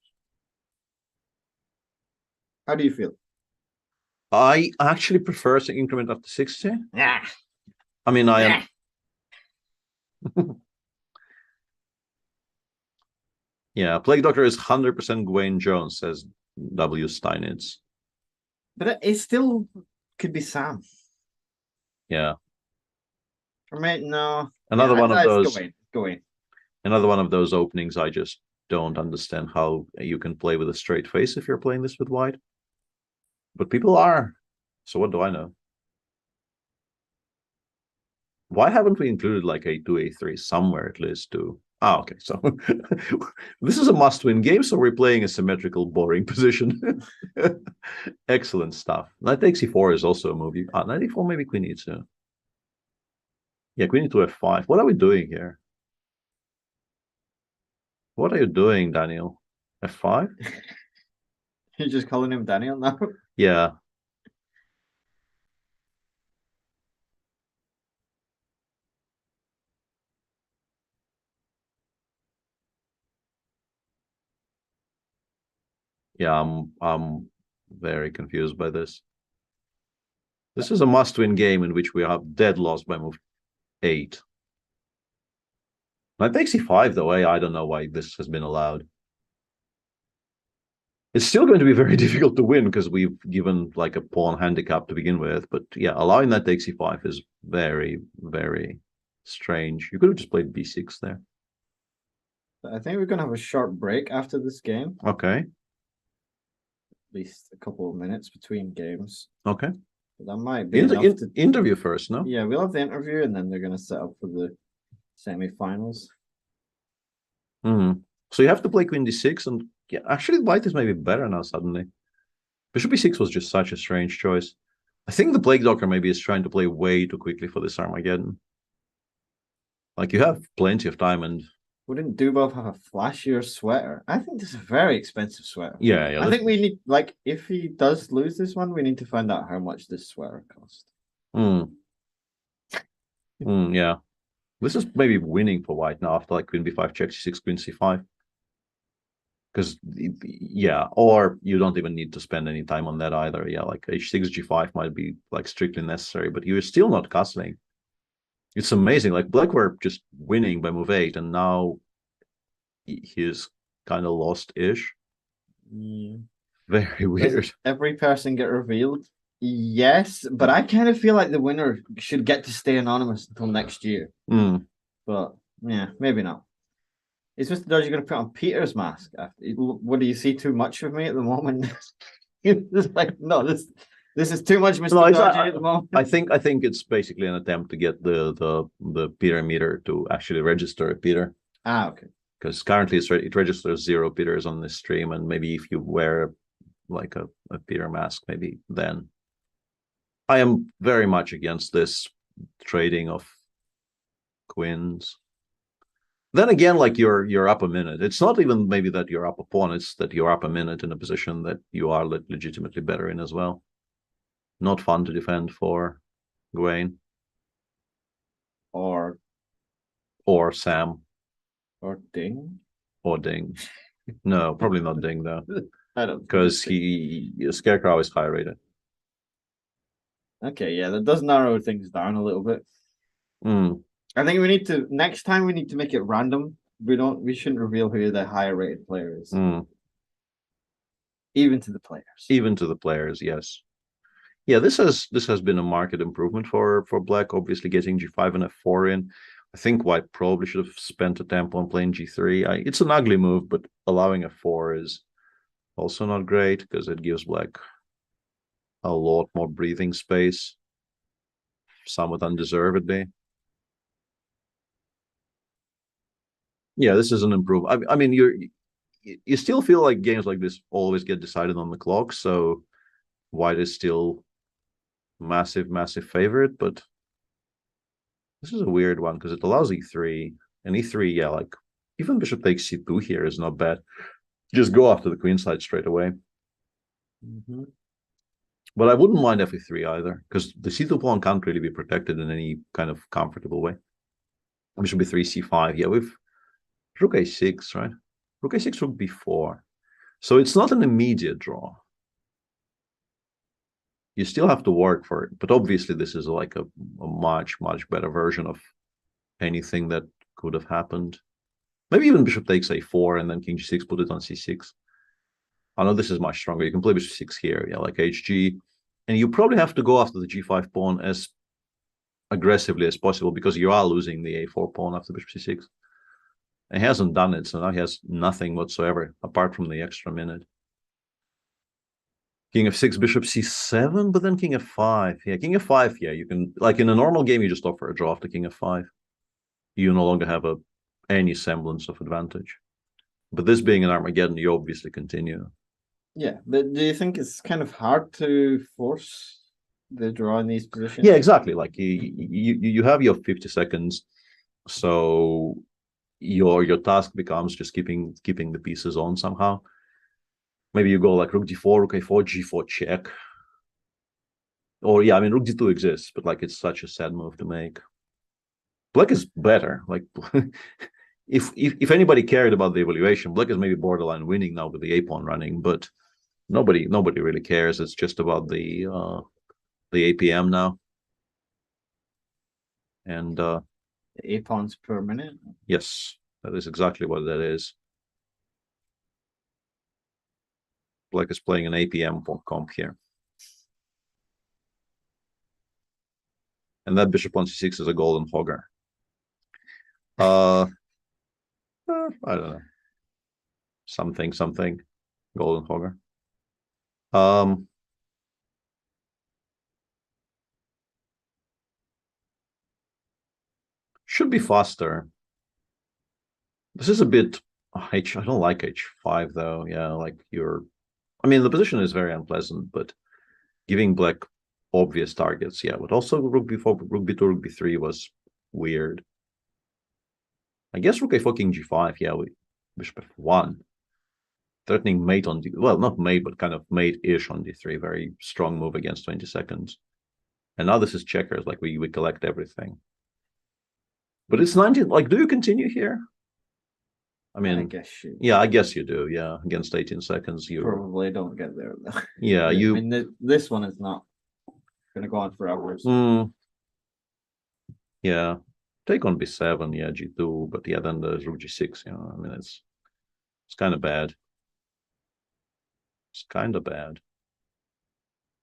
How do you feel? I actually prefer to increment up to 60. Yeah. I mean, I am. Yeah, Plague Doctor is 100% Gawain Jones, says W. Steinitz. But it still could be Sam. Yeah. For me, no. Another one of those. Gawain. Another one of those openings. I just don't understand how you can play with a straight face if you're playing this with white. But people are. So what do I know? Why haven't we included like a 2A3 somewhere at least to... Ah, okay. So this is a must-win game, so we're playing a symmetrical, boring position. Excellent stuff. Knight takes e4 is also a move. Knight e4, maybe queen e2. Yeah, queen e2 f5. What are we doing here? What are you doing, Daniel? F5? You're just calling him Daniel now? Yeah. Yeah, I'm very confused by this. This is a must-win game in which we have dead lost by move 8. Knight takes e5 though. I don't know why this has been allowed. It's still going to be very difficult to win because we've given like a pawn handicap to begin with. But yeah, allowing that takes e5 is very, very strange. You could have just played b6 there. I think we're going to have a short break after this game. Okay. At least a couple of minutes between games. Okay. That might be enough to... Interview first, no? Yeah, we'll have the interview and then they're going to set up for the semi-finals. So you have to play queen d6, and yeah, actually white is maybe better now suddenly. Bishop b6 was just such a strange choice. I think the Plague Doctor maybe is trying to play way too quickly for this Armageddon. Like, you have plenty of time, and... Wouldn't Dubov have a flashier sweater? I think this is a very expensive sweater. Yeah. I think we need, like, if he does lose this one, we need to find out how much this sweater cost. Yeah. This is maybe winning for white now after like queen b5, check c6, queen c5. Because, yeah, or you don't even need to spend any time on that either. Yeah, like h6, g5 might be like strictly necessary, but you're still not castling. It's amazing. Like, black were just winning by move 8, and now he's kind of lost-ish. Very weird. Does every person get revealed? Yes, but I kind of feel like the winner should get to stay anonymous until next year. But yeah, maybe not. Is Mr. Dodge going to put on Peter's mask? What do you see too much of me at the moment? It's like, no, this is too much, Mr. Dodge at the moment. I think it's basically an attempt to get the Peter meter to actually register Peter. Ah, okay. Because currently it registers 0 Peters on this stream, and maybe if you wear like a Peter mask, maybe then. I am very much against this trading of queens. Then again, like you're up a minute. It's not even maybe that you're up a pawn, it's that you're up a minute in a position that you are legitimately better in as well. Not fun to defend for Gawain. Or Sam. Or Ding. Or Ding. No, probably not Ding though. I don't, because Scarecrow is high rated. Okay, yeah, that does narrow things down a little bit. Mm. I think we need to next time we need to make it random. We shouldn't reveal who the higher rated player is. Mm. Even to the players. Even to the players, yes. Yeah, this has been a market improvement for Black, obviously getting G5 and F4 in. I think White probably should have spent a tempo on playing G3. It's an ugly move, but allowing F4 is also not great because it gives Black a lot more breathing space, somewhat undeservedly. Yeah, this is an improvement. I mean, you still feel like games like this always get decided on the clock, so White is still massive favorite, but this is a weird one because it allows E3, and E3, yeah, like even bishop takes C2 here is not bad. Just go after the queen side straight away. Mm-hmm. But I wouldn't mind Fe3 either, because the C2 pawn can't really be protected in any kind of comfortable way. Bishop B3, C5, yeah, with Rook A6, right? Rook A6, Rook B4. So it's not an immediate draw. You still have to work for it, but obviously this is like a much better version of anything that could have happened. Maybe even bishop takes A4 and then king G6, put it on C6. I know this is much stronger. You can play bishop 6 here, yeah, like HG. And you probably have to go after the G5 pawn as aggressively as possible because you are losing the A4 pawn after bishop C6. And he hasn't done it, so now he has nothing whatsoever apart from the extra minute. King f6, bishop c7, but then king f5. Yeah, king f5, yeah, you can, like in a normal game, you just offer a draw after king f5. You no longer have any semblance of advantage. But this being an Armageddon, you obviously continue. Yeah, but do you think it's kind of hard to force the draw in these positions? Yeah, exactly. Like you have your 50 seconds, so your task becomes just keeping the pieces on somehow. Maybe you go like rook d4, rook a4, g4 check. Or yeah, I mean rook d2 exists, but like it's such a sad move to make. Black is better. Like if anybody cared about the evaluation, Black is maybe borderline winning now with the a pawn running, but nobody really cares. It's just about the APM now. And the a pawns per minute. Yes, that is exactly what that is. Black is playing an APM comp here. And that bishop on c6 is a golden hogger. I don't know. Something. Golden hogger. Should be faster. This is a bit I don't like h5 though. Yeah, like I mean the position is very unpleasant, but giving Black obvious targets, yeah, but also rook b4, rook b2, rook b3 was weird. I guess rook a4, king g5, yeah, bishop f1. Threatening mate on d, well, not mate, but kind of mate-ish on d3. Very strong move against 20 seconds. And now this is checkers, like we collect everything. But it's 19, like, do you continue here? I mean, I guess you. Yeah, I guess you do. Yeah, against 18 seconds, you probably don't get there. Yeah, I mean, this one is not going to go on forever. Yeah, take on b7, yeah, g2, but yeah, then there's rook g6. You know, I mean, it's kind of bad. It's kind of bad.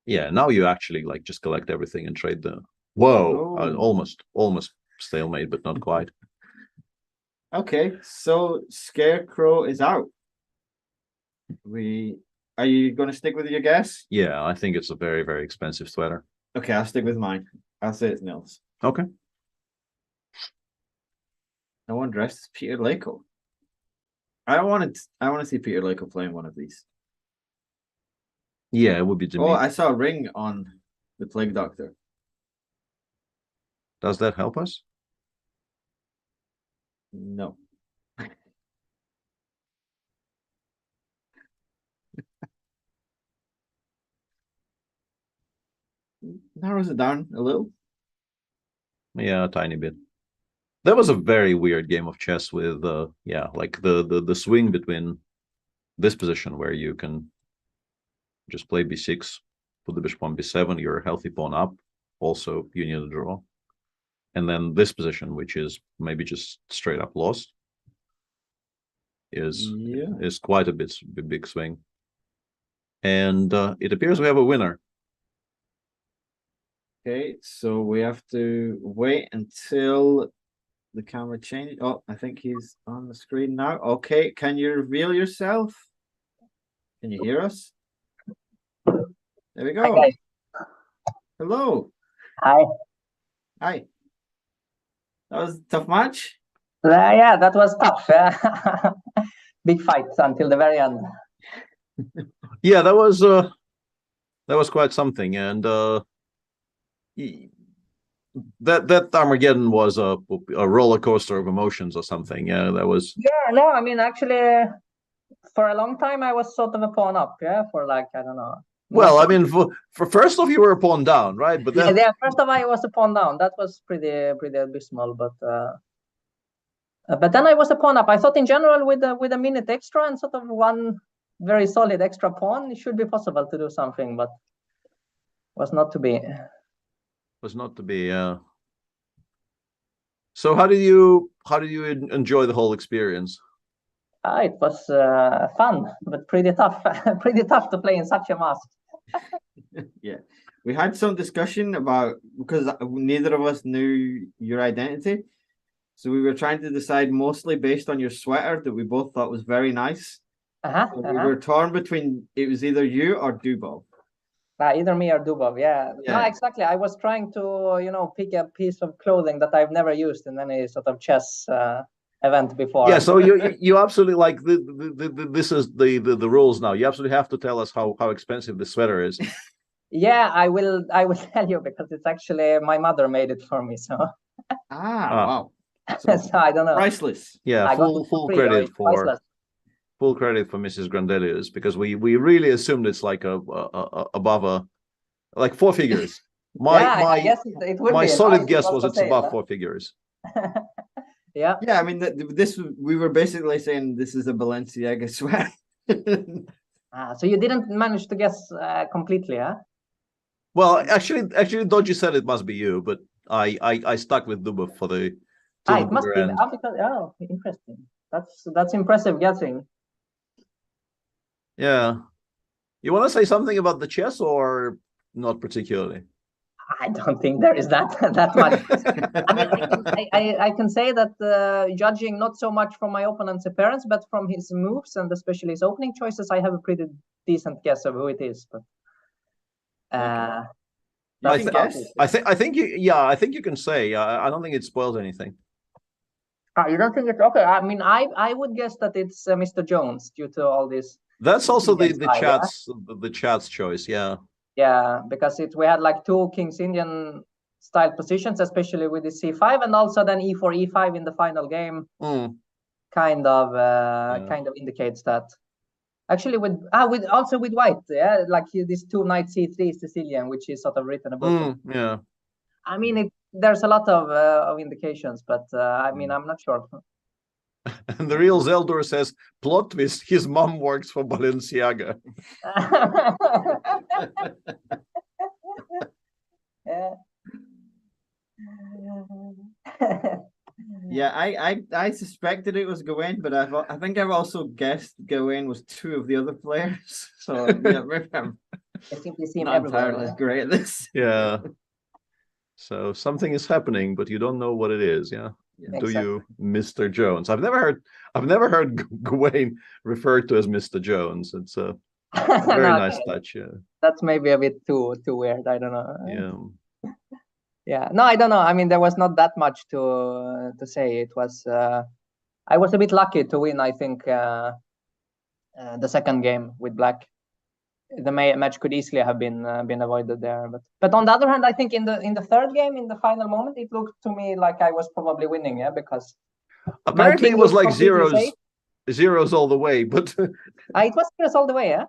Yeah, now you actually like just collect everything and trade the. Whoa, almost stalemate, but not quite. Okay, so Scarecrow is out. Are you going to stick with your guess? Yeah, I think it's a very expensive sweater. Okay, I'll stick with mine. I'll say it's nils. Okay. No one dressed as Peter Lako. I want to see Peter Lako playing one of these. Yeah, it would be Jimmy. Oh, I saw a ring on the Plague Doctor. Does that help us? No. Narrows it down a little. Yeah, a tiny bit. That was a very weird game of chess with yeah, like the swing between this position where you can just play b6, put the bishop on b7, you're a healthy pawn up, also you need a draw. And then this position, which is maybe just straight up lost, is quite a big swing. And it appears we have a winner. Okay, so we have to wait until the camera changes. Oh, I think he's on the screen now. Okay, can you reveal yourself? Can you hear us? There we go. Hi, Hello. Hi. Hi. That was a tough match. Yeah, that was tough. Big fight until the very end. Yeah, that was quite something, and that Armageddon was a roller coaster of emotions or something. Yeah, that was. Yeah, no, I mean, actually, for a long time, I was sort of a pawn up. Yeah, for like, I don't know. Well, I mean, for first off, you were a pawn down, right? But then, yeah, first of all, I was a pawn down. That was pretty abysmal. But then I was a pawn up. I thought in general, with a minute extra and sort of one very solid extra pawn, it should be possible to do something, but was not to be. Was not to be. So how did you enjoy the whole experience? It was fun, but pretty tough. Pretty tough to play in such a mask. Yeah, we had some discussion about, because neither of us knew your identity, so we were trying to decide mostly based on your sweater that we both thought was very nice. So we were torn between, it was either you or Dubov. Either me or Dubov, yeah. No, exactly. I was trying to, pick a piece of clothing that I've never used in any sort of chess event before. Yeah, so you absolutely, like, this is the rules now. You absolutely have to tell us how expensive the sweater is. Yeah, I will tell you, because it's actually my mother made it for me. So wow. So I don't know. Priceless. Yeah, full credit for Mrs. Grandelius, because we really assumed it's like above like 4 figures. I guess it would my be. solid guess was it's above 4 figures. Yeah. Yeah, I mean, we were basically saying this is a Balenciaga sweater. So you didn't manage to guess completely, huh? Well, actually, Dodgy said it must be you, but I stuck with Dubov for the. It must be. Because, interesting. That's impressive guessing. Yeah. You want to say something about the chess, or not particularly? I don't think there is that much. I mean, I can say that judging not so much from my opponent's appearance, but from his moves and especially his opening choices, I have a pretty decent guess of who it is. But I think you can say. I don't think it spoils anything. You don't think it's okay? I mean, I would guess that it's Mr. Jones due to all this. That's also the chat's choice. Yeah. Yeah, because we had like 2 King's Indian style positions, especially with the c5, and also then e4, e5 in the final game. Kind of indicates that. Actually, with white, yeah, like this 2 knight c3 Sicilian, which is sort of written about. Yeah. I mean, there's a lot of indications, but I mean, I'm not sure. And the real Zeldur says, plot twist, his mom works for Balenciaga. Yeah, I suspected it was Gawain, but I think I've also guessed Gawain was 2 of the other players. So yeah, maybe I'm not entirely great at this. Yeah. So something is happening, but you don't know what it is. Yeah. Do exactly. You, Mr. Jones? I've never heard Gawain referred to as Mr. Jones. It's a very nice touch. Yeah. That's maybe a bit too weird. I don't know. Yeah. Yeah. No, I don't know. I mean, there was not that much to say. It was. I was a bit lucky to win. I think the second game with Black. The match could easily have been avoided there, but on the other hand, I think in the third game, in the final moment, it looked to me like I was probably winning, yeah, because apparently it was like zeros all the way, but it was zeros all the way, yeah.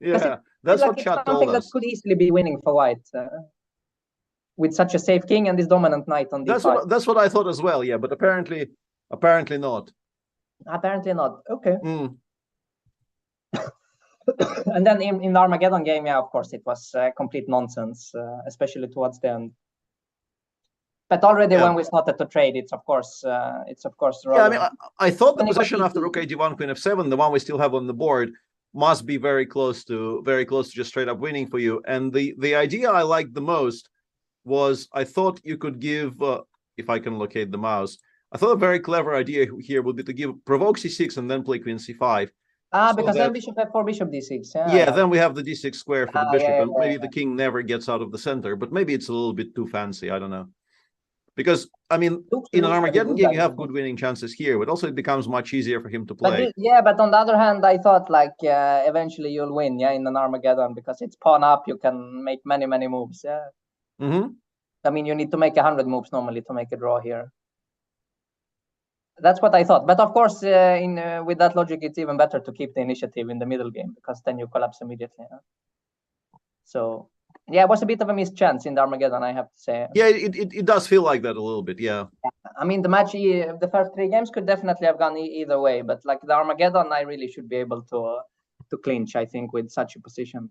Yeah, that's what chat told us. That could easily be winning for white with such a safe king and this dominant knight on d5. That's what I thought as well, yeah, but apparently not. Apparently not. Okay. And then in the Armageddon game, yeah, of course, it was complete nonsense, especially towards the end. But already Yeah. when we started to trade, it's of course Yeah, I mean, relevant. I thought the When it got position after easy. rook a1, queen f7, the one we still have on the board, must be very close to just straight up winning for you. And the idea I liked the most was I thought you could give, if I can locate the mouse, I thought a very clever idea here would be to give provoke c6 and then play queen c5. So Because that- then bishop f4, bishop d6. Yeah, then we have the d6 square for the bishop, yeah, and maybe the king never gets out of the center, but maybe it's a little bit too fancy. I don't know. Because, I mean, in an Armageddon game, you have good winning chances here, but also it becomes much easier for him to play. But on the other hand, I thought like eventually you'll win, in an Armageddon, because it's pawn up. You can make many moves. Yeah. I mean, you need to make 100 moves normally to make a draw here. That's what I thought. But of course, with that logic, it's even better to keep the initiative in the middle game, because then you collapse immediately. So yeah, it was a bit of a missed chance in the Armageddon, I have to say. Yeah, it does feel like that a little bit. Yeah. I mean, the first 3 games could definitely have gone either way, but like the Armageddon, I really should be able to clinch, I think, with such a position.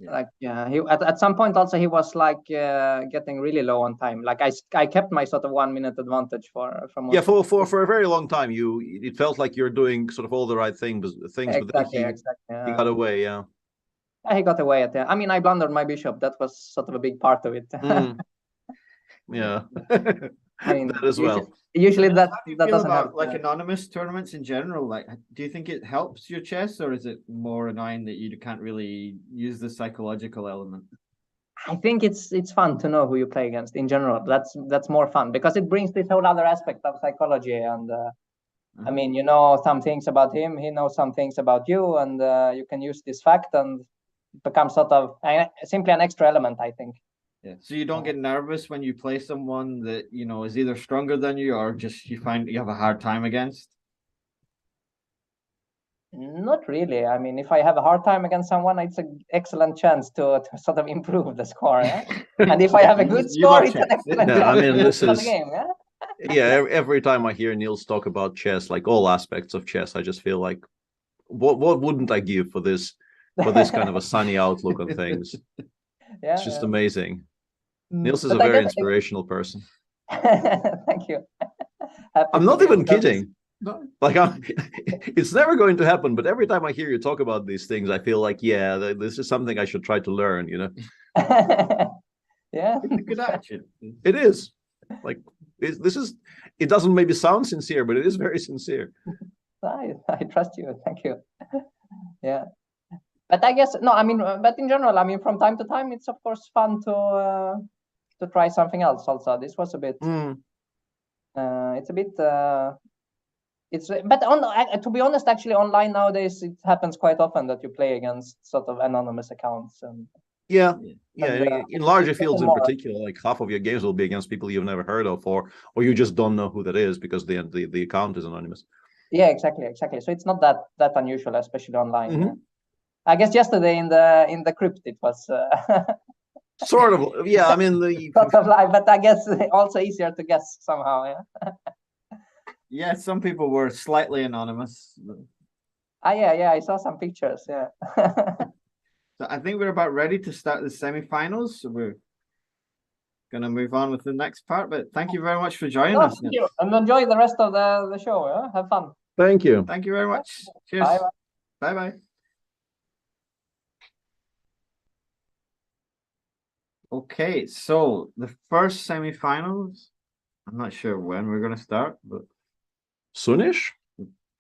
Like, he at some point also he was like getting really low on time. Like I kept my sort of 1 minute advantage from. Yeah, for a very long time, it felt like you're doing sort of all the right things, but then he got away. Yeah. He got away at the. I mean, I blundered my bishop. That was sort of a big part of it. Yeah. I mean, that as well. Usually that How do you that feel doesn't about happen. like anonymous tournaments in general? Like, do you think it helps your chess, or is it more annoying that you can't really use the psychological element? I think it's fun to know who you play against in general. That's more fun because it brings this whole other aspect of psychology. And I mean, you know some things about him, he knows some things about you, and you can use this fact and it becomes sort of simply an extra element, I think. Yeah. So you don't get nervous when you play someone that, you know, is either stronger than you or just you find you have a hard time against? Not really. I mean, if I have a hard time against someone, it's an excellent chance to sort of improve the score. And if I have a good score, it's an excellent chance I mean, this to is the game. Yeah, every time I hear Niels talk about chess, like all aspects of chess, I just feel like what wouldn't I give for this kind of a sunny outlook on things? It's just amazing. Niels is a very inspirational person. Thank you. I'm not even kidding. Like, it's never going to happen, but every time I hear you talk about these things, I feel like, yeah, this is something I should try to learn, you know? Yeah. It's a good attitude. It is. Like, it doesn't maybe sound sincere, but it is very sincere. I trust you. Thank you. Yeah. But I guess, no, I mean, but in general, I mean, from time to time, it's of course fun to try something else also. This was a bit, it's a bit, but to be honest, actually online nowadays, it happens quite often that you play against sort of anonymous accounts. And yeah, in larger fields in particular, like half of your games will be against people you've never heard of, or you just don't know who that is because the account is anonymous. Yeah, exactly. So it's not that unusual, especially online. I guess yesterday in the crypt it was sort of, yeah. I mean, the sort of live, but I guess also easier to guess somehow. Yeah. Yeah, some people were slightly anonymous. Yeah, I saw some pictures. Yeah. So I think we're about ready to start the semifinals. So we're gonna move on with the next part. But thank you very much for joining us. Thank you. And enjoy the rest of the show. Yeah? Have fun. Thank you. Thank you very much. Cheers. Bye. Bye. Okay, so the first semifinals, I'm not sure when we're going to start, but soonish,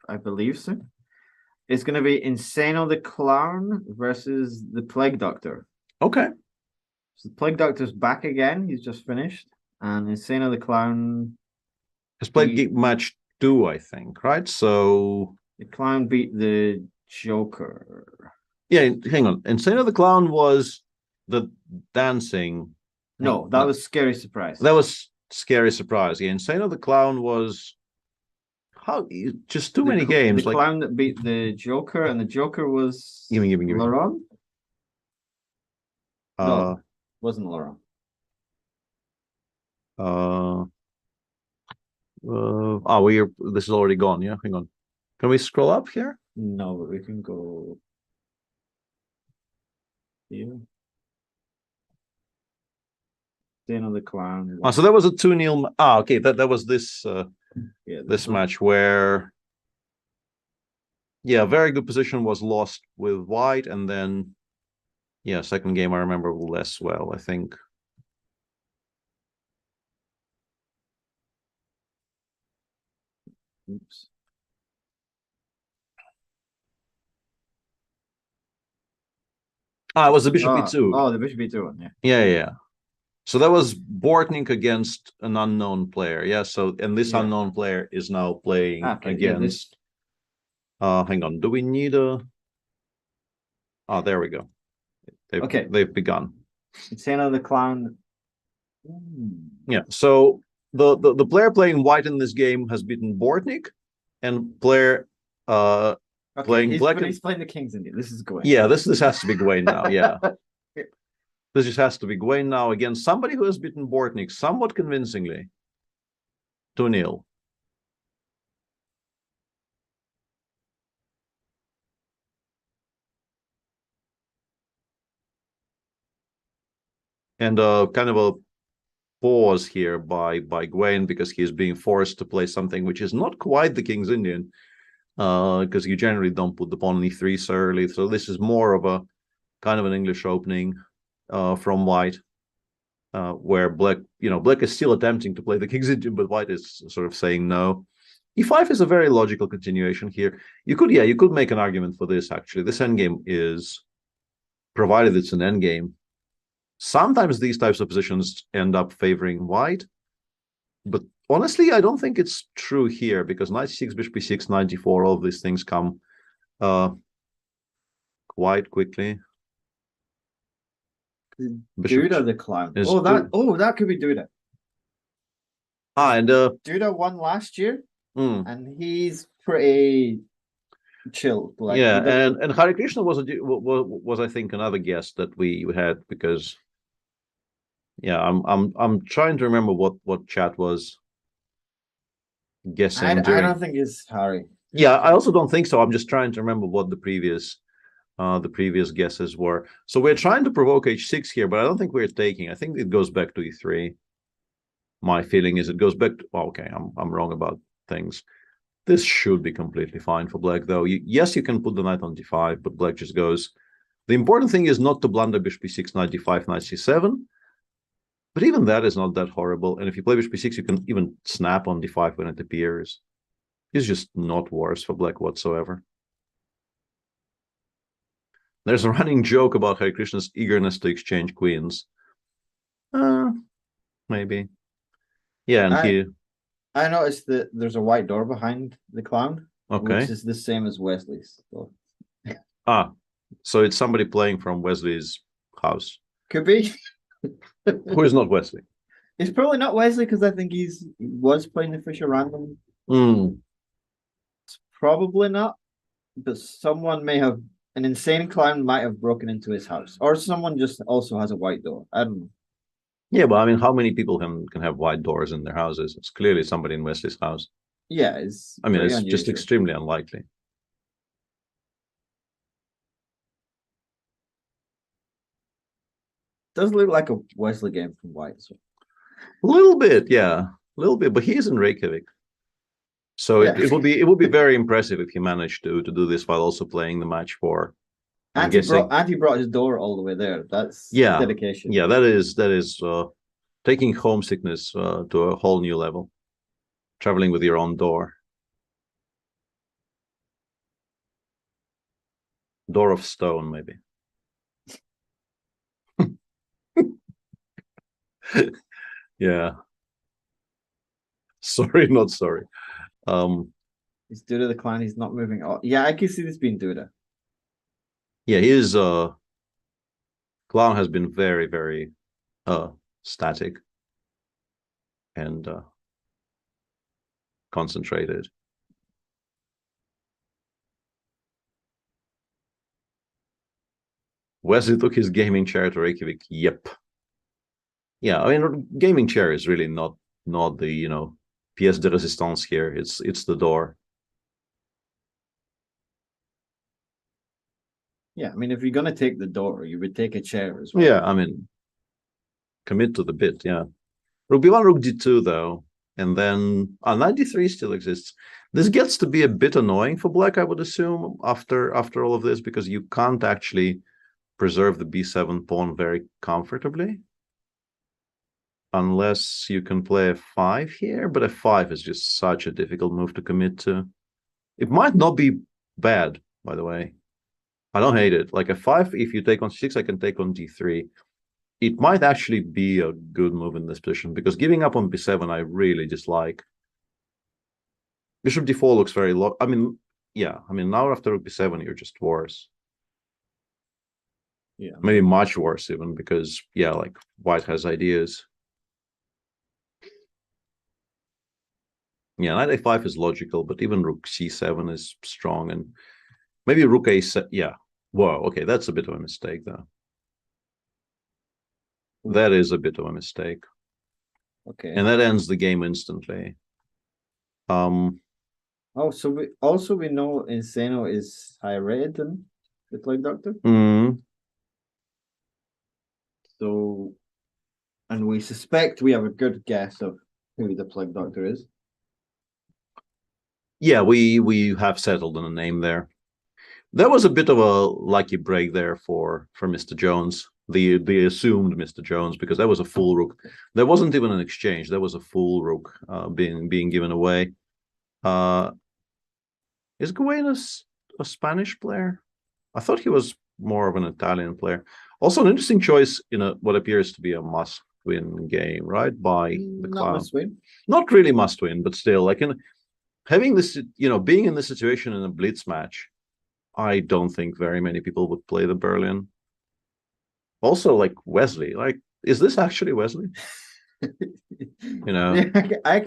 I believe so. It's going to be Insano the Clown versus the Plague Doctor. Okay. So the Plague Doctor's back again. He's just finished. And Insano the Clown has played match 2, I think, right? So the Clown beat the Joker. Yeah, hang on. Insano the Clown was the dancing. No, that was Scary Surprise. That was Scary Surprise. Yeah, Insano the Clown was just too many games. The clown that beat the Joker, and the Joker was give me. Laurent? No, wasn't Laurent. This is already gone. Yeah, hang on. Can we scroll up here? No, but we can go here. Staying on the clown. So that was a 2-0. Okay, that was this Yeah, this match where very good position was lost with white, and then second game I remember less well, I think. Oops. It was the bishop e2. Oh, the bishop e2 one, Yeah. So that was Bortnik against an unknown player. Yeah. So, and this unknown player is now playing against. Hang on. Do we need a? Oh, there we go. They've begun. It's another clown. Yeah. So the player playing white in this game has beaten Bortnik, and player playing black. He's playing the King's Indian. This is Gawain. Yeah. This has to be Gawain now. Yeah. This just has to be Gawain now against somebody who has beaten Bortnik somewhat convincingly. 2-0. And kind of a pause here by Gawain, because he is being forced to play something which is not quite the King's Indian, because you generally don't put the pawn on e3 so early. So this is more of a kind of an English opening from white, where black is still attempting to play the King's Indian, but white is sort of saying no. e5 is a very logical continuation here. You could make an argument for this, actually. This endgame is, provided it's an endgame, sometimes these types of positions end up favoring white, but honestly, I don't think it's true here, because knight c6, bishop e6, knight d4, all of these things come quite quickly. Duda the clown. That could be Duda. And Duda won last year, and he's pretty chill. Like, and Hare Krishna was I think another guest that we had, because I'm trying to remember what chat was guessing. I don't think it's Harry. Yeah, I also don't think so. I'm just trying to remember what the previous guesses were. So we're trying to provoke h6 here, but I don't think we're taking. I think it goes back to e3. My feeling is it goes back to, okay, I'm wrong about things. This should be completely fine for black, though. Yes, you can put the knight on d5, but black just goes. The important thing is not to blunder bishop b6, knight d5, knight c7. But even that is not that horrible. And if you play bishop b6, you can even snap on d5 when it appears. It's just not worse for black whatsoever. There's a running joke about Hare Krishna's eagerness to exchange queens. Maybe. Yeah, and I noticed that there's a white door behind the clown, which is the same as Wesley's. So. So it's somebody playing from Wesley's house. Could be. Who is not Wesley? It's probably not Wesley, because I think he was playing the Fisher random. It's probably not, but someone may have. An insane clown might have broken into his house, or someone just also has a white door. I don't know. Yeah, but I mean, how many people can have white doors in their houses? It's clearly somebody in Wesley's house. Yeah, it's unusual. Just extremely unlikely. Does look like a Wesley game from white. So. A little bit, yeah, a little bit. But he is in Reykjavik, so it would be very impressive if he managed to do this while also playing the match for. And he brought his door all the way there. That's dedication. Yeah, that is taking homesickness to a whole new level. Traveling with your own door. Door of stone, maybe. Yeah. Sorry, not sorry. He's Duda the clown. He's not moving. Yeah, I can see this being Duda. Yeah, his clown has been very, very static and concentrated. Wesley took his gaming chair to Reykjavik. Yep. Yeah, I mean, gaming chair is really not the pièce de résistance here. It's the door. Yeah, I mean, if you're gonna take the door, you would take a chair as well. Yeah, I mean, commit to the bit, yeah. Rook b1, rook d2, though. And then knight d3 still exists. This gets to be a bit annoying for black, I would assume, after all of this, because you can't actually preserve the b7 pawn very comfortably. Unless you can play f5 here, but f5 is just such a difficult move to commit to. It might not be bad, by the way. I don't hate it. Like f5, if you take on c6, I can take on d3. It might actually be a good move in this position, because giving up on b7 I really dislike. Bishop d4 looks very low. I mean, yeah. I mean, now after rook b7, you're just worse. Yeah. Maybe much worse even, because, yeah, like, white has ideas. Yeah, knight a5 is logical, but even rook c7 is strong, and maybe rook a7. Yeah. Whoa, okay, that's a bit of a mistake, though. That is a bit of a mistake. Okay. And that ends the game instantly. Oh, so we know Insano is higher rated than the Plague Doctor. So, and we suspect we have a good guess of who the Plague Doctor is. Yeah, we have settled on a name there. That was a bit of a lucky break there for Mr. Jones, the assumed Mr. Jones, because that was a full rook. There wasn't even an exchange. There was a full rook being given away. Is Gawain a Spanish player? I thought he was more of an Italian player. Also, an interesting choice in what appears to be a must-win game, right? By the Not must-win. Not really must-win, but still, like having this, being in this situation in a blitz match, I don't think very many people would play the Berlin. Also, like Wesley, like, is this actually Wesley?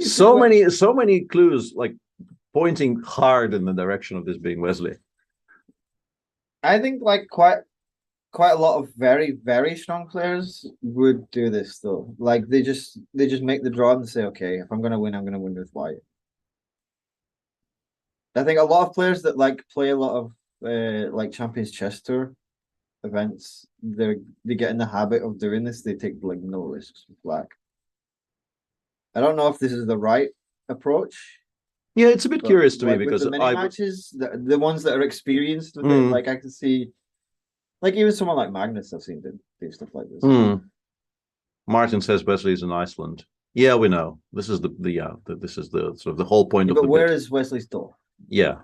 So many clues, like, pointing hard in the direction of this being Wesley. I think like quite a lot of very, very strong players would do this though. Like they just make the draw and say, okay, if I'm gonna win, I'm gonna win with white. I think a lot of players that like play a lot of like Champions Chess Tour events, they get in the habit of doing this. They take like no risks with black. I don't know if this is the right approach. Yeah, it's a bit curious to me, because the mini matches, the ones that are experienced with it, like I can see, like even someone like Magnus, I've seen do stuff like this. Martin says Wesley is in Iceland. Yeah, we know. This is this is the sort of the whole point of but the where bit. is Wesley's door? Yeah,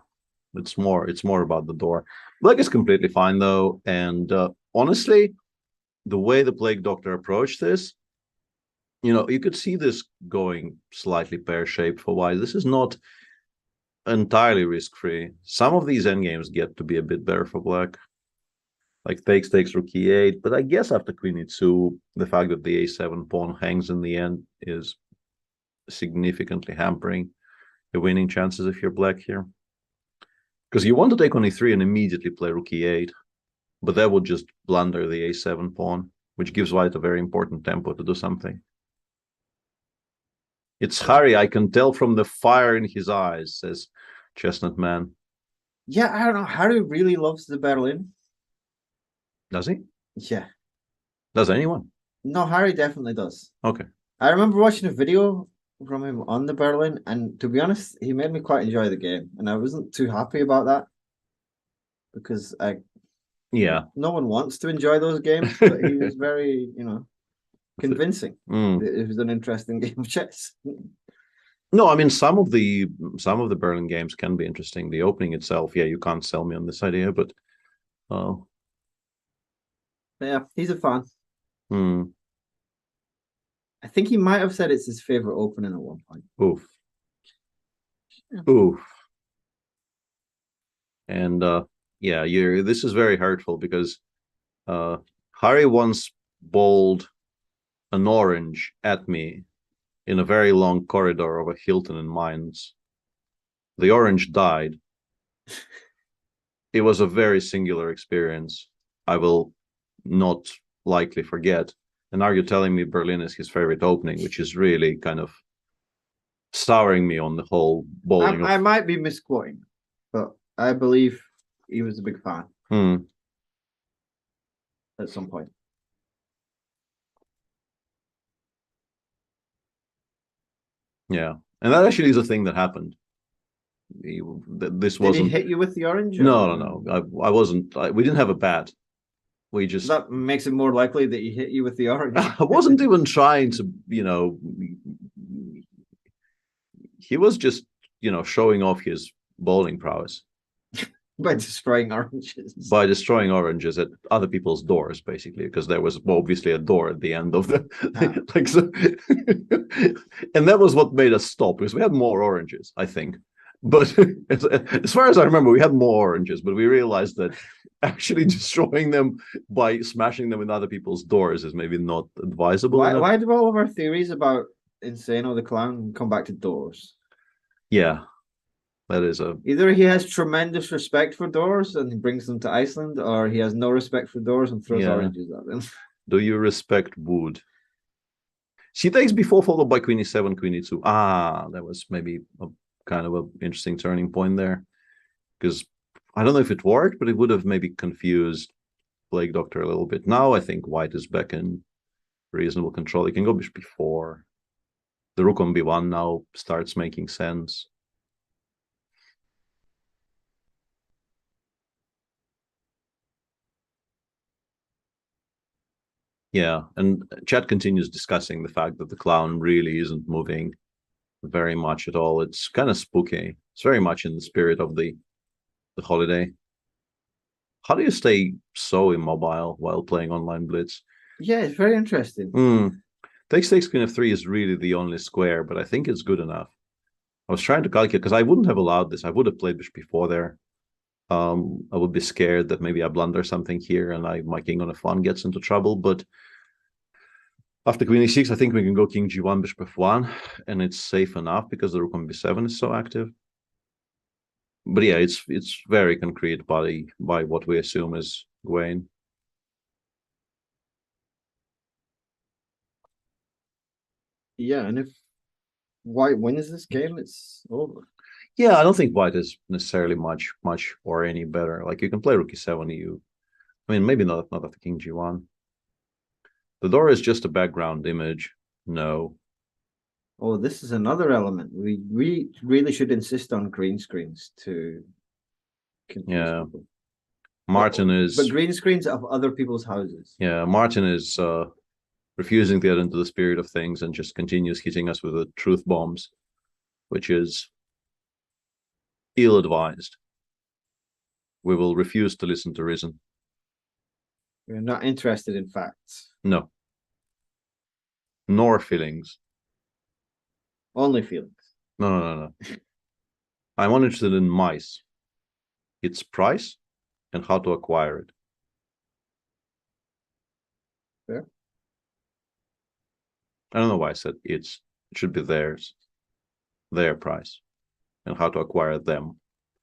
it's more about the door. Black is completely fine though, and honestly, the way the Plague Doctor approached this, you could see this going slightly pear-shaped for white. This is not entirely risk-free. Some of these endgames get to be a bit better for black, like takes rook e8, but I guess after queen e2, the fact that the a7 pawn hangs in the end is significantly hampering your winning chances if you're black here, because you want to take on e3 and immediately play rook e8, but that would just blunder the a7 pawn, which gives white a very important tempo to do something. It's Harry, I can tell from the fire in his eyes, says Chestnut Man. Yeah, I don't know. Harry really loves the Berlin. Does he? Yeah. Does anyone? No, Harry definitely does. Okay. I remember watching a video from him on the Berlin, and to be honest, he made me quite enjoy the game, and I wasn't too happy about that because no one wants to enjoy those games, but he was very, convincing. It was an interesting game of chess. No, I mean some of the Berlin games can be interesting. The opening itself, yeah, you can't sell me on this idea, but yeah, he's a fan. I think he might have said it's his favorite opening at one point. Oof. Oof. And yeah, this is very hurtful, because Harry once bowled an orange at me in a very long corridor of a Hilton in Mainz. The orange died. It was a very singular experience. I will not likely forget. And now you're telling me Berlin is his favorite opening, which is really kind of souring me on the whole bowling. I might be misquoting, but I believe he was a big fan at some point. Yeah, and that actually is a thing that happened. This Did he wasn't. hit you with the orange? No. I wasn't. We didn't have a bat. We just. That makes it more likely that he hit you with the orange. I wasn't even trying to, he was just, showing off his bowling prowess By destroying oranges. by destroying oranges at other people's doors, basically, because there was obviously a door at the end of the like so. And that was what made us stop, because we had more oranges, I think. But as far as I remember, we had more oranges, but we realized that actually destroying them by smashing them in other people's doors is maybe not advisable. Why do all of our theories about Insano the Clown come back to doors? Yeah, that is either he has tremendous respect for doors and he brings them to Iceland, or he has no respect for doors and throws oranges at them. Do you respect wood? She takes before, followed by queen e7, queen e2. That was maybe a kind of an interesting turning point there, because I don't know if it worked, but it would have maybe confused Plague Doctor a little bit. Now I think white is back in reasonable control. He can go bishop b4. The rook on b1 now starts making sense. Yeah, and chat continues discussing the fact that the clown really isn't moving very much at all. It's kind of spooky. It's very much in the spirit of the holiday. How do you stay so immobile while playing online blitz? Yeah, it's very interesting. Takes queen f3 is really the only square, but I think it's good enough. I was trying to calculate, because I wouldn't have allowed this. I would have played bishop before there. I would be scared that maybe I blunder something here and my king on f1 gets into trouble. But after queen e6, I think we can go king g1, bishop f1, and it's safe enough because the rook on b7 is so active. But yeah, it's very concrete by what we assume is Gwaine. Yeah, and if white wins this game, it's over. Yeah, I don't think white is necessarily much or any better. Like, you can play rook e7, I mean, maybe not after king g1. The door is just a background image. No. Oh, this is another element. We really should insist on green screens to confuse people. Martin is... But green screens of other people's houses. Yeah, Martin is refusing to get into the spirit of things and just continues hitting us with the truth bombs, which is ill-advised. We will refuse to listen to reason. We're not interested in facts. No. Nor feelings. Only feelings. No. I'm only interested in mice. Its price and how to acquire it. Fair. I don't know why I said it's. It should be theirs. Their price. And how to acquire them.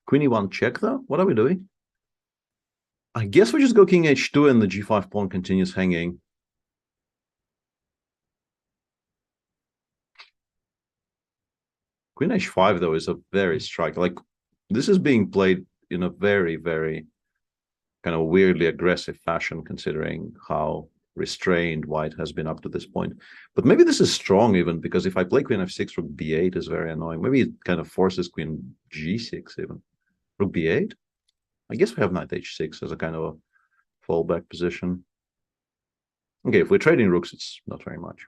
Queen e1 check, though? What are we doing? I guess we just go king h2 and the g5 pawn continues hanging. Queen h5, though, is a very strike. Like, this is being played in a very, very kind of weirdly aggressive fashion, considering how restrained white has been up to this point. But maybe this is strong even, because if I play queen f6, rook b8 is very annoying. Maybe it kind of forces queen g6 even. Rook b8? I guess we have knight h6 as a kind of a fallback position. Okay, if we're trading rooks, it's not very much.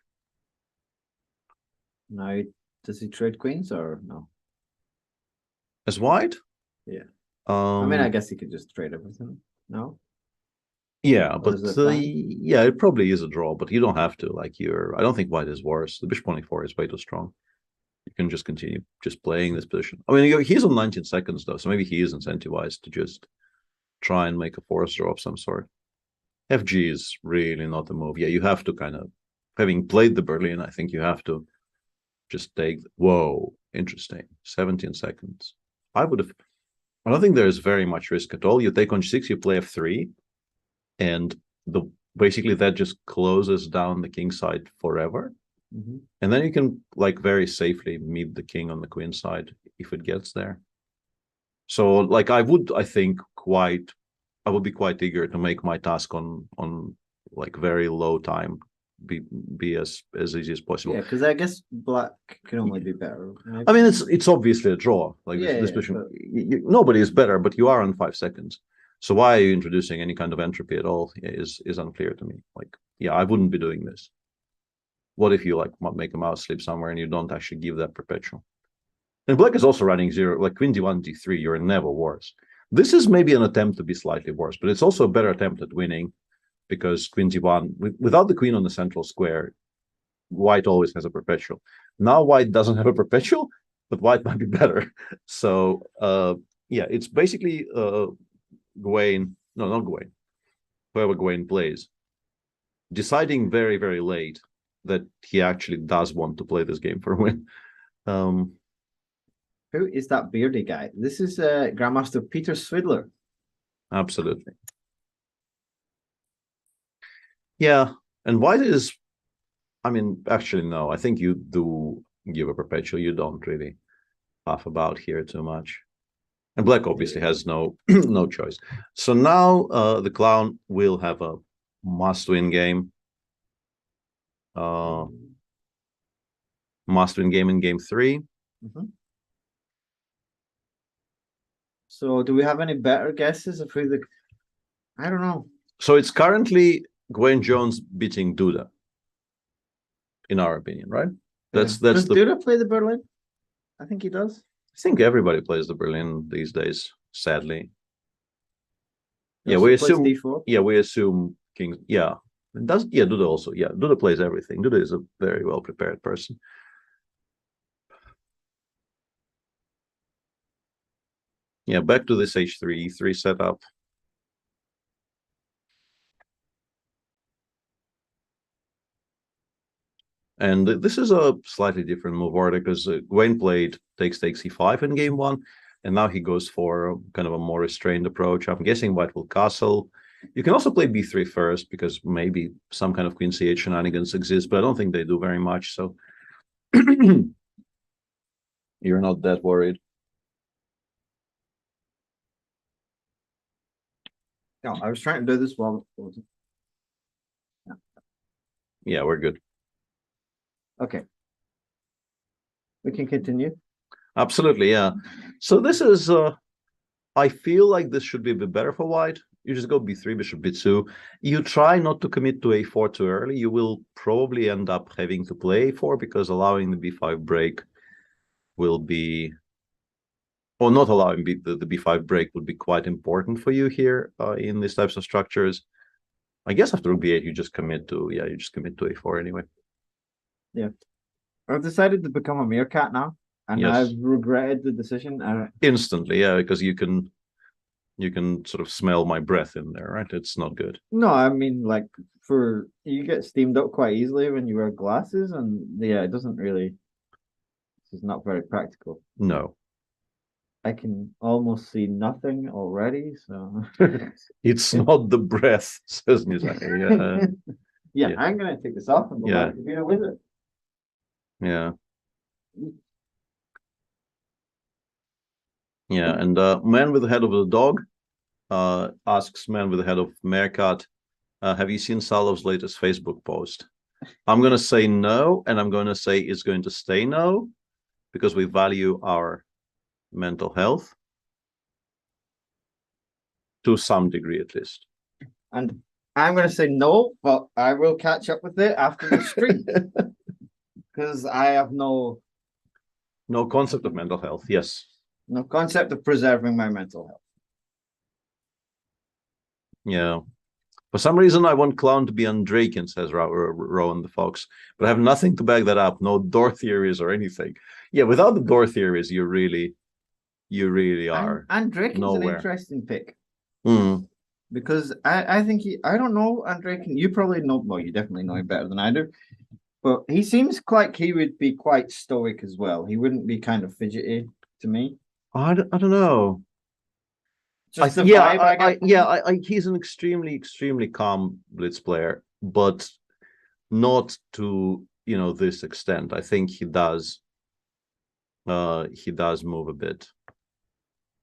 Now, does he trade queens or no? As white? Yeah. I mean, I guess he could just trade everything. No? Yeah, but yeah, it probably is a draw, but you don't have to. Like, I don't think white is worse. The bishop on e4 is way too strong. You can just continue just playing this position. I mean, he's on 19 seconds though, so maybe he is incentivized to just try and make a force draw of some sort. FG is really not the move. Yeah, you have to kind of, having played the Berlin, I think you have to just take, whoa, interesting, 17 seconds. I don't think there's very much risk at all. You take on g6, you play f3, and basically that just closes down the king side forever. Mm-hmm. And then you can, like, very safely meet the king on the queen side if it gets there. So, like, I would be quite eager to make my task on like very low time be as easy as possible. Yeah, because I guess black can only be better. Maybe. I mean, it's obviously a draw. Like this position, nobody is better, but you are on 5 seconds. So why are you introducing any kind of entropy at all is unclear to me. Like, yeah, I wouldn't be doing this. What if you like make a mouse sleep somewhere and you don't actually give that perpetual? And black is also running 0, like queen d1, d3. You're never worse. This is maybe an attempt to be slightly worse, but it's also a better attempt at winning because queen d1, without the queen on the central square, white always has a perpetual. Now white doesn't have a perpetual, but white might be better. So yeah, it's basically Gawain, no, not Gawain, whoever Gawain plays, deciding very, very late that he actually does want to play this game for a win. Who is that beardy guy? This is Grandmaster Peter Swidler. Absolutely. Yeah, and white is, I mean, actually, no, I think you do give a perpetual. You don't really laugh about here too much. And black obviously has no no choice. So now the clown will have a must-win game. Must-win game in game 3. Mm-hmm. So do we have any better guesses of who the... I don't know. So it's currently Gwen Jones beating Duda, in our opinion, right? Does Duda play the Berlin? I think he does. I think everybody plays the Berlin these days, sadly. He Yeah, also we plays assume D4. Yeah, we assume King. Yeah. Duda also. Yeah, Duda plays everything. Duda is a very well prepared person. Yeah, back to this H3, E3 setup. And this is a slightly different move order because Gwen played takes E5 in game 1, and now he goes for kind of a more restrained approach. I'm guessing white will castle. You can also play B3 first because maybe some kind of queen C8 shenanigans exist, but I don't think they do very much. So you're not that worried. No, I was trying to do this while... Yeah, we're good. Okay. We can continue. Absolutely, yeah. So this is, I feel like this should be a bit better for white. You just go B3, bishop B2. You try not to commit to A4 too early. You will probably end up having to play A4 because allowing the B5 break will be, or not allowing the B5 break would be quite important for you here in these types of structures. I guess after B8, you just commit to, yeah, you just commit to A4 anyway. Yeah. I've decided to become a meerkat now, and Yes. I've regretted the decision. Instantly, yeah, because you can sort of smell my breath in there, right? It's not good. No, I mean, like, you get steamed up quite easily when you wear glasses, and yeah, it doesn't really, this is not very practical. No. I can almost see nothing already, so. It's not the breath, says Nizaki. Yeah, I'm gonna take this off and go back to being a wizard. Yeah. Yeah, and man with the head of the dog asks man with the head of meerkat, have you seen Salov's latest Facebook post? I'm going to say no, and I'm going to say it's going to stay no, because we value our mental health to some degree at least. And I'm going to say no, but I will catch up with it after the stream. Because I have no concept of mental health. Yes. No concept of preserving my mental health. Yeah. For some reason, I want clown to be Undraken, says Rowan the Fox, but I have nothing to back that up. No door theories or anything. Yeah, without the door theories, you really are. And Draken's nowhere. An interesting pick. Mm. Because I think I don't know Andraken. You probably know, well, you definitely know him better than I do. But he seems like he would be quite stoic as well. He wouldn't be kind of fidgety to me. I don't know. Just the yeah, vibe he's an extremely calm blitz player, but not to this extent. I think he does move a bit.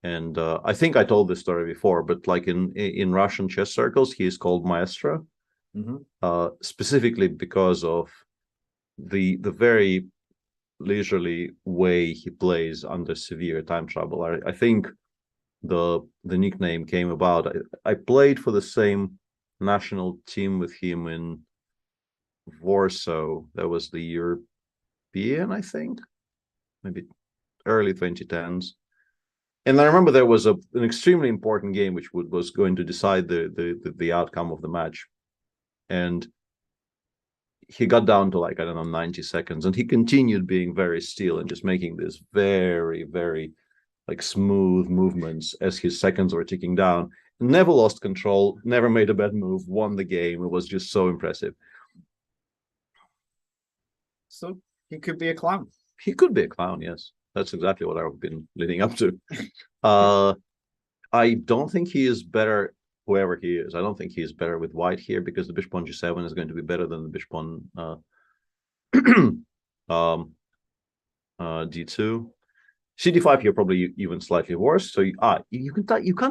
And I think I told this story before, but like in Russian chess circles, he is called maestro, specifically because of the very leisurely way he plays under severe time trouble. I think the nickname came about. I played for the same national team with him in Warsaw. That was the European, I think, maybe early 2010s. And I remember there was an extremely important game which was going to decide the outcome of the match. And he got down to like, I don't know, 90 seconds. And he continued being very still and just making this very, very like smooth movements as his seconds were ticking down. Never lost control, never made a bad move, won the game. It was just so impressive. So he could be a clown. He could be a clown, yes. That's exactly what I've been leading up to. I don't think he is better, whoever he is. I don't think he is better with white here because the bishop on g7 is going to be better than the bishop on d2. cd5 here probably even slightly worse. So you can't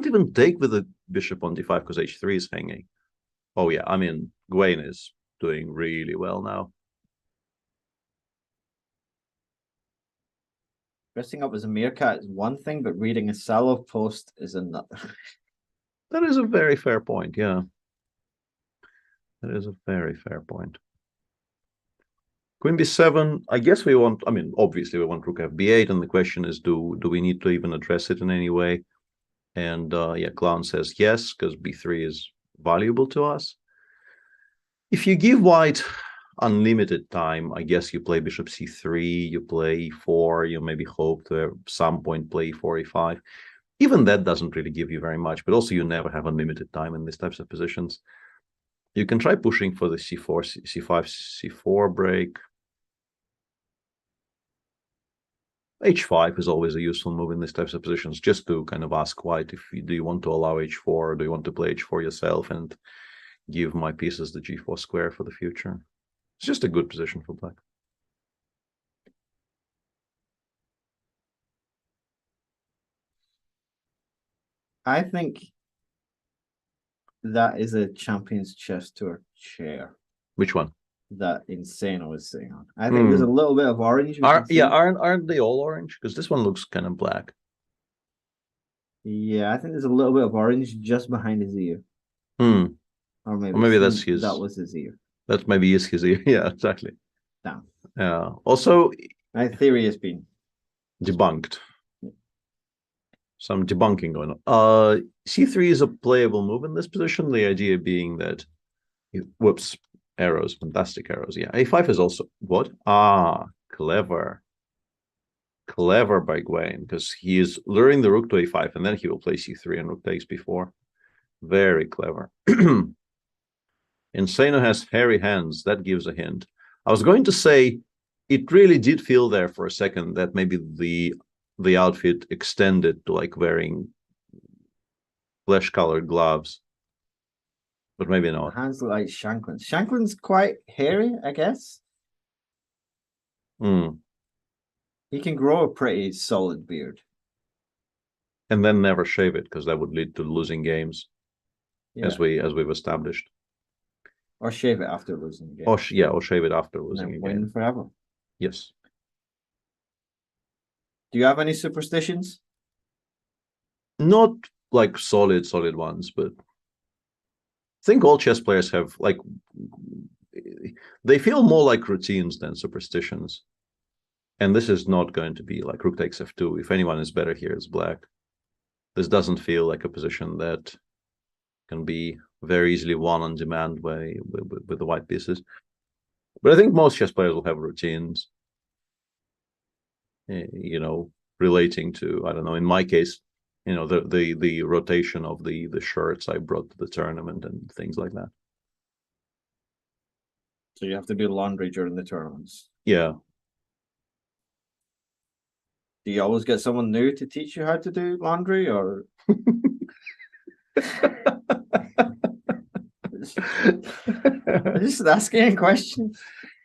even take with the bishop on d5 because h3 is hanging. Oh yeah, I mean Gwaine is doing really well now. Dressing up as a meerkat is one thing, but reading a Salo post is another. That is a very fair point, yeah. That is a very fair point. Queen b7, I guess we want, I mean, obviously we want rook fb8, and the question is, do we need to even address it in any way? And yeah, Clown says yes, because b3 is valuable to us. If you give white unlimited time, I guess you play bishop c3, you play e4, you maybe hope to at some point play e4, e5. Even that doesn't really give you very much, but also you never have unlimited time in these types of positions. You can try pushing for the c4, c5, c4 break. h5 is always a useful move in these types of positions, just to kind of ask white if do you want to allow h4, or do you want to play h4 yourself and give my pieces the g4 square for the future. It's just a good position for black. I think that is a Champions Chess Tour chair. Which one? That Insano was sitting on. I think there's a little bit of orange. Yeah, aren't they all orange? Because this one looks kind of black. Yeah, I think there's a little bit of orange just behind his ear. Or maybe that's his. That was his ear. That maybe is his ear. Yeah, exactly. Damn. Yeah. Also, my theory has been debunked. Some debunking going on. c3 is a playable move in this position. The idea being that, whoops, arrows, fantastic arrows. Yeah, a5 is also what? Clever. Clever by Gwaine, because he is luring the rook to a5, and then he will play c3 and rook takes b4. Very clever. Insano has hairy hands. That gives a hint. I was going to say it really did feel there for a second that maybe the outfit extended to like wearing flesh-colored gloves, but maybe not. Hands look like Shanklin. Shanklin's quite hairy, I guess. He can grow a pretty solid beard. And then never shave it, because that would lead to losing games, as we've established. Or shave it after losing a game. Or shave it after losing a win game. Forever. Yes. Do you have any superstitions? Not like solid ones, but I think all chess players have, like, they feel more like routines than superstitions. And this is not going to be like rook takes f2. If anyone is better here, it's black. This doesn't feel like a position that can be very easily won on demand with the white pieces. But I think most chess players will have routines, you know, relating to, I don't know, in my case, you know, the rotation of the shirts I brought to the tournament and things like that. So you have to do laundry during the tournaments. Yeah. Do you always get someone new to teach you how to do laundry, or? I'm just asking a question.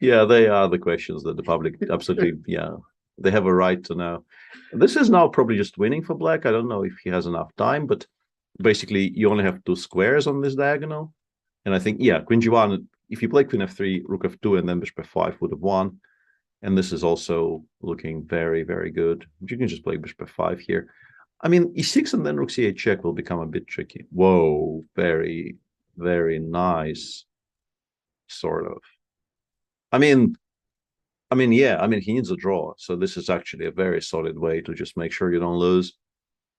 Yeah, they are the questions that the public absolutely, they have a right to know. This is now probably just winning for black. I don't know if he has enough time, but basically you only have two squares on this diagonal, And I think, yeah, queen g1, if you play queen f3, rook f2, and then bishop f5 would have won. And this is also looking very, very good. You can just play bishop f5 here. I mean, e6 and then rook c8 check will become a bit tricky. Whoa, very, very nice, sort of. I mean, yeah, he needs a draw. So this is actually a very solid way to just make sure you don't lose.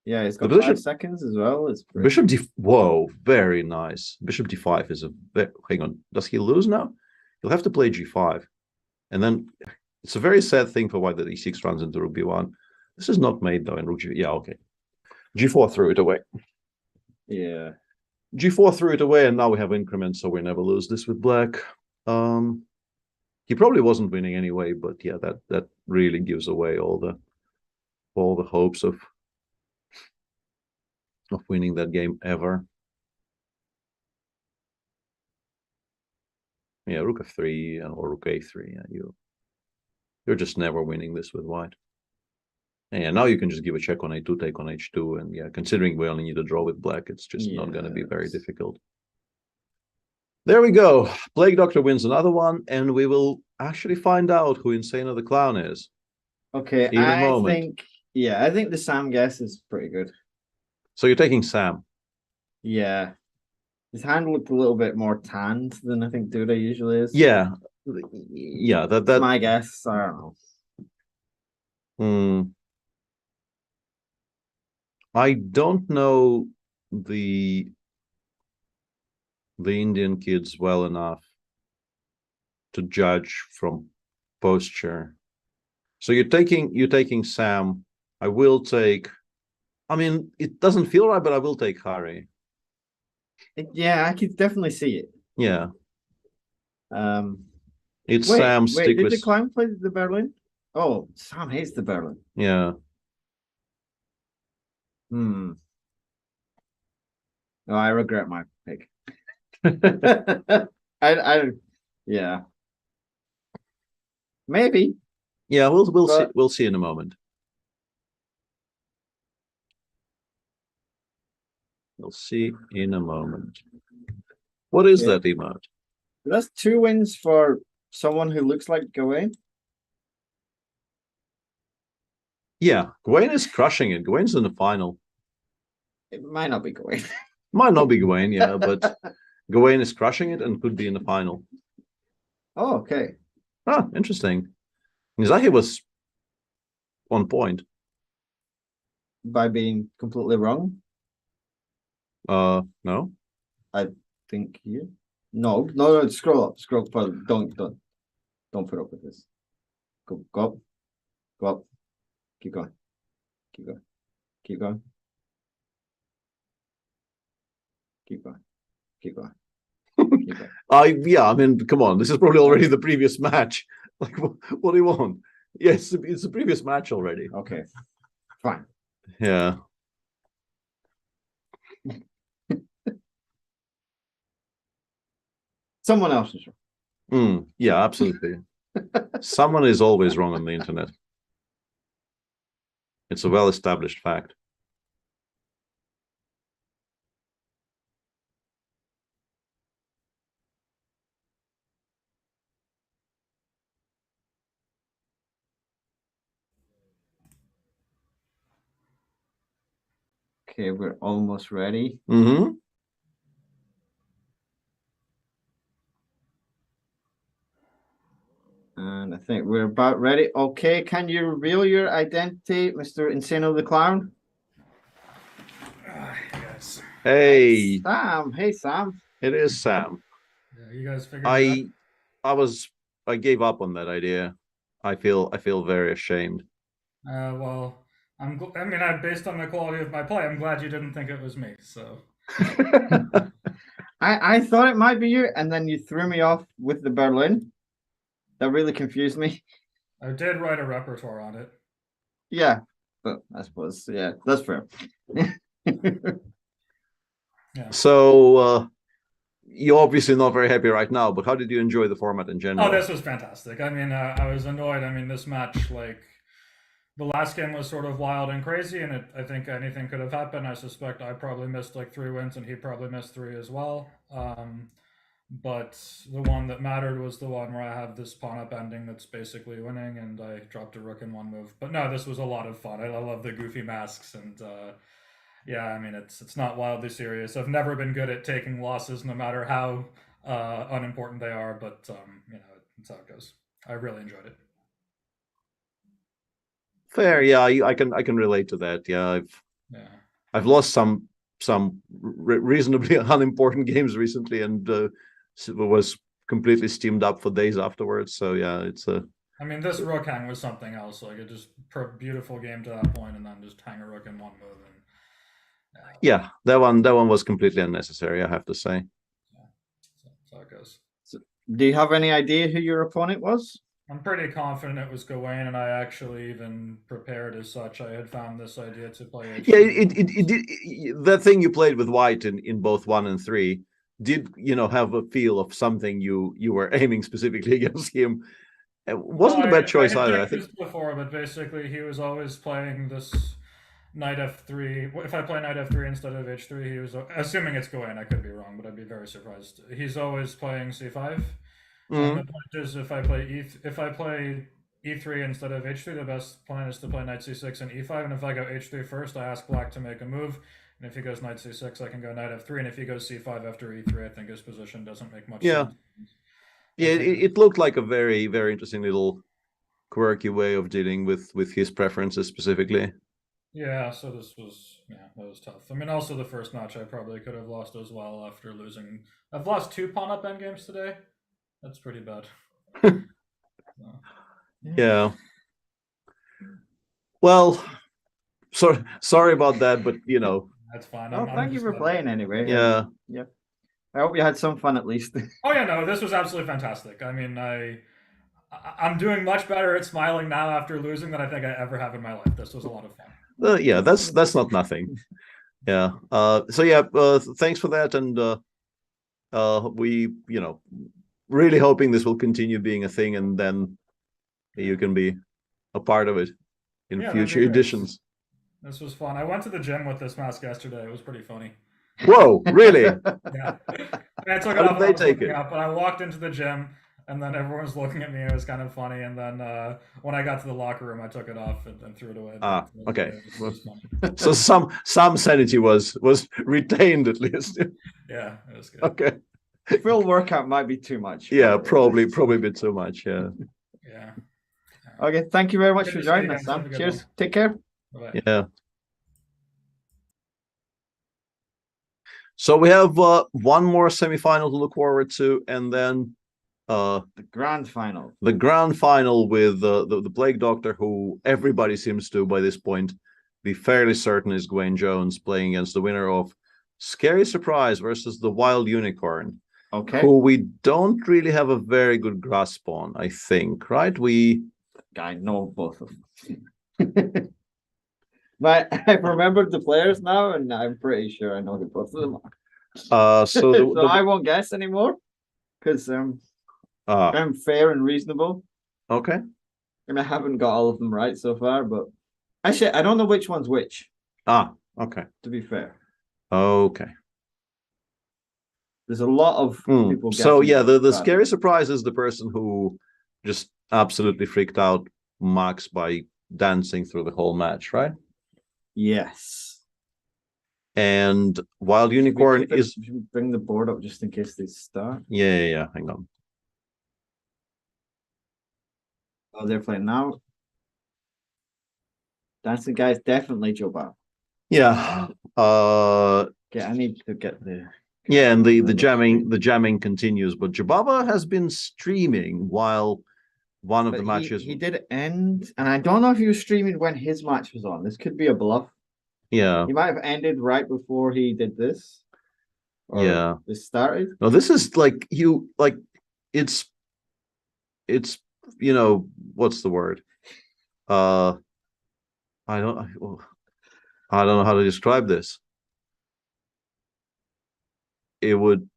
Yeah, it's got The bishop- 5 seconds as well. It's pretty... Bishop d. Whoa, very nice. Bishop d5 is a. Hang on, does he lose now? He'll have to play g5, and then it's a very sad thing for white that e6 runs into rook b1. This is not made though in rook g. Yeah, okay. g4 threw it away. Yeah. g4 threw it away, and now we have increment, so we never lose this with black. He probably wasn't winning anyway, but yeah, that really gives away all the hopes of winning that game ever. Yeah, rook f3 or rook a3. Yeah, you're just never winning this with white. And yeah, now you can just give a check on a2, take on h2, and yeah, considering we only need a draw with black, it's just not going to be very difficult. There we go. Plague Doctor wins another one, and we will actually find out who Insano the Clown is. Okay, I think the Sam guess is pretty good. So you're taking Sam? Yeah. His hand looked a little bit more tanned than I think Duda usually is. Yeah. Yeah, that's my guess. I don't know. I don't know the Indian kids well enough to judge from posture. So you're taking Sam. I will take. I mean, it doesn't feel right, but I will take Harry. Yeah, I could definitely see it. Yeah. It's wait, Sam. Wait, did the Clown play the Berlin? Oh, Sam hates the Berlin. Yeah. No, I regret my pick. Yeah. Maybe. Yeah, we'll see in a moment. We'll see in a moment. What is that emote? That's 2 wins for someone who looks like Gawain. Yeah, Gawain is crushing it. Gawain's in the final. It might not be Gawain. Might not be Gawain, yeah, but Gawain is crushing it and could be in the final. Oh, okay. Ah, interesting. Nizahi was on point. By being completely wrong? No. I think you. No, scroll up. Scroll further. Don't put up with this. Go up. Go up. Keep going. Keep going. Keep going. Keep going. Keep going. Keep going. Yeah, I mean, come on. This is probably already the previous match. Like, what do you want? Yes, it's the previous match already. Okay. Fine. Yeah. Someone else is wrong. Yeah, absolutely. Someone is always wrong on the internet. It's a well-established fact. Okay, we're almost ready. Mm-hmm. And I think we're about ready. Okay, can you reveal your identity, Mr. Insano the Clown? Yes. Hey. Sam. Hey, Sam. It is Sam. Yeah, you guys figured it out? I gave up on that idea. I feel very ashamed. Well, based on the quality of my play, I'm glad you didn't think it was me. So I thought it might be you, and then you threw me off with the Berlin. That really confused me. I did write a repertoire on it. Yeah, but I suppose that's fair. Yeah. So you're obviously not very happy right now, but how did you enjoy the format in general? Oh, this was fantastic. I mean, I was annoyed. I mean, this match, like, the last game was sort of wild and crazy, and I think anything could have happened. I suspect I probably missed like 3 wins, and he probably missed 3 as well. but the one that mattered was the one where I have this pawn up ending that's basically winning, and I dropped a rook in one move. But no, this was a lot of fun. I love the goofy masks, and yeah, I mean it's not wildly serious. I've never been good at taking losses, no matter how unimportant they are. But you know, that's how it goes. I really enjoyed it. Fair, yeah, I can relate to that. Yeah, I've lost some reasonably unimportant games recently, and was completely steamed up for days afterwards. So yeah, it's a. I mean, this rook hang was something else. Like, it just beautiful game to that point, and then just hang a rook in one move. And yeah, that one was completely unnecessary, I have to say. Yeah, that's how it goes. So, do you have any idea who your opponent was? I'm pretty confident it was Gawain, and I actually even prepared as such. I had found this idea to play. Yeah, it did. That thing you played with white in both 1 and 3 did, have a feel of something you were aiming specifically against him. It wasn't a bad choice either. I think before, but basically he was always playing this knight f3. If I play knight f3 instead of h3, he was assuming it's Gawain. I could be wrong, but I'd be very surprised. He's always playing c5. And the point is, if I play e3 instead of h3, the best plan is to play knight c6 and e5. And if I go h3 first, I ask black to make a move. And if he goes knight c6, I can go knight f3. And if he goes c5 after e3, I think his position doesn't make much sense. Yeah, it looked like a very, very interesting little quirky way of dealing with his preferences specifically. Yeah, so that was tough. I mean, also the first match I probably could have lost as well after losing. I've lost 2 pawn up endgames today. That's pretty bad. Yeah. Well, sorry about that, but that's fine. Oh, thank you for playing anyway. Yeah. Yeah. I hope you had some fun at least. Oh yeah, no, this was absolutely fantastic. I mean, I'm doing much better at smiling now after losing than I think I ever have in my life. This was a lot of fun. Yeah, that's not nothing. Yeah. So yeah, thanks for that, and we really hoping this will continue being a thing, and then you can be a part of it in future editions. This was fun. I went to the gym with this mask yesterday. It was pretty funny. Whoa, really? Yeah. And I took it How off. did they take it? But I walked into the gym, and then everyone was looking at me. It was kind of funny. And then when I got to the locker room, I took it off and threw it away. Okay. So some sanity was retained at least. Yeah, it was good. Okay. Full workout might be too much. Yeah, probably a bit too much. Yeah. Yeah. Okay, thank you very much for joining us, Sam. Cheers. Take care. Bye-bye. Yeah. So we have one more semi-final to look forward to, and then the grand final. The grand final with the Plague Doctor, who everybody seems to by this point be fairly certain is Gwen Jones, playing against the winner of Scary Surprise versus the Wild Unicorn. Okay. Who we don't really have a very good grasp on, I think, right? I know both of them. But I've remembered the players now, and I'm pretty sure I know who both of them are. So I won't guess anymore, because I'm fair and reasonable. Okay. And I haven't got all of them right so far, but actually, I don't know which one's which. Okay. To be fair. Okay. There's a lot of people. So yeah, the Scary Surprise is the person who just absolutely freaked out Max by dancing through the whole match, right? Yes. And Wild Unicorn is. Should we bring the board up just in case they start? Yeah. Hang on. Oh, they're playing now. Dancing guy is definitely Joe Bar. Yeah. Okay, I need to get the. Yeah, and the jamming continues, but Jababa has been streaming while one of the matches. He did end, and I don't know if he was streaming when his match was on. This could be a bluff. Yeah. He might have ended right before he did this. Yeah. This started. No, this is it's what's the word? I don't know how to describe this. It would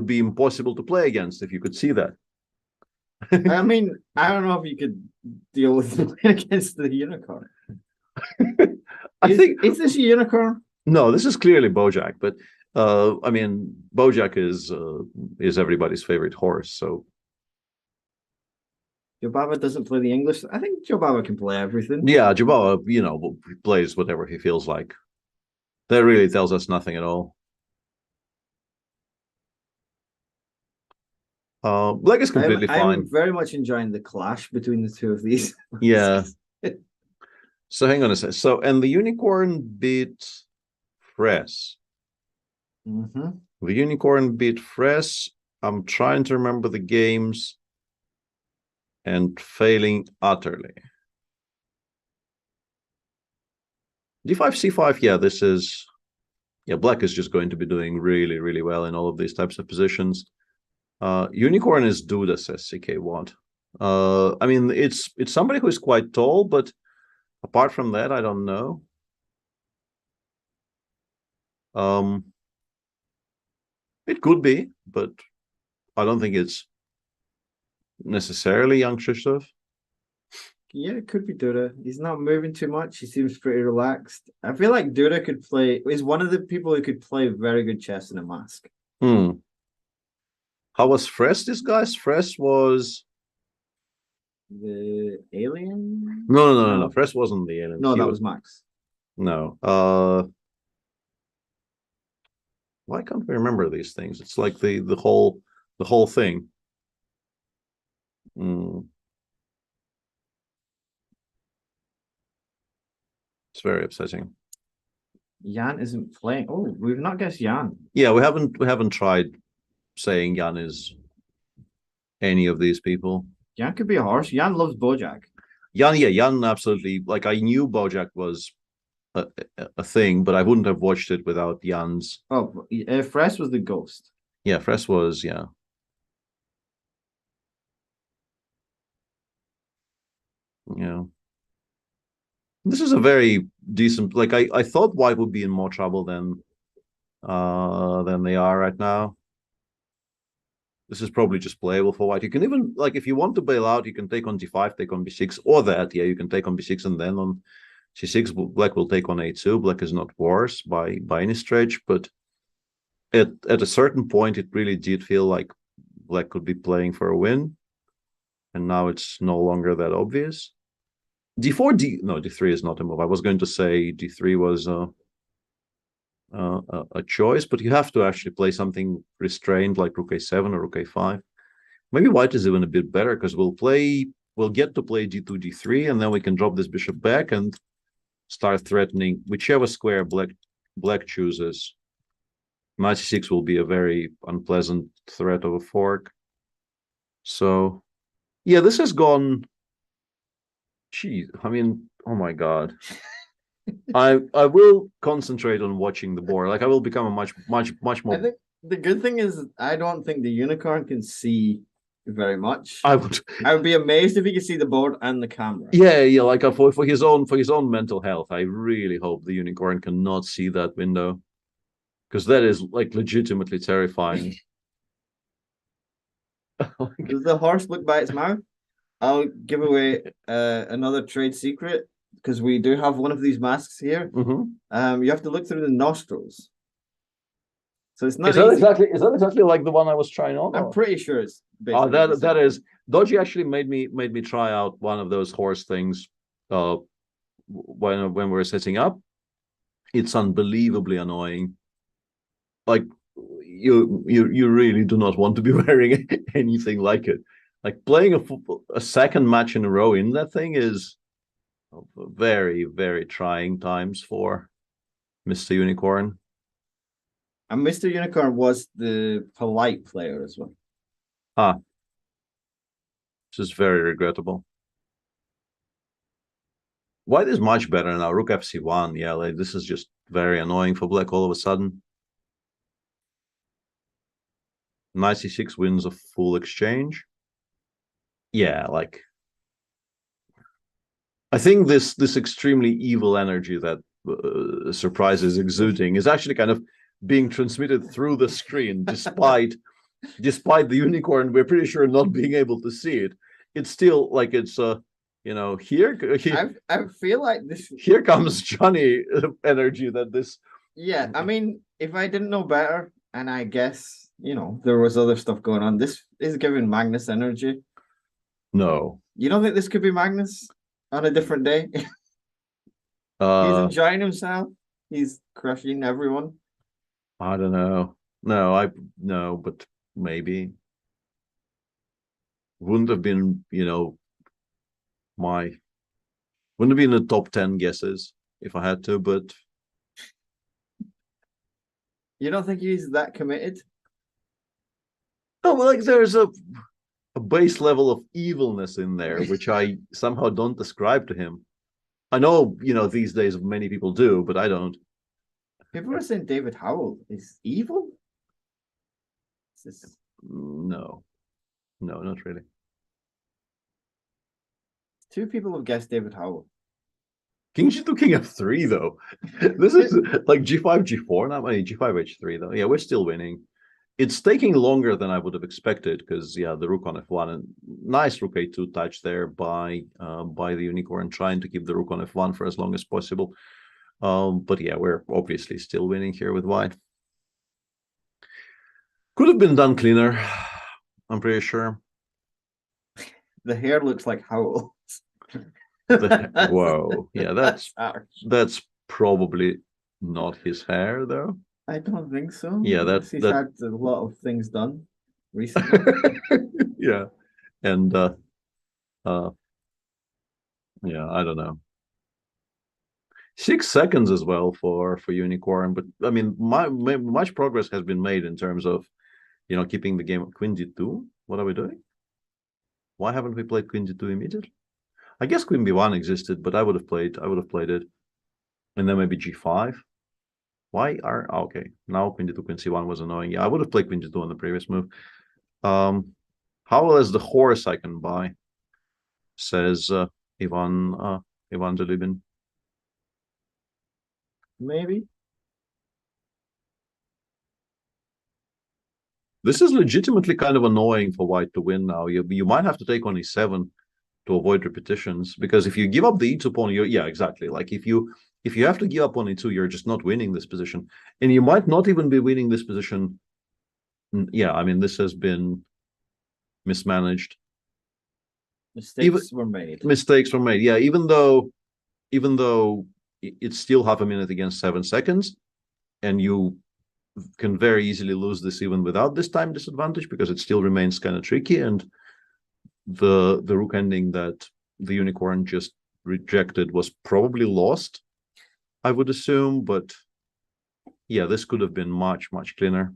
be impossible to play against if you could see that. I mean, I don't know if you could deal with playing against the unicorn. I think is this a unicorn? No, this is clearly Bojack, but I mean, Bojack is everybody's favorite horse, so Jobaba doesn't play the English. I think Jobaba can play everything. yeah, Jababa, plays whatever he feels like. That really tells us nothing at all. Black is completely fine. I'm very much enjoying the clash between the two of these. Yeah. So hang on a sec. So, and the Unicorn beat Fress. Mm-hmm. The Unicorn beat Fress. I'm trying to remember the games and failing utterly. D5, C5, yeah, this is... Yeah, Black is just going to be doing really, really well in all of these types of positions. Unicorn is Duda, says CK Watt. I mean, it's somebody who is quite tall, but apart from that, I don't know. It could be, but I don't think it's necessarily young Krzysztof. Yeah, it could be Duda. He's not moving too much. He seems pretty relaxed. I feel like Duda could play, is one of the people who could play very good chess in a mask. How was Fress, this guys? Fress was... The alien? No. Fress wasn't the alien. No, that was Max. No. Why can't we remember these things? It's like the whole thing. It's very upsetting. Jan isn't playing. Oh, we've not guessed Jan. Yeah, we haven't tried saying Jan is any of these people. Jan could be a horse. Jan loves Bojack. Jan absolutely. Like, I knew Bojack was a thing, but I wouldn't have watched it without Jan's. Oh, Fress was the ghost. Yeah, Fress was, yeah. Yeah. This is a very decent, like, I thought White would be in more trouble than they are right now. This is probably just playable for White. You can even, like, if you want to bail out, you can take on D5, take on B6, or that, yeah, you can take on B6 and then on C6, Black will take on A2. Black is not worse by any stretch, but at a certain point, it really did feel like Black could be playing for a win, and now it's no longer that obvious. D4, D3 is not a move. I was going to say D3 was a choice, but you have to actually play something restrained like Rook A7 or Rook A5. Maybe White is even a bit better because we'll get to play D2, D3, and then we can drop this bishop back and start threatening whichever square Black chooses. Knight C6 will be a very unpleasant threat of a fork. So, yeah, this has gone. Geez, I mean, oh my God. I will concentrate on watching the board. Like, I will become a much more. I think the good thing is I don't think the Unicorn can see very much. I would be amazed if he could see the board and the camera. Yeah. Like, for his own mental health, I really hope the Unicorn cannot see that window, because that is like legitimately terrifying. Does the horse look by its mouth? I'll give away another trade secret, because we do have one of these masks here. Mm-hmm. You have to look through the nostrils. So it's not. Is that exactly like the one I was trying on? I'm pretty sure it's. That is. Dodgy actually made me try out one of those horse things. When we were setting up, it's unbelievably annoying. Like, you really do not want to be wearing anything like it. Like, playing a second match in a row in that thing is very, very trying times for Mr. Unicorn. And Mr. Unicorn was the polite player as well. Which is very regrettable. White is much better now. Rook FC1. Yeah, like, this is just very annoying for Black all of a sudden. Knight C6 wins a full exchange. Yeah, like, I think this extremely evil energy that Surprise is exuding is actually kind of being transmitted through the screen, despite the Unicorn, we're pretty sure, not being able to see it. It's still like it's here I feel like this. Here comes Johnny energy that this Yeah, I mean, if I didn't know better, and I guess, there was other stuff going on, this is giving Magnus energy. No. You don't think this could be Magnus on a different day? He's enjoying himself. He's crushing everyone. I don't know. No, but maybe. Wouldn't have been, wouldn't have been the top 10 guesses if I had to, but You don't think he's that committed? no, like there's a base level of evilness in there, which I somehow don't ascribe to him. I know, these days many people do, but I don't. People are saying David Howell is evil? No, not really. Two people have guessed David Howell. King G2, King F3, though. This is like G5, G4 now. I mean, G5, H3, though. Yeah, we're still winning. It's taking longer than I would have expected because, the rook on F1 and nice rook A2 touch there by the unicorn, trying to keep the rook on F1 for as long as possible. But yeah, we're obviously still winning here with white. Could have been done cleaner, I'm pretty sure. The hair looks like Howell. Whoa, yeah, that's probably not his hair, though. I don't think so. Yeah, he's had a lot of things done recently. Yeah, and yeah, I don't know. 6 seconds as well for unicorn, but I mean, much progress has been made in terms of keeping the game. Queen D2. What are we doing? Why haven't we played Queen D2 immediately? I guess Queen B1 existed, but I would have played it, and then maybe G5. Okay, now Queen D2, Queen C1 was annoying. Yeah, I would have played Queen D2 on the previous move. How well is the horse I can buy? Says Ivan Delibin. Maybe. This is legitimately kind of annoying for white to win now. You might have to take on E7 to avoid repetitions, because if you give up the E2 pawn, yeah, exactly. Like if you have to give up on E2, you're just not winning this position, and you might not even be winning this position. Yeah, I mean, this has been mismanaged. Mistakes were made. Yeah, even though it's still half a minute against 7 seconds, and you can very easily lose this even without this time disadvantage, because it still remains kind of tricky, and the rook ending that the unicorn just rejected was probably lost, I would assume, but yeah, this could have been much cleaner.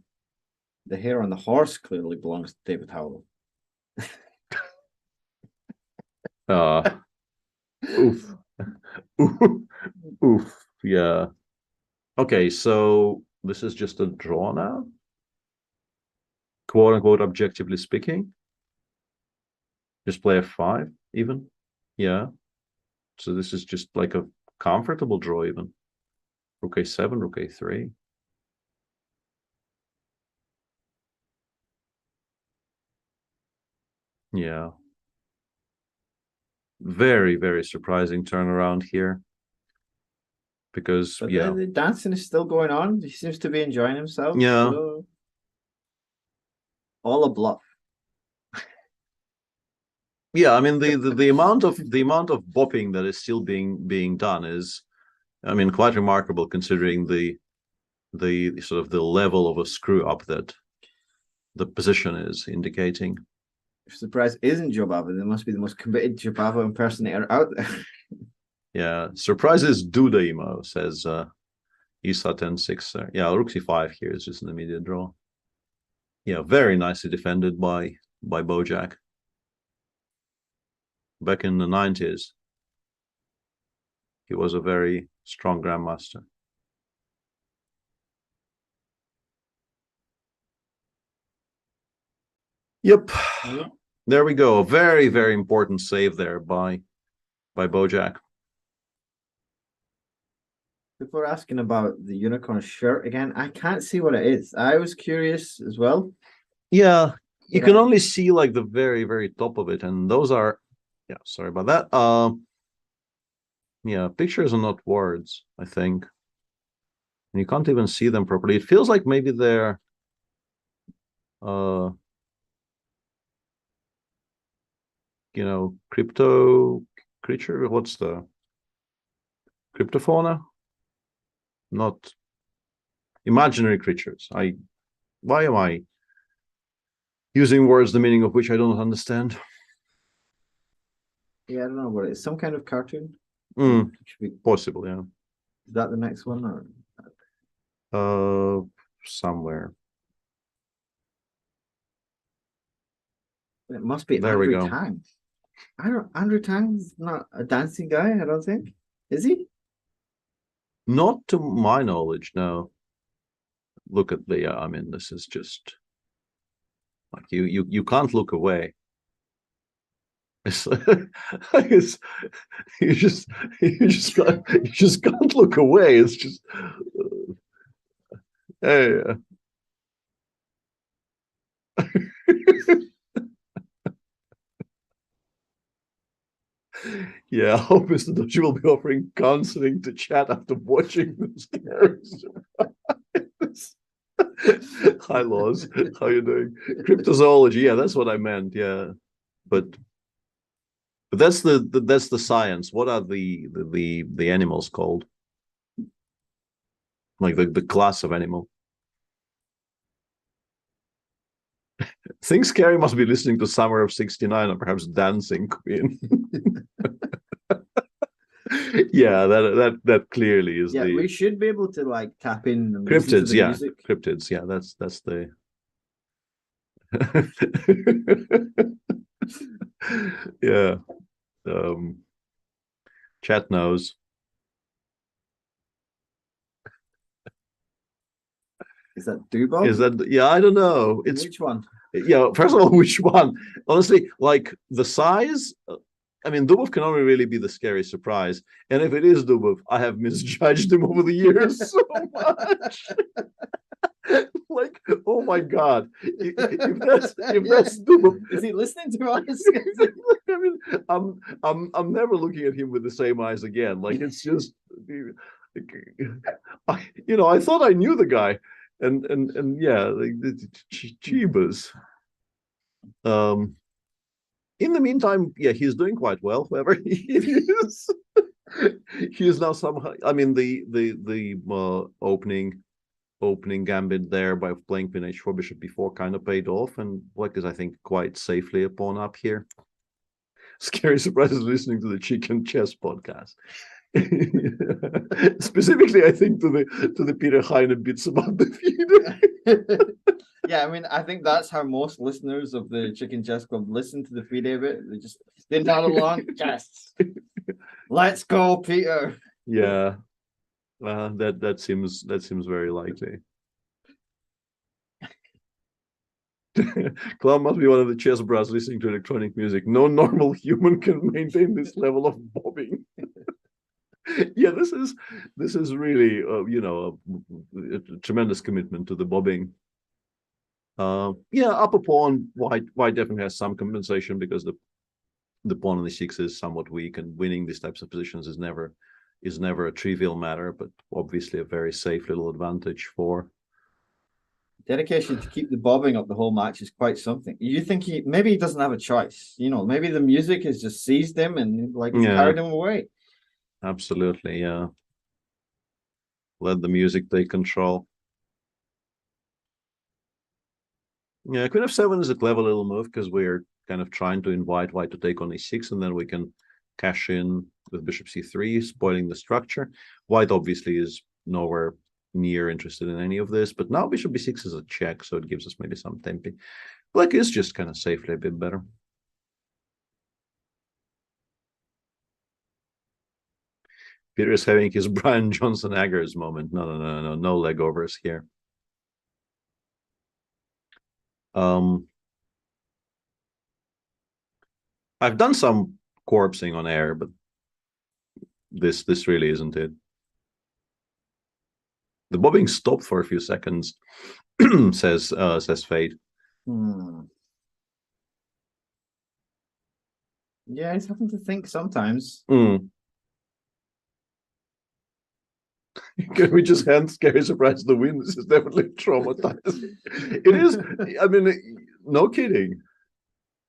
The hair on the horse clearly belongs to David Howell. Oof. Oof. Yeah. Okay, so this is just a draw now, quote unquote, objectively speaking. Just play F5 even. Yeah. So this is just like a comfortable draw even. Rook A7, Rook A3. Yeah. Very surprising turnaround here. Because but yeah, the dancing is still going on. He seems to be enjoying himself. Yeah. So... all a bluff. Yeah, I mean the amount of bopping that is still being done is, I mean, quite remarkable, considering the sort of the level of a screw up that the position is indicating. If Surprise isn't Jobava, they must be the most committed Jobava impersonator out there. Yeah, surprises do the emo, says Isa 10-6. Yeah, Rook C5 here is just an immediate draw. Yeah, very nicely defended by Bojack. Back in the 90s, he was a very strong grandmaster. Yep. There we go. A very important save there by Bojack. People are asking about the unicorn shirt again. I can't see what it is. I was curious as well. Yeah, you can only see like the very top of it, and those are, yeah, sorry about that. Yeah, pictures are not words, I think. And you can't even see them properly. It feels like maybe they're crypto creature. What's the cryptofauna? Not imaginary creatures. Why am I using words the meaning of which I don't understand? Yeah, I don't know what it is. Some kind of cartoon. Should be possible, yeah. Is that the next one or somewhere. it must be There we Andrew go. Tang. Andrew Tang's not a dancing guy, I don't think. Is he? Not to my knowledge, no. Look at the I mean, this is just like you can't look away. It's, you just can't look away. It's just hey. Yeah, I hope Mr. Dodgy will be offering counseling to chat after watching this character. Hi, Laws. How you doing? Cryptozoology. Yeah, that's what I meant. Yeah, but that's the science. What are the animals called? Like the class of animal. Think Scary must be listening to Summer of '69 or perhaps Dancing Queen. Yeah, that clearly is Yeah, we should be able to like tap in and listen to cryptids. the Yeah, music. cryptids. Yeah, that's the. Yeah. Chat knows. Is that Dubov? Is that yeah? I don't know. It's which one? Yeah. First of all, which one? Honestly, like the size. I mean, Dubov can only really be the scary surprise. And if it is Dubov, I have misjudged him over the years so much. Like, oh my god! If that's Dubov, is he listening to us? I mean, I'm never looking at him with the same eyes again. Like it's just, I thought I knew the guy, and yeah, like Chibas. In the meantime, yeah, he's doing quite well. Whoever he is, he is now somehow. I mean, the opening gambit there by playing Queen H4 Bishop B4 kind of paid off, and Black is, I think, quite safely a pawn up here. Scary surprises listening to the Chicken Chess podcast. Specifically, I think to the Peter Heine bits about the feed. Yeah, I mean, I think that's how most listeners of the Chicken Chess Club listen to the feed bit. They nod along. Yes, let's go, Peter. Yeah, that seems very likely. Clown must be one of the chess bras listening to electronic music. No normal human can maintain this level of bobbing. Yeah, this is really a tremendous commitment to the bobbing. Yeah, upper pawn, white definitely has some compensation because the pawn on the six is somewhat weak, and winning these types of positions is never a trivial matter, but obviously a very safe little advantage for. Dedication to keep the bobbing up the whole match is quite something. You think maybe he doesn't have a choice, maybe the music has just seized him and carried him away. Absolutely, yeah. Let the music take control. Yeah, Queen f7 is a clever little move because we're kind of trying to invite white to take on e6, and then we can cash in with bishop c3, spoiling the structure. White obviously is nowhere near interested in any of this, but now bishop b6 is a check, so it gives us maybe some tempi. Black is just kind of safely a bit better. Peter is having his Brian Johnson Aggers moment. No leg overs here. I've done some corpsing on air, but this really isn't it. The bobbing stopped for a few seconds, says Fate. Yeah, it's having to think sometimes. Can we just hand Scary Surprise the win? This is definitely traumatizing. It is. I mean, no kidding.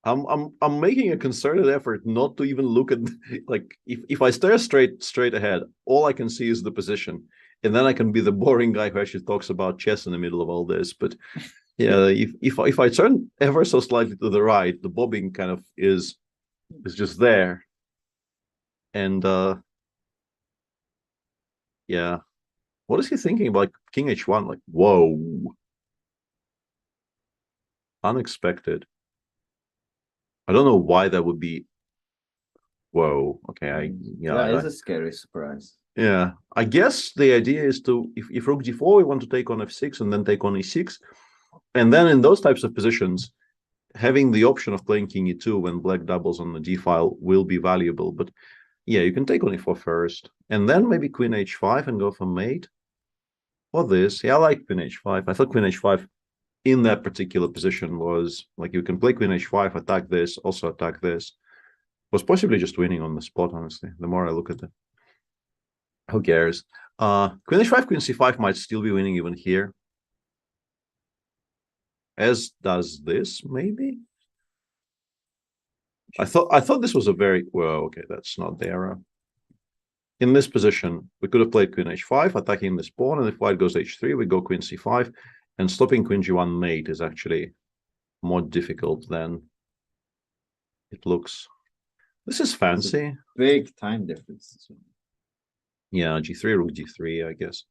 I'm making a concerted effort not to even look at, like, if I stare straight ahead, all I can see is the position, and then I can be the boring guy who actually talks about chess in the middle of all this. But yeah, if I turn ever so slightly to the right, the bobbing kind of is just there, and yeah. What is he thinking about King H1? Like, whoa. Unexpected. I don't know why that would be. Whoa. Okay. That is a scary surprise. Yeah. I guess the idea is to, if Rook G4, we want to take on F6 and then take on E6. And then in those types of positions, having the option of playing King E2 when black doubles on the D file will be valuable. But yeah, you can take on E4 first. And then maybe Queen H5 and go for mate. Or this. Yeah, I like Queen H5. I thought Queen H5 in that particular position was like, you can play Queen H5, attack this, also attack this. Was possibly just winning on the spot, honestly. The more I look at it. Who cares? Queen H5, Queen C5 might still be winning even here. As does this, maybe? I thought this was a very well, okay, that's not the era. In this position, we could have played Queen H5, attacking this pawn, and if white goes H3, we go Queen C5, and stopping Queen G1 mate is actually more difficult than it looks. This is fancy. Big time difference. Yeah, G3, Rook G3, I guess.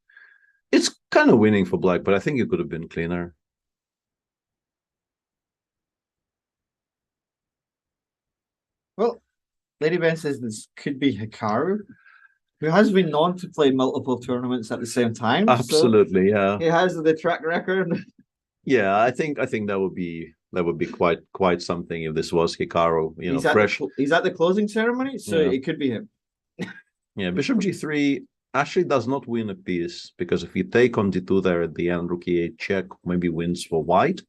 It's kind of winning for black, but I think it could have been cleaner. Well, Lady Ben says this could be Hikaru, who has been known to play multiple tournaments at the same time. Absolutely, so yeah. He has the track record. Yeah, I think that would be quite something if this was Hikaru. You know, fresh. He's at the closing ceremony, so Yeah. it could be him. Yeah, Bishop G3 actually does not win a piece, because if you take on D2 there at the end, Rook E8 check maybe wins for white.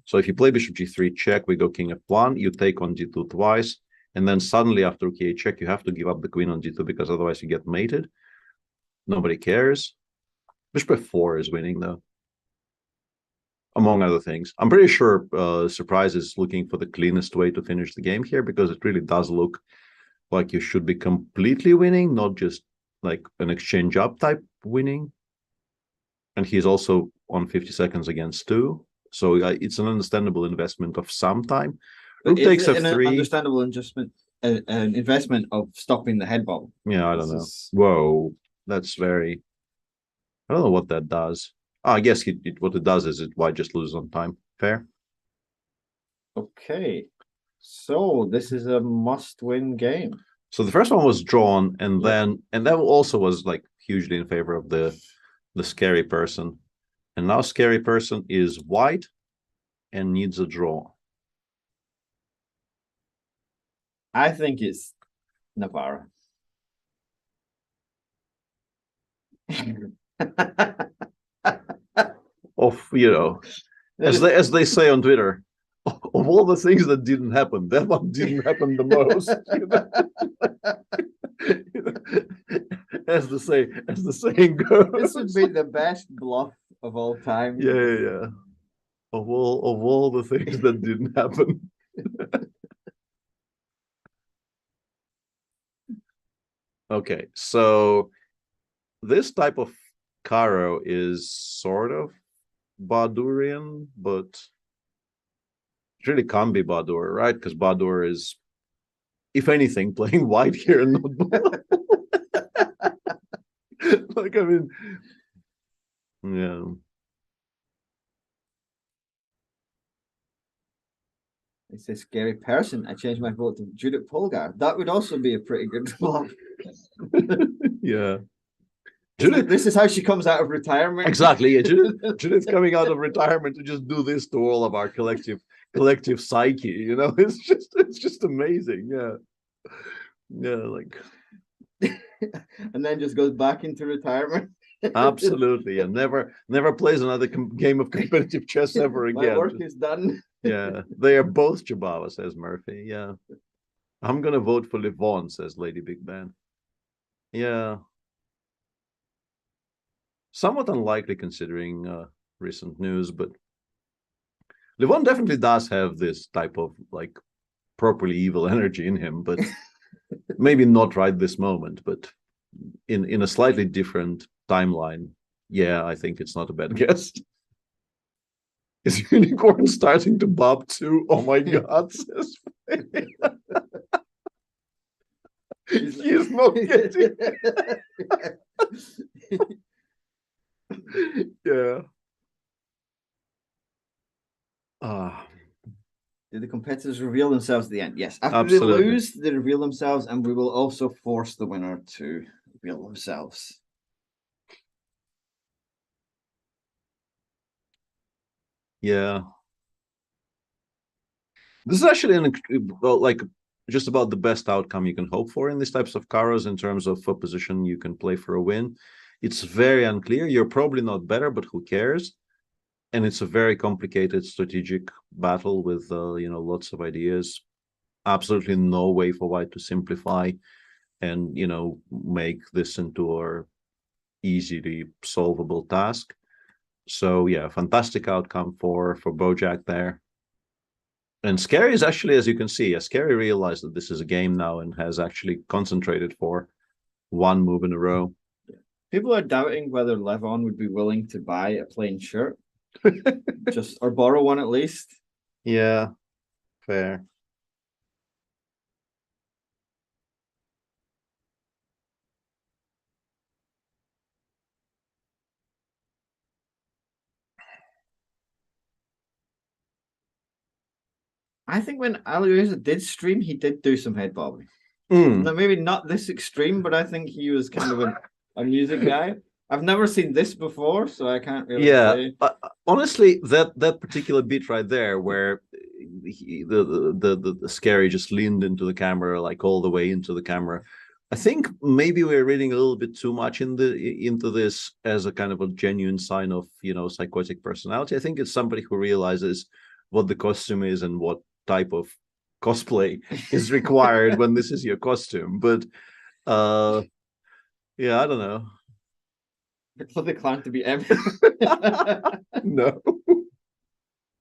So if you play Bishop G3 check, we go King F1, you take on D2 twice, and then suddenly after Rook E8 check, you have to give up the queen on D2 because otherwise you get mated. Nobody cares. Bishop F4 is winning though, among other things. I'm pretty sure Surprise is looking for the cleanest way to finish the game here, because it really does look like you should be completely winning, not just like an exchange up type winning. And he's also on 50 seconds against 2. So it's an understandable investment of some time. Rook takes F3. An understandable an investment of stopping the head bomb. Yeah, I don't know. Whoa, that's very. I don't know what that does. Oh, I guess what it does is white just loses on time. Fair. Okay, so this is a must-win game. So the first one was drawn, and then that also was like hugely in favor of the scary person. And now scary person is white and needs a draw. I think it's Navarra. Of, you know, as they say on Twitter, of all the things that didn't happen, that one didn't happen the most. As the saying goes. This would be the best bluff of all time. Yeah. Of all the things that didn't happen. Okay, so this type of Caro is sort of Badurian, but it really can't be Badur, right? Because Badur is, if anything, playing white here and not black. Like, I mean, yeah. It's a scary person. I changed my vote to Judith Polgar. That would also be a pretty good bluff. Yeah. Judith, this is how she comes out of retirement. Exactly. Yeah. Judith's coming out of retirement to just do this to all of our collective psyche. You know, it's just amazing. Yeah. Yeah, like. And then just goes back into retirement. Absolutely. And never plays another game of competitive chess ever again. My work is done. Yeah, they are both Jabava, says Murphy. Yeah. I'm gonna vote for Livon, says Lady Big Ben. Yeah. somewhat unlikely considering recent news, but Levon definitely does have this type of like properly evil energy in him, but maybe not right this moment, but in a slightly different timeline, yeah, I think it's not a bad guess. Is Unicorn starting to bob too? Oh my god, says he's not getting yeah. Do the competitors reveal themselves at the end? Yes. After Absolutely. they lose, they reveal themselves, and we will also force the winner to reveal themselves. Yeah. This is actually like just about the best outcome you can hope for in these types of caros in terms of a position you can play for a win. It's very unclear. You're probably not better, but who cares? And it's a very complicated strategic battle with lots of ideas. Absolutely no way for white to simplify and make this into a easily solvable task. So yeah, fantastic outcome for Bojack there. And Scary is actually, as you can see, Scary realized that this is a game now and has actually concentrated for one move in a row. People are doubting whether Levon would be willing to buy a plain shirt, or borrow one at least. Yeah, fair. I think when Aliuza did stream, he did do some head bobbing. Maybe not this extreme, but I think he was kind of a music guy. I've never seen this before, so I can't really say. Honestly, that particular bit right there, where the Scary just leaned into the camera, like all the way into the camera. I think maybe we're reading a little bit too much into this as a kind of a genuine sign of psychotic personality. I think it's somebody who realizes what the costume is and what type of cosplay is required when this is your costume. But yeah, I don't know. For the clan to be Emil. No.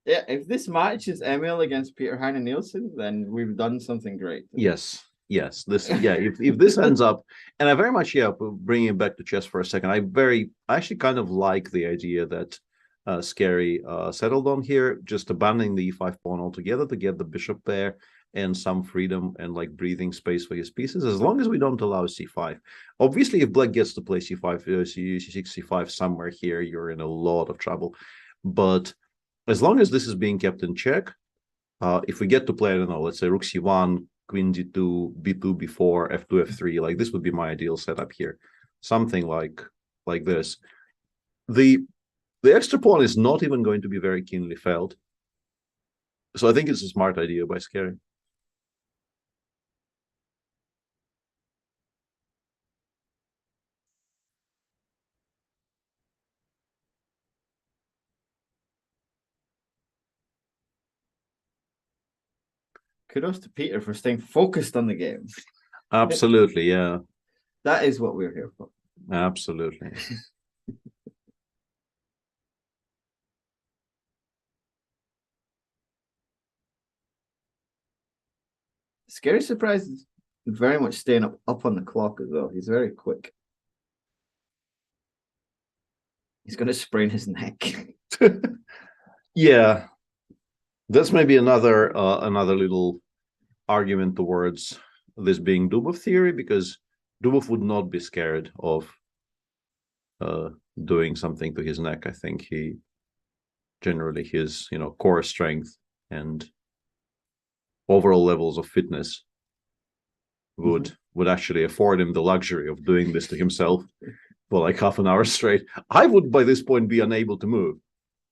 Yeah, if this match is Emil against Peter Heine Nielsen, then we've done something great. Yes. This if this ends up, and I very much bringing it back to chess for a second, I actually kind of like the idea that Scary settled on here, just abandoning the e5 pawn altogether to get the bishop there and some freedom and like breathing space for his pieces, as long as we don't allow c5. Obviously, if black gets to play c5, c6, c5 somewhere here, you're in a lot of trouble. But as long as this is being kept in check, if we get to play, I don't know, let's say rook c1, queen d2, b2, b4, f2, f3, like this would be my ideal setup here. Something like this. The extra pawn is not even going to be very keenly felt. So I think it's a smart idea by Scary. Kudos to Peter for staying focused on the game. Absolutely, yeah. That is what we're here for. Absolutely. Scary surprise is very much staying up on the clock as well. He's very quick. He's going to sprain his neck. Yeah. That's maybe another little argument towards this being Dubov theory, because Dubov would not be scared of doing something to his neck. I think he generally his core strength and overall levels of fitness would actually afford him the luxury of doing this to himself for like half an hour straight. I would by this point be unable to move.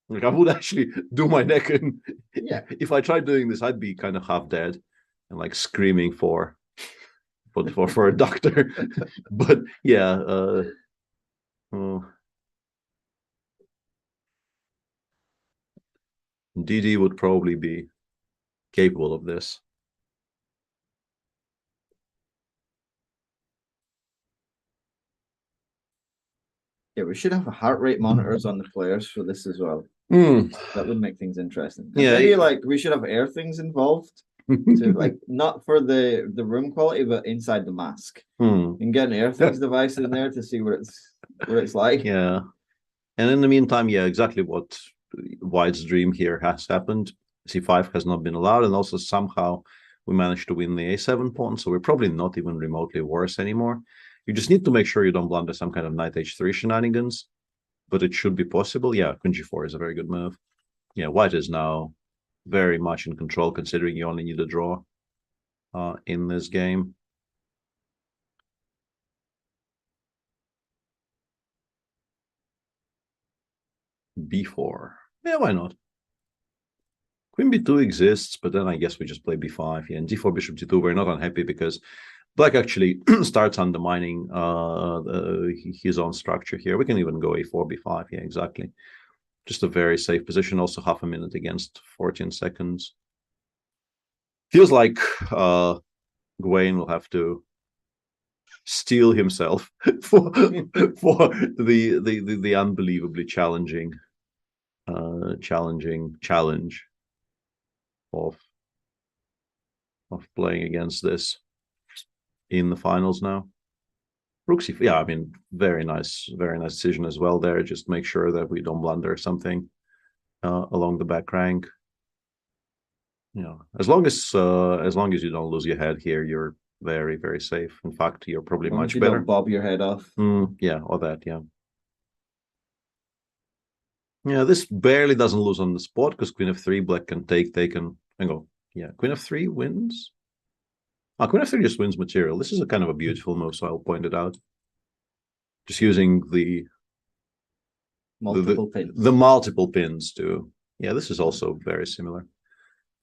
Like I would actually do my neck, and if I tried doing this, I'd be kind of half dead and like screaming for a doctor. But yeah, DD would probably be capable of this. Yeah, we should have heart rate monitors on the players for this as well. Hmm. That would make things interesting. And Yeah, maybe it- like we should have air things involved to like not for the room quality, but inside the mask. Hmm. And get an air things device in there to see what it's like. Yeah. And in the meantime, yeah, exactly what White's dream here has happened. C5 has not been allowed, and also somehow we managed to win the A7 pawn, so we're probably not even remotely worse anymore. You just need to make sure you don't blunder some kind of knight h3 shenanigans, but it should be possible. Yeah, queen g4 is a very good move. Yeah, White is now very much in control, considering you only need a draw in this game. b4. Yeah, why not? Queen b2 exists, but then I guess we just play b5. Yeah, and d4, bishop g2, we're not unhappy because Black actually starts undermining his own structure here. We can even go a4, b5. Yeah, exactly. Just a very safe position. Also half a minute against 14 seconds. Feels like Gawain will have to steel himself for the unbelievably challenging challenge of playing against this in the finals now. Rook c4, yeah, I mean, very nice decision as well there. Just make sure that we don't blunder something along the back rank. You know, as long as you don't lose your head here, you're very, very safe. In fact, you're probably much you better. Don't bob your head off. Yeah, or that, yeah. Yeah, this barely doesn't lose on the spot because queen f3, Black can take and go. Yeah, queen f3 wins. Queen f3 just wins material. This is a kind of a beautiful move, so I'll point it out. Just using the multiple pins. The multiple pins to, yeah, this is also very similar.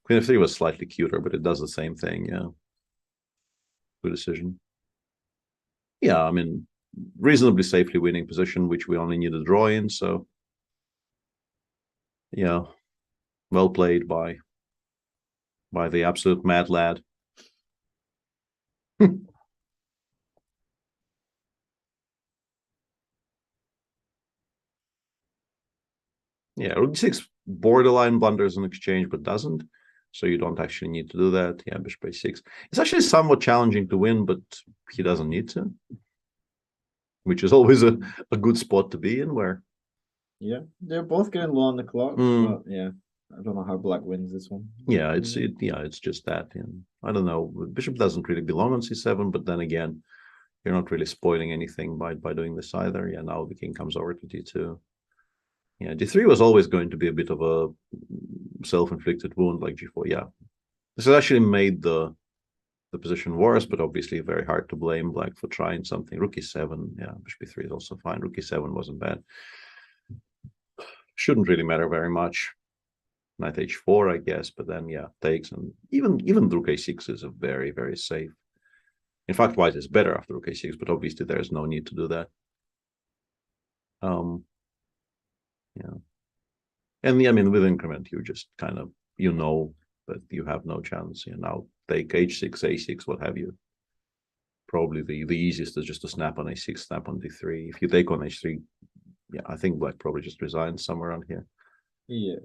Queen f3 was slightly cuter, but it does the same thing, yeah. Good decision. Yeah, I mean, reasonably safely winning position, which we only need a draw in, so yeah, well played by the absolute mad lad. Yeah, rook d6 borderline blunders an exchange, but doesn't. So you don't actually need to do that. Yeah, bishop a6. It's actually somewhat challenging to win, but he doesn't need to. Which is always a good spot to be in, where... Yeah, they're both getting low on the clock, but yeah, I don't know how Black wins this one. Yeah, it's just that. And I don't know, bishop doesn't really belong on c7, but then again, you're not really spoiling anything by doing this either. Yeah, now the king comes over to d2. Yeah, d3 was always going to be a bit of a self-inflicted wound like g4. Yeah, this has actually made the position worse, but obviously very hard to blame Black for trying something. Rook e7, yeah, bishop e3 is also fine. Rook e7 wasn't bad. Shouldn't really matter very much. Knight h4, I guess, but then yeah, takes, and even rook a6 is a very, very safe. In fact, White is better after rook a6, but obviously there's no need to do that. Yeah. And yeah, I mean, with increment, you just kind of, that you have no chance. You now take h6, a6, what have you. Probably the easiest is just to snap on a6, snap on d3. If you take on h3, yeah, I think Black probably just resigns somewhere around here. Yeah,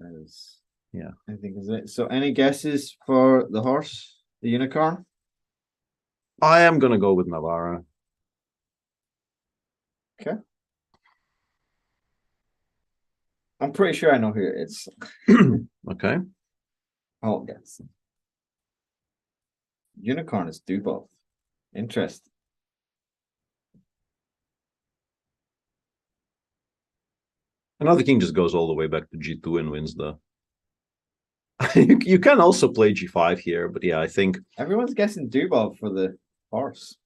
yeah, I think is it. So, any guesses for the horse, the unicorn? I am gonna go with Navarra. Okay. I'm pretty sure I know who it is. Okay. I'll guess. Unicorn is Dubov. Interesting. And now the king just goes all the way back to g2 and wins the... you can also play g5 here, but yeah, I think... Everyone's guessing Dubov for the horse.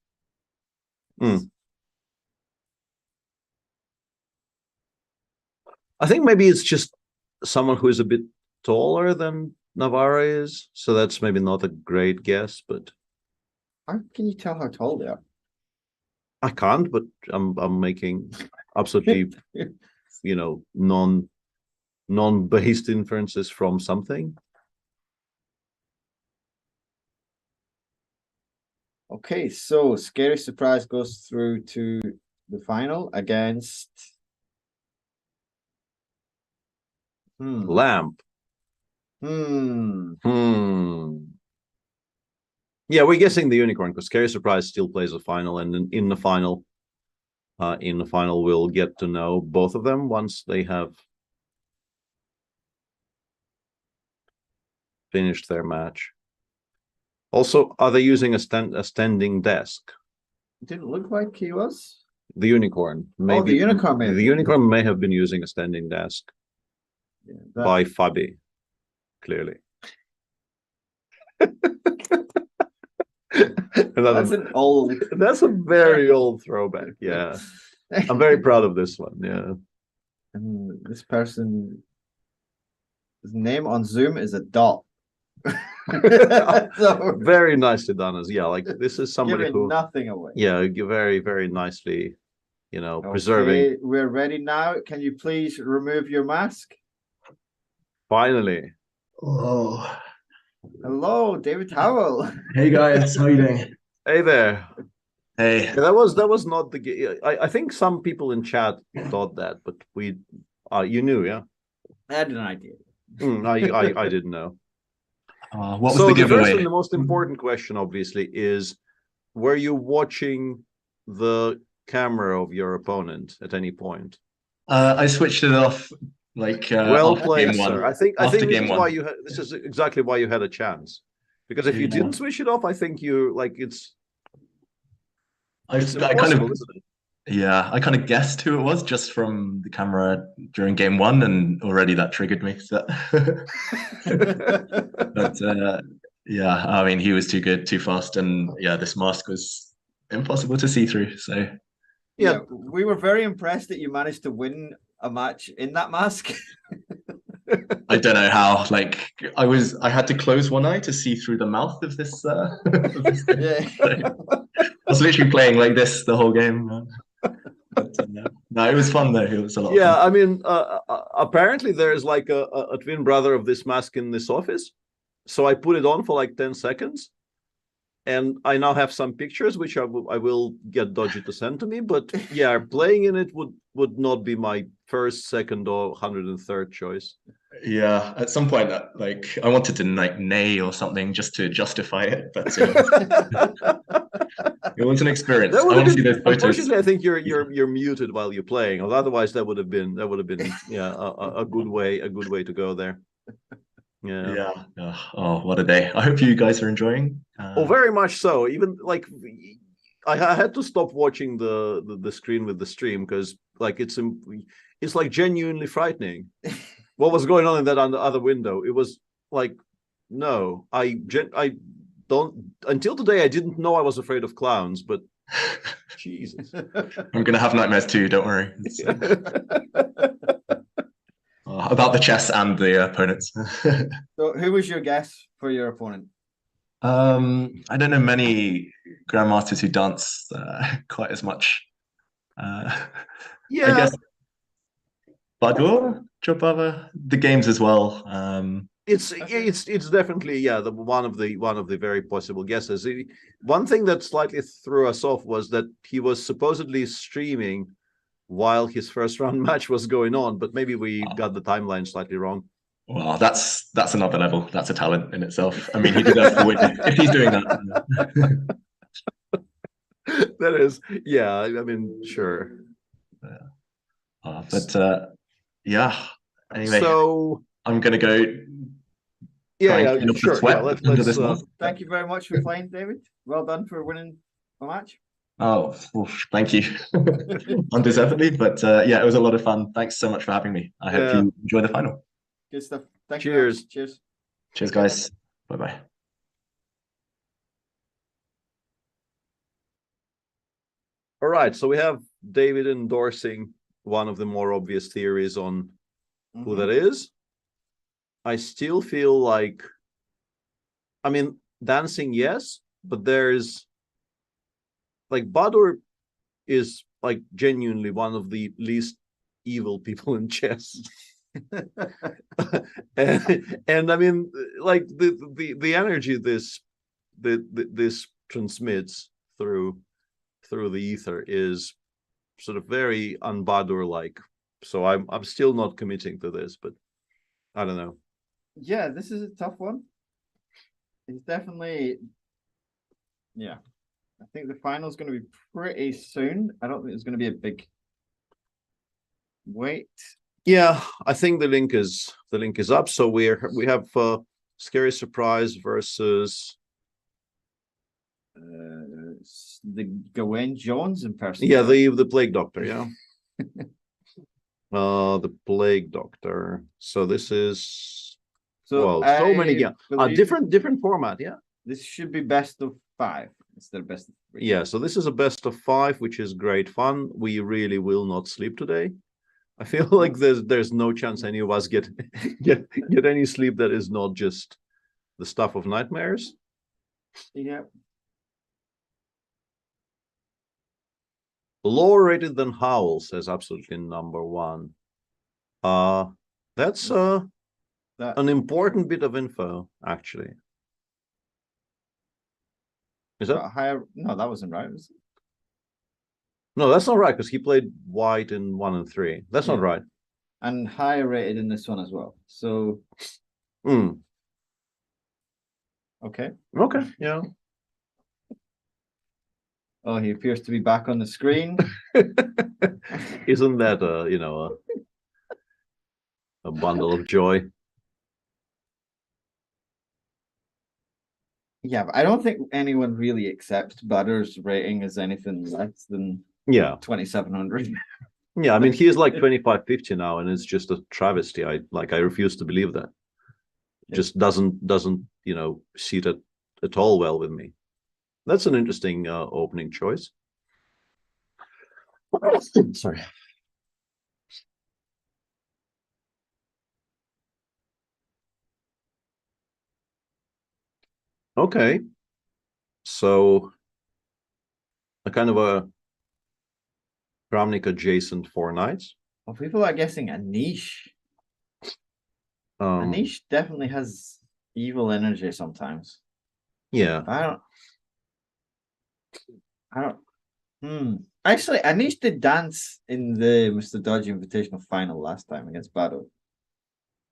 I think maybe it's just someone who is a bit taller than Navarra is, so that's maybe not a great guess, but... How can you tell how tall they are? I can't, but I'm making absolutely, non-based inferences from something. Okay, so Scary Surprise goes through to the final against Lamp. Hmm. Yeah, we're guessing the unicorn because Scary Surprise still plays the final, and in the final, we'll get to know both of them once they have finished their match. Also, are they using a standing desk? It didn't look like he was. The unicorn. Oh, the unicorn. Maybe. The unicorn may have been using a standing desk. Yeah, by Fabi, clearly. That's an old. That's a very old throwback. Yeah, I'm very proud of this one. Yeah, and this person's name on Zoom is a dot. So, very nicely done. As yeah, like this is somebody giving who nothing away. Yeah, very very nicely, Okay, preserving. We're ready now. Can you please remove your mask? Finally. Oh, Hello, David Howell. hey guys, how you doing? Hey there. Hey, Yeah, that was not the. I think some people in chat thought that, but we, you knew, yeah. I had an idea. I didn't know. what was So the the first giveaway? and the most important question, obviously, is: were you watching the camera of your opponent at any point? I switched it off Well after played, game one. sir. I think After this game is one. why you this is exactly why you had a chance. Because if you Yeah. didn't switch it off, I think you it's I kind impossible, of isn't it? I kind of guessed who it was just from the camera during game one, and already that triggered me. So. But yeah, I mean, he was too good, too fast, and yeah, this mask was impossible to see through. So Yeah, we were very impressed that you managed to win a match in that mask. I don't know how. Like I had to close one eye to see through the mouth of this. Yeah. I was literally playing like this the whole game. But, no, it was fun though. It was a lot. Yeah, of fun. I mean, apparently there's like a twin brother of this mask in this office. So I put it on for like 10 seconds. And I now have some pictures, which I will get Dodgy to send to me. But yeah, playing in it would not be my first, second, or 103rd choice. Yeah, at some point, like I wanted to like neigh or something just to justify it, but it was an experience. I want to see those photos. Unfortunately, I think you're muted while you're playing. Otherwise, that would have been yeah a good way to go there. Yeah. Oh, what a day! I hope you guys are enjoying. Oh, very much so. Even like I had to stop watching the screen with the stream because like it's like genuinely frightening. What was going on in that other window? It was like, no, I don't. Until today, I didn't know I was afraid of clowns, but Jesus, I'm gonna have nightmares too. Don't worry. About the chess and the opponents. So, who was your guess for your opponent? I don't know many grandmasters who dance quite as much. yeah, I guess Badur, Jobava, the games as well. It's definitely the one of the very possible guesses. One thing that slightly threw us off was that he was supposedly streaming while his first round match was going on, but maybe we got the timeline slightly wrong. Well, that's another level. That's a talent in itself. I mean, he deserves to win if he's doing that. That is, yeah. I mean, sure. Yeah. Anyway, so I'm gonna go. Yeah, sure. Yeah, let's thank you very much for playing, David. Well done for winning the match. Oh, thank you. Undeservedly, but yeah, it was a lot of fun. Thanks so much for having me. I hope you enjoy the final. Good stuff. Thank Cheers. you. Cheers. Cheers, guys. Bye-bye. All right, so we have David endorsing one of the more obvious theories on who that is. I still feel like, I mean, dancing, yes, but there's like Badur is like genuinely one of the least evil people in chess. and I mean, like the energy this transmits through the ether is sort of very un-Badur like. So I'm still not committing to this, but I don't know. Yeah, this is a tough one. It's definitely, yeah. I think the final's going to be pretty soon. I don't think there's going to be a big wait. Yeah, I think the link is up. So we have Scary Surprise versus The Gawain Jones in person. yeah, the Plague Doctor, yeah. The Plague Doctor. So this is so many, yeah. Different format, yeah. This should be best of 5 instead of best of 3. Yeah, so this is a best of 5, which is great fun. We really will not sleep today. I feel like there's no chance any of us get any sleep that is not just the stuff of nightmares. Yeah. Lower rated than Howl says absolutely number 1. That's an important bit of info, actually. Is that higher? No, that wasn't right. Was it? No, that's not right, because he played white in 1 and 3. That's not right. And higher rated in this one as well. So okay. Okay, yeah. Oh, he appears to be back on the screen. Isn't that a bundle of joy? Yeah, but I don't think anyone really accepts Butter's rating as anything less than 2,700. Yeah, I mean, he is like 2550 now, and it's just a travesty. I refuse to believe that. It just doesn't sit at all well with me. That's an interesting opening choice. Sorry. Okay. So a kind of a Kramnik adjacent 4 knights. Well, people are guessing a niche. A niche definitely has evil energy sometimes. Yeah. I don't. Actually, Anish did dance in the Mr. Dodgy Invitational final last time against Bado.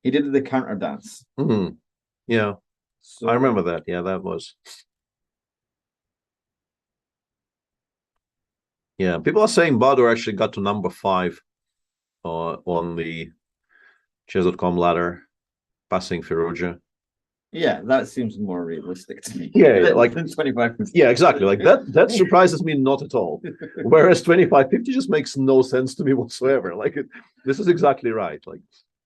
He did the counter dance. Yeah. So, I remember that. Yeah, that was. Yeah, people are saying Bado actually got to number 5 on the chess.com ladder, passing Firouzja. Yeah, that seems more realistic to me. Yeah, like 25. Yeah, exactly. Like that surprises me not at all. Whereas 2550 just makes no sense to me whatsoever. Like this is exactly right. Like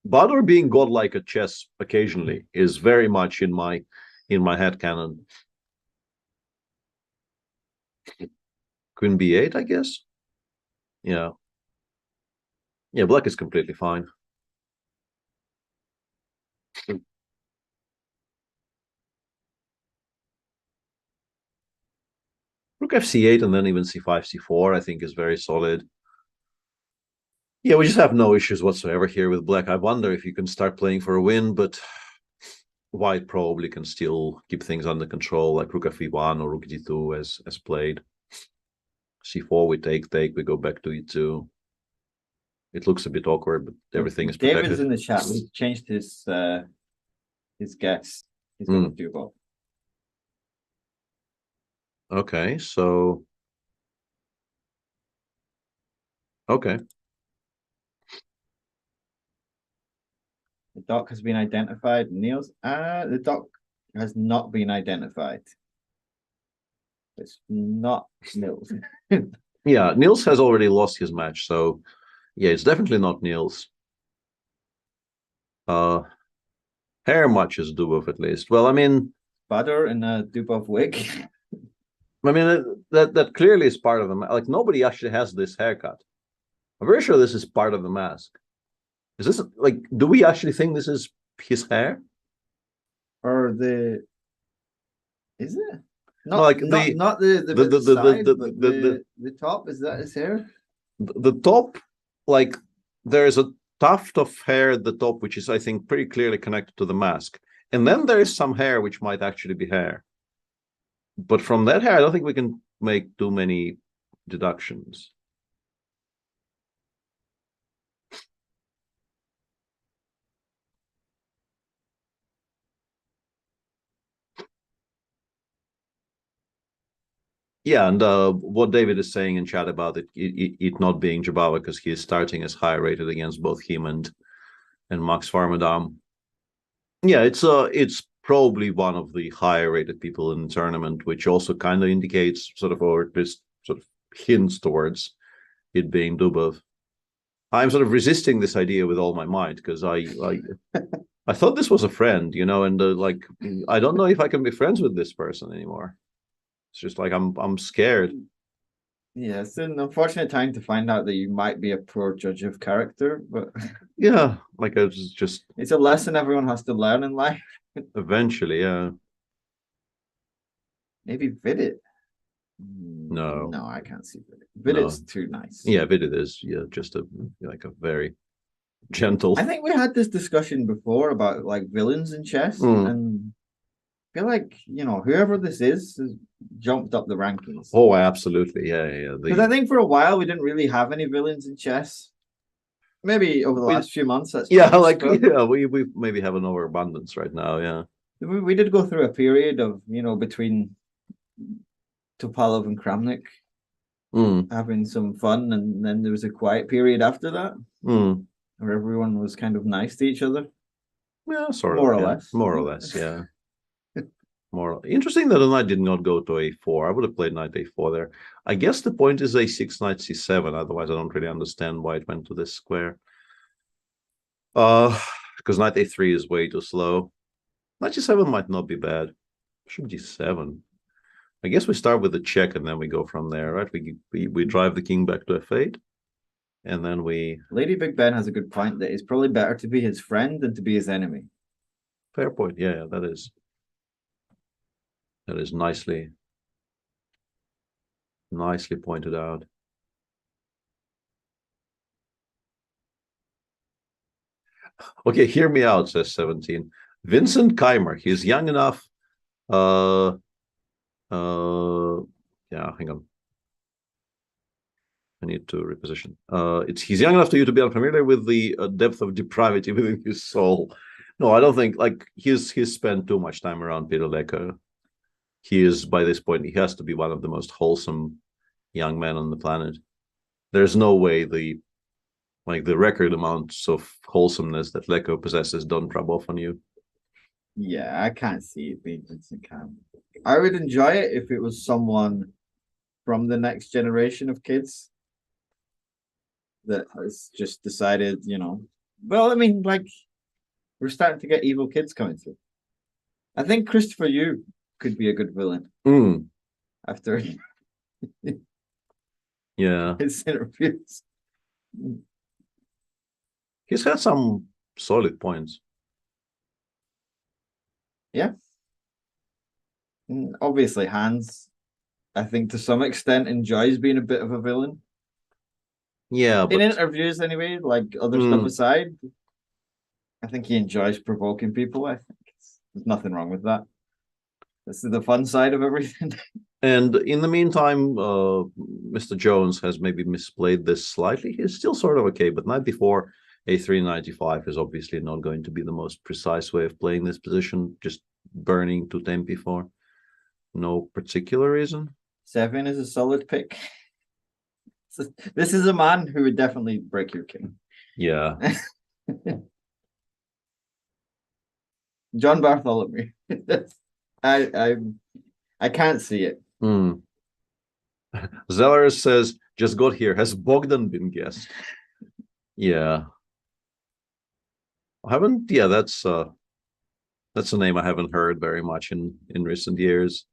Badr being godlike at chess occasionally is very much in my head canon. Queen b8, I guess. Yeah. Yeah, black is completely fine. Rook fc8 and then even c5, c4, I think is very solid. Yeah, we just have no issues whatsoever here with black. I wonder if you can start playing for a win, but white probably can still keep things under control, like rook f1 or rook d2 as played. c4, we take, we go back to e2. It looks a bit awkward, but everything is protected. David's in the chat. He changed his guess. He's going to do both. Okay, so okay. The dock has been identified. Niels, the dock has not been identified. It's not Niels. Yeah, Niels has already lost his match, so yeah, it's definitely not Niels. Hair matches Dubov at least. Well, I mean, Butter in a Dubov wig. I mean that clearly is part of the like nobody actually has this haircut. I'm very sure this is part of the mask. Is this like? Do we actually think this is his hair? Or the? Is it? Not no, like not the top. Is that his hair? The top, like there's a tuft of hair at the top, which is I think pretty clearly connected to the mask, and then there is some hair which might actually be hair. But from that hair, I don't think we can make too many deductions. Yeah, and what David is saying in chat about it not being Jababa because he is starting as high rated against both him and Max Farmadam. Yeah, it's probably one of the higher rated people in the tournament, which also kind of indicates sort of, or just sort of hints towards it being Dubov. I'm sort of resisting this idea with all my might because I thought this was a friend, and like I don't know if I can be friends with this person anymore. It's just like I'm scared. Yeah, it's an unfortunate time to find out that you might be a poor judge of character, but Yeah, like it's just it's a lesson everyone has to learn in life. eventually, yeah. Maybe Vidit. No, I can't see Vidit. Vidit's too nice. Yeah, Vidit is just a very gentle. I think we had this discussion before about like villains in chess, and I feel like whoever this is has jumped up the rankings. Oh, absolutely, yeah. Because I think for a while we didn't really have any villains in chess. Maybe over the last few months, that's we maybe have an overabundance right now. Yeah, we did go through a period of between Topalov and Kramnik having some fun, and then there was a quiet period after that where everyone was kind of nice to each other. Yeah, more or less, yeah. More interesting that the knight did not go to a4. I would have played knight a4 there. I guess the point is a6, knight c7. Otherwise, I don't really understand why it went to this square. Because knight a3 is way too slow. Knight c7 might not be bad. Should d7. I guess we start with a check and then we go from there, right? We drive the king back to f8, and then we. Lady Big Ben has a good point that it's probably better to be his friend than to be his enemy. Fair point. Yeah, that is. That is nicely pointed out. Okay, hear me out, says 17. Vincent Keimer, he's young enough. Yeah, hang on. I need to reposition. He's young enough to you to be unfamiliar with the depth of depravity within his soul. No, I don't think he's spent too much time around Peter Lecker. He is, by this point, he has to be one of the most wholesome young men on the planet. There's no way the record amounts of wholesomeness that Lecker possesses don't rub off on you. Yeah, I can't see it being Vincent Keimer. I would enjoy it if it was someone from the next generation of kids that has just decided, well, I mean, like, we're starting to get evil kids coming through. I think Christopher Yu could be a good villain after his interviews. He's had some solid points. Yeah. And obviously, Hans, I think to some extent, enjoys being a bit of a villain. Yeah, in interviews anyway, like other stuff aside, I think he enjoys provoking people. I think there's nothing wrong with that. This is the fun side of everything. And in the meantime, Mr. Jones has maybe misplayed this slightly. He's still sort of okay, but knight before a3, 95 is obviously not going to be the most precise way of playing this position. Just burning to tempi for no particular reason. 7 is a solid pick. This is a man who would definitely break your king. Yeah. John Bartholomew. I can't see it. Zeller says, just got here. Has Bogdan been guessed? Yeah. I haven't. Yeah, that's a name I haven't heard very much in recent years.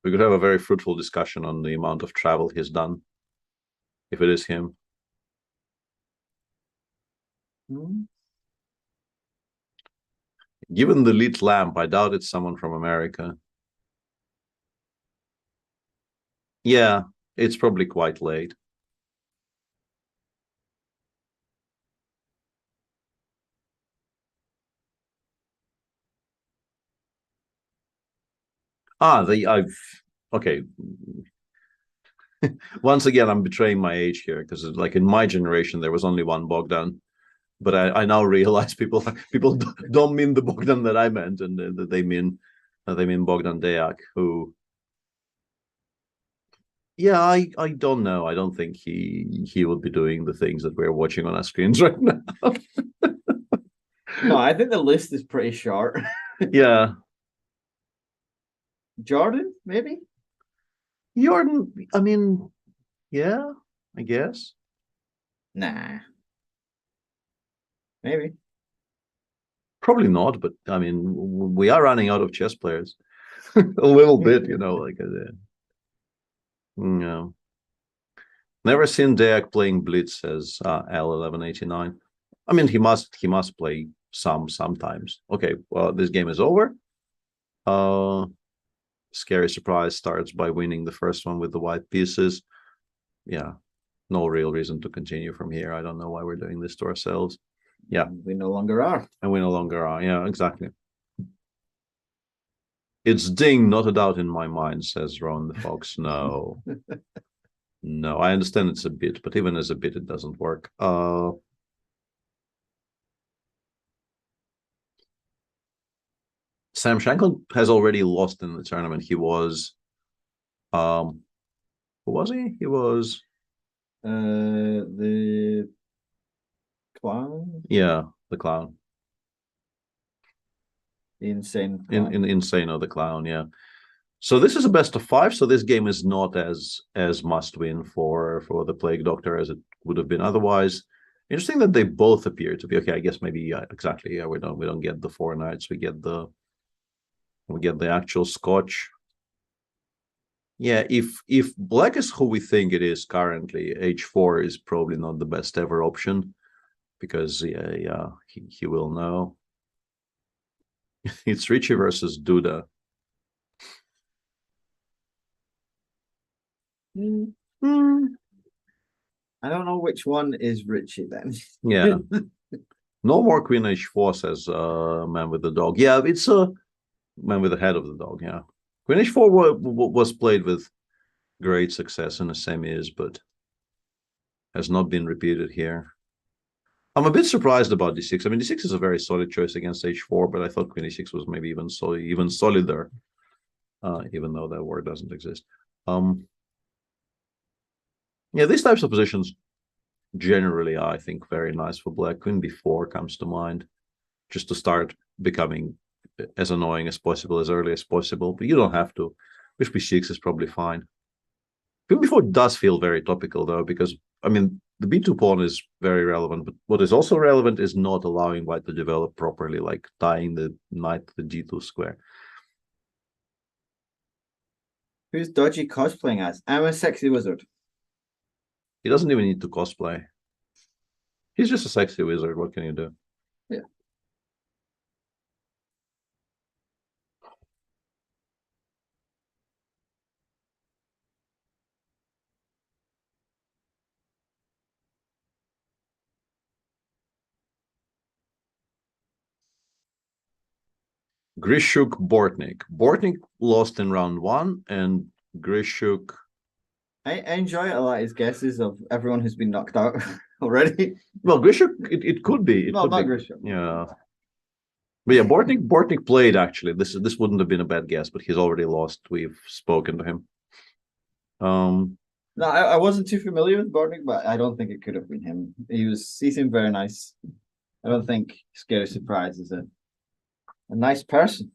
We could have a very fruitful discussion on the amount of travel he's done, if it is him. Given the lit lamp, I doubt it's someone from America. Yeah, it's probably quite late. Okay. Once again, I'm betraying my age here because, like, in my generation, there was only one Bogdan. But I now realize people don't mean the Bogdan that I meant, and that they mean Bogdan Deák, who. Yeah, I don't know. I don't think he would be doing the things that we're watching on our screens right now. No, I think the list is pretty short. Yeah. Jordan, maybe? Jordan, I mean, yeah, I guess. Nah. Maybe. Probably not, but I mean, we are running out of chess players. A little bit, like I said. No. Never seen Deák playing Blitz, says L1189. I mean, he must play sometimes. Okay, well, this game is over. Scary surprise starts by winning the first one with the white pieces. Yeah, no real reason to continue from here. I don't know why we're doing this to ourselves. Yeah. We no longer are. And we no longer are. Yeah, exactly. It's ding, not a doubt in my mind, says Ron the Fox. No. No, I understand it's a bit, but even as a bit, it doesn't work. Sam Shankland has already lost in the tournament. He was, who was he? He was the clown. Yeah, the clown. The insane clown. Insano the clown, yeah. So this is a best of 5, so this game is not as must win for the Plague Doctor as it would have been otherwise. Interesting that they both appear to be okay. I guess maybe exactly. Yeah, we don't get the 4 knights. We get the actual Scotch. Yeah, if black is who we think it is currently, H4 is probably not the best ever option, because he will know. It's Richie versus Duda. I don't know which one is Richie then. Yeah. No more Queen H4, says Man with the Dog. Yeah, it's a Man with the Head of the Dog, yeah. Queen H4 was played with great success in the semis, but has not been repeated here. I'm a bit surprised about D6. I mean, D6 is a very solid choice against H4, but I thought Queen E6 was maybe even solider, even though that word doesn't exist. Yeah, these types of positions generally are, I think, very nice for black. Queen B4 comes to mind, just to start becoming as annoying as possible, as early as possible, but you don't have to. Bishop B6 is probably fine. Queen B4 does feel very topical, though, because, I mean, the B2 pawn is very relevant, but what is also relevant is not allowing white to develop properly, like tying the knight to the G2 square. Who's Dodgy cosplaying as? I'm a sexy wizard. He doesn't even need to cosplay. He's just a sexy wizard. What can you do? Yeah. Grishuk Bortnik. Bortnik lost in round 1, and Grishuk. I enjoy a lot his guesses of everyone who's been knocked out already. Well, Grishuk, it could be. Not Grishuk. Yeah. But yeah, Bortnik played, actually. This wouldn't have been a bad guess, but he's already lost. We've spoken to him. No, I wasn't too familiar with Bortnik, but I don't think it could have been him. He seemed very nice. I don't think Scary Surprise is a nice person.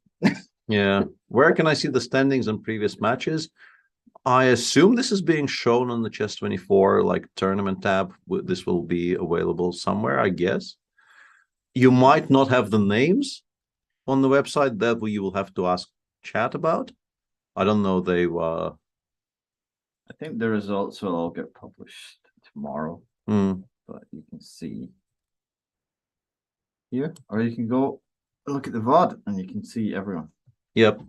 Yeah. Where can I see the standings on previous matches? I assume this is being shown on the Chess24 like tournament tab. This will be available somewhere, I guess. You might not have the names on the website. That you will have to ask chat about. I don't know. I think the results will all get published tomorrow. But you can see here, or you can go look at the VOD and you can see everyone. Yep.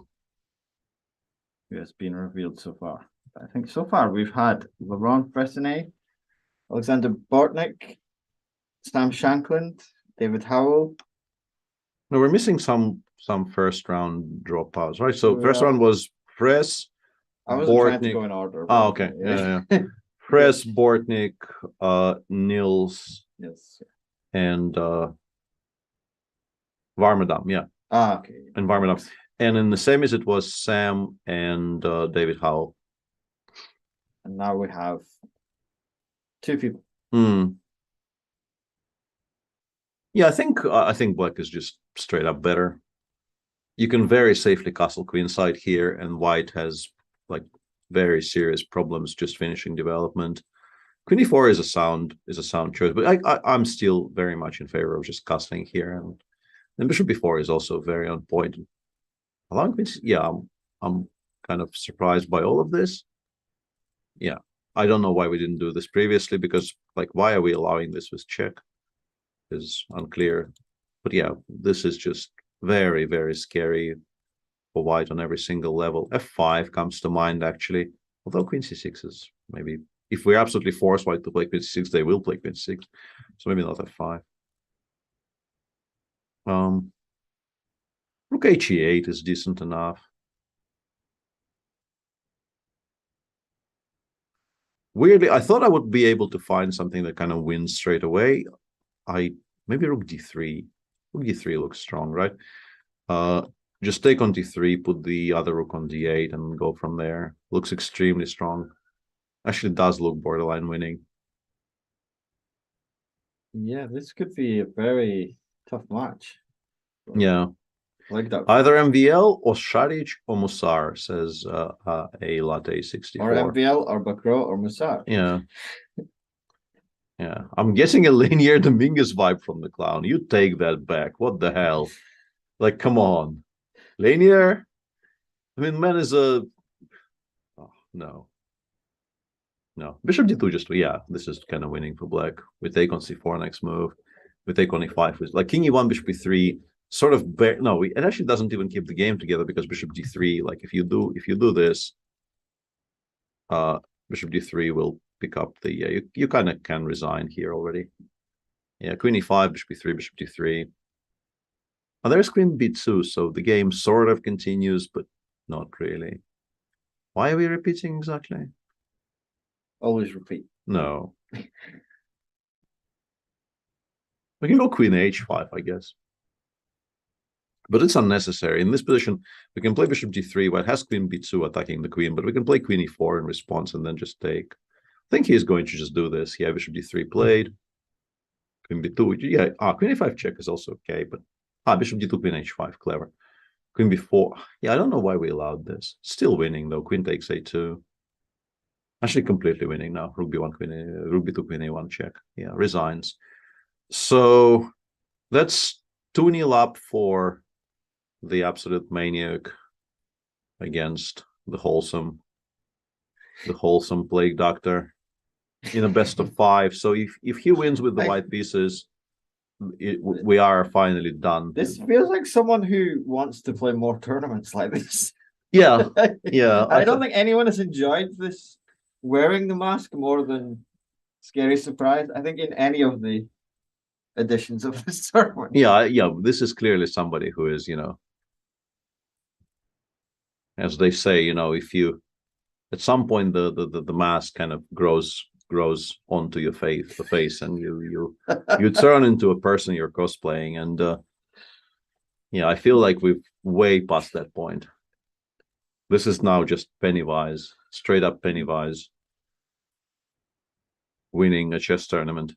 Who has been revealed so far. I think so far we've had Laurent Fressinet, Alexander Bortnik, Sam Shankland, David Howell. No, we're missing some first round dropouts, right? So first round was Press. I wasn't trying to go in order. Oh, okay. Yeah. Press, Bortnik, Nils, yes, and Varmadam, yeah. Okay. And Varmadam. And in the semis, it was Sam and David Howell. And now we have 2 people. Yeah, I think black is just straight up better. You can very safely castle queenside here, and white has like very serious problems just finishing development. Queen e4 is a sound choice, but I'm still very much in favor of just castling here, and bishop b4 is also very on point. Allowing queens, yeah, I'm kind of surprised by all of this. Yeah, I don't know why we didn't do this previously, because like, why are we allowing this with check is unclear. But yeah, this is just very, very scary for white on every single level. f5 comes to mind, actually, although queen c6 is maybe, if we're absolutely forced white to play queen c6, they will play queen c6, so maybe not f5. Rook he8 is decent enough. Weirdly, I thought I would be able to find something that kind of wins straight away. Maybe rook d3. Rook d3 looks strong, right? Just take on d3, put the other rook on d8, and go from there. Looks extremely strong. Actually does look borderline winning. Yeah, this could be a very tough match. Yeah. Like that. Either MVL or Sharic or Musar, says a latte 64. Or MVL or Bakro or Musar. Yeah. Yeah. I'm getting a linear Dominguez vibe from the clown. You take that back. What the hell? Like, come on. Linear? I mean, man is a... Oh, no. No. Bishop d2 just... Yeah, this is kind of winning for black. We take on c4 next move. We take on e5. With, like, king e1, bishop e3... Sort of no, it actually doesn't even keep the game together, because bishop d3, like if you do this, bishop d3 will pick up the you kind of can resign here already. Yeah, queen e5, bishop e3, bishop d3. Oh, there's queen b2, so the game sort of continues, but not really. Why are we repeating exactly? Always repeat. No. We can go queen h5, I guess. But it's unnecessary. In this position, we can play bishop d3, white has queen b2 attacking the queen, but we can play queen e4 in response and then just take. I think he's going to just do this. Yeah, bishop d3 played. Queen b2. Yeah, queen a5 check is also okay, but bishop d2, queen h5, clever. Queen b4. Yeah, I don't know why we allowed this. Still winning though. Queen takes a2. Actually completely winning now. Rook b1, rook b2, queen a1 check. Yeah, resigns. So that's 2-0 up for the absolute maniac against the wholesome plague doctor in a best of 5. So if he wins with the white pieces, we are finally done. This feels like someone who wants to play more tournaments like this. Yeah, yeah. I don't think anyone has enjoyed this wearing the mask more than Scary Surprise. I think in any of the editions of this tournament. Yeah. This is clearly somebody who is, as they say, if you at some point the mask kind of grows onto your face, and you turn into a person you're cosplaying, and I feel like we've way past that point. This is now just Pennywise, straight up Pennywise, winning a chess tournament.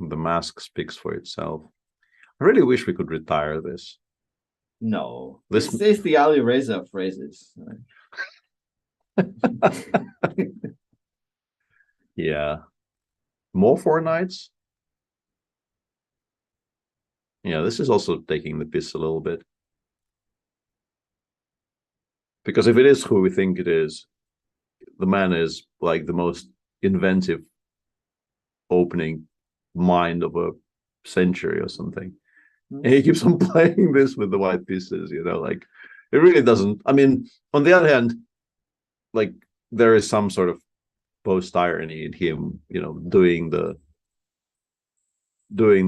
The mask speaks for itself. I really wish we could retire this. No, this is the Ali Reza of phrases. Yeah. More 4 knights? Yeah, this is also taking the piss a little bit. Because if it is who we think it is, the man is like the most inventive opening mind of a century or something. And he keeps on playing this with the white pieces, like it really doesn't. I mean, on the other hand, like there is some sort of post irony in him, doing the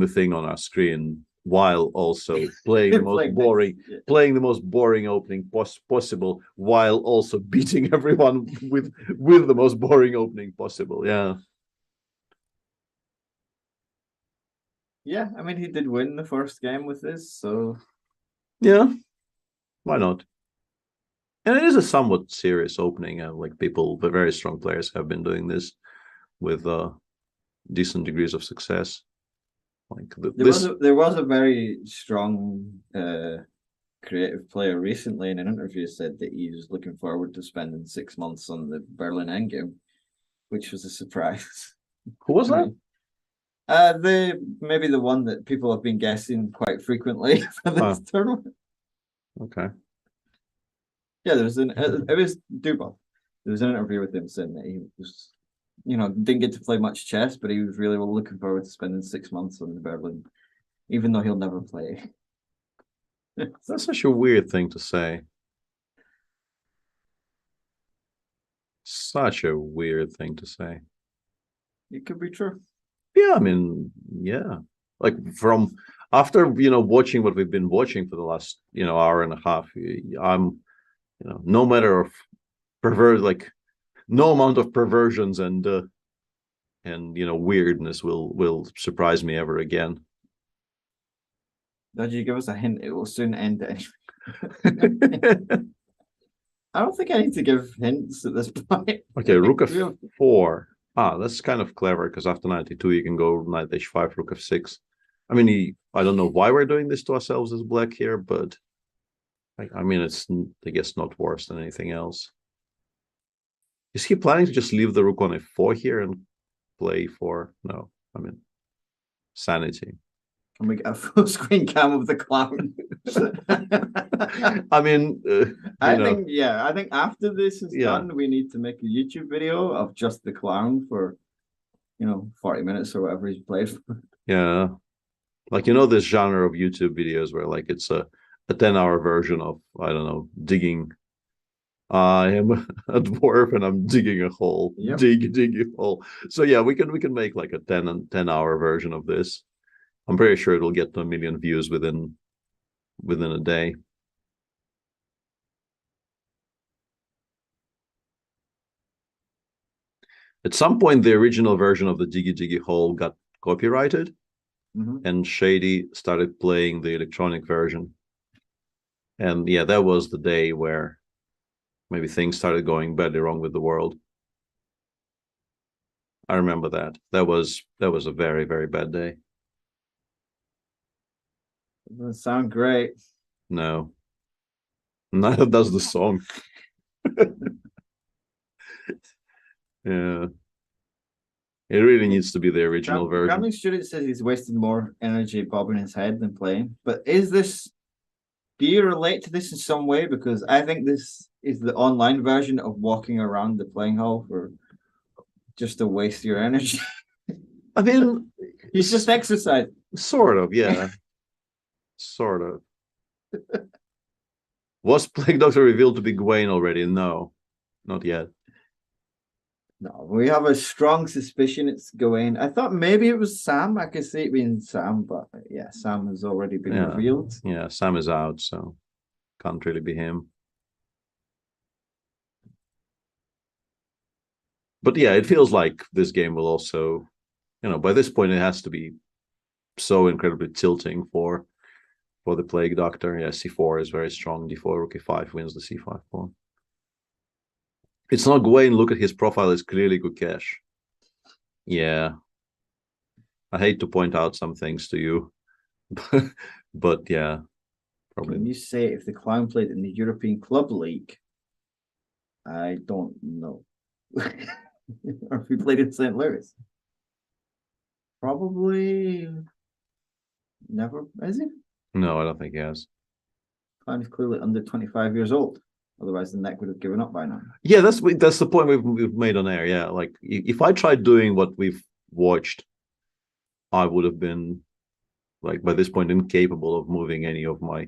thing on our screen while also playing the most Playing boring, nice, yeah. playing the most boring opening possible, while also beating everyone with the most boring opening possible. Yeah. Yeah, I mean, he did win the first game with this, so Yeah, why not? And it is a somewhat serious opening. Like people, the very strong players have been doing this with decent degrees of success. Like there was a very strong creative player recently in an interview said that he was looking forward to spending 6 months on the Berlin endgame, which was a surprise. Who was that? Maybe the one that people have been guessing quite frequently for this tournament. Okay. Yeah, there was it was Dubov. There was an interview with him saying that he was, didn't get to play much chess, but he was really looking forward to spending 6 months on the Berlin, even though he'll never play. That's such a weird thing to say. Such a weird thing to say. It could be true. Yeah, I mean, yeah. Like from after watching what we've been watching for the last hour and a half, I'm no matter of no amount of perversions and weirdness will surprise me ever again. Did you give us a hint? It will soon end anyway. I don't think I need to give hints at this point. Okay, rook f4. That's kind of clever because after 92 you can go knight h5, rook f6. I mean, I don't know why we're doing this to ourselves as black here, but I mean, it's, I guess, not worse than anything else. Is he planning to just leave the rook on f4 here and play for? No, I mean, sanity. Can we get a full screen cam of the clown? I mean, I think after this is done, we need to make a YouTube video of just the clown for 40 minutes or whatever he's played for. Yeah, like this genre of YouTube videos where like it's a 10-hour version of, I don't know, digging. I am a dwarf and I'm digging a hole. Yep. Dig a hole. So yeah, we can make like a 10-hour version of this. I'm pretty sure it'll get to 1 million views within a day. At some point, the original version of the Diggy Hole got copyrighted, and Shady started playing the electronic version. And yeah, that was the day where maybe things started going badly wrong with the world. I remember that. That was a very, very bad day. Doesn't sound great. No. Neither does the song. Yeah. It really needs to be the original version. Gambling Student says he's wasting more energy bobbing his head than playing. But do you relate to this in some way? Because I think this is the online version of walking around the playing hall for just to waste your energy. I mean, it's just exercise. Sort of, yeah. Sort of. Was Plague Doctor revealed to be Gwaine already? No, not yet. No, we have a strong suspicion it's Gawain. I thought maybe it was Sam. I could see it being Sam, but yeah, Sam has already been revealed. Yeah, Sam is out, so can't really be him. But yeah, it feels like this game will also, by this point it has to be so incredibly tilting for the Plague Doctor. Yeah, c4 is very strong. d4, rook e5 wins the c5 pawn. It's not Gwaine. Look at his profile. It's clearly Gukesh. Yeah. I hate to point out some things to you. But yeah. Probably. Can you say if the clown played in the European Club League? I don't know. Or if he played in St. Louis? Probably never, is he? No, I don't think he has. Clown is clearly under 25 years old. Otherwise, the neck would have given up by now. Yeah, that's the point we've made on air. Yeah, like if I tried doing what we've watched, I would have been, like, by this point, incapable of moving any of my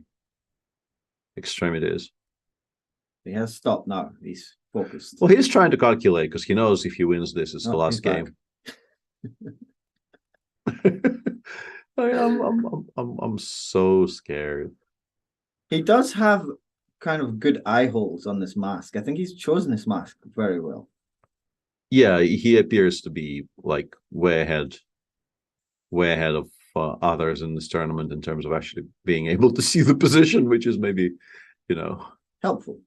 extremities. He has stopped now. He's focused. Well, he's trying to calculate because he knows if he wins this, it's the last game. I'm so scared. He does have kind of good eye holes on this mask. I think he's chosen this mask very well. Yeah, he appears to be like way ahead of others in this tournament in terms of actually being able to see the position, which is maybe, helpful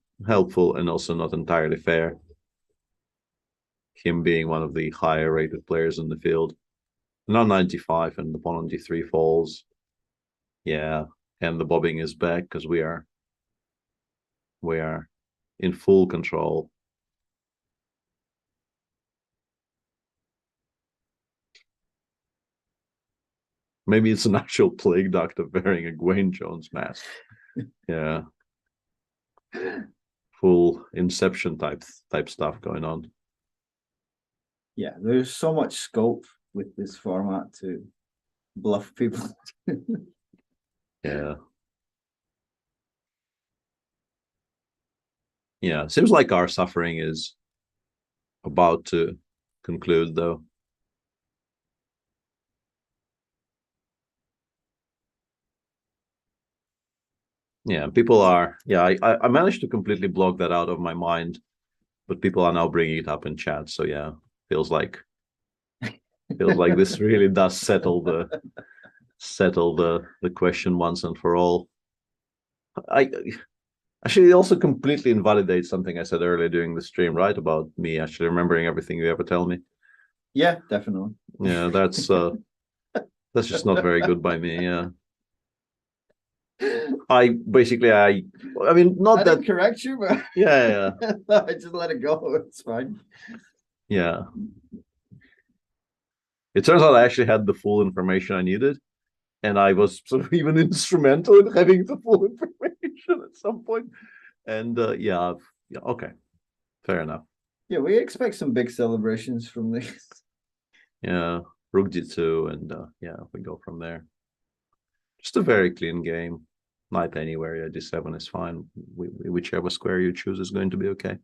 and also not entirely fair. Him being one of the higher rated players in the field. Now 95 and the pawn on d3 falls. Yeah, and the bobbing is back because we are in full control. Maybe it's an actual plague doctor wearing a Gwen Jones mask. Yeah. Full Inception type stuff going on. Yeah, there's so much scope with this format to bluff people. Yeah. Yeah, seems like our suffering is about to conclude, though. Yeah, people are. Yeah, I managed to completely block that out of my mind, but people are now bringing it up in chat. So yeah, feels like this really does settle the question once and for all. Actually, it also completely invalidates something I said earlier during the stream, right? About me actually remembering everything you ever tell me. Yeah, definitely. Yeah, that's just not very good by me. Yeah. I mean, not I that didn't correct you, but yeah. I just let it go. It's fine. Yeah. It turns out I actually had the full information I needed, and I was sort of even instrumental in having the full information at some point. And yeah, okay, fair enough. Yeah, we expect some big celebrations from this. Yeah, Rook D2, and yeah, we go from there. Just a very clean game. Knight anywhere, yeah, D7 is fine. Whichever square you choose is going to be okay.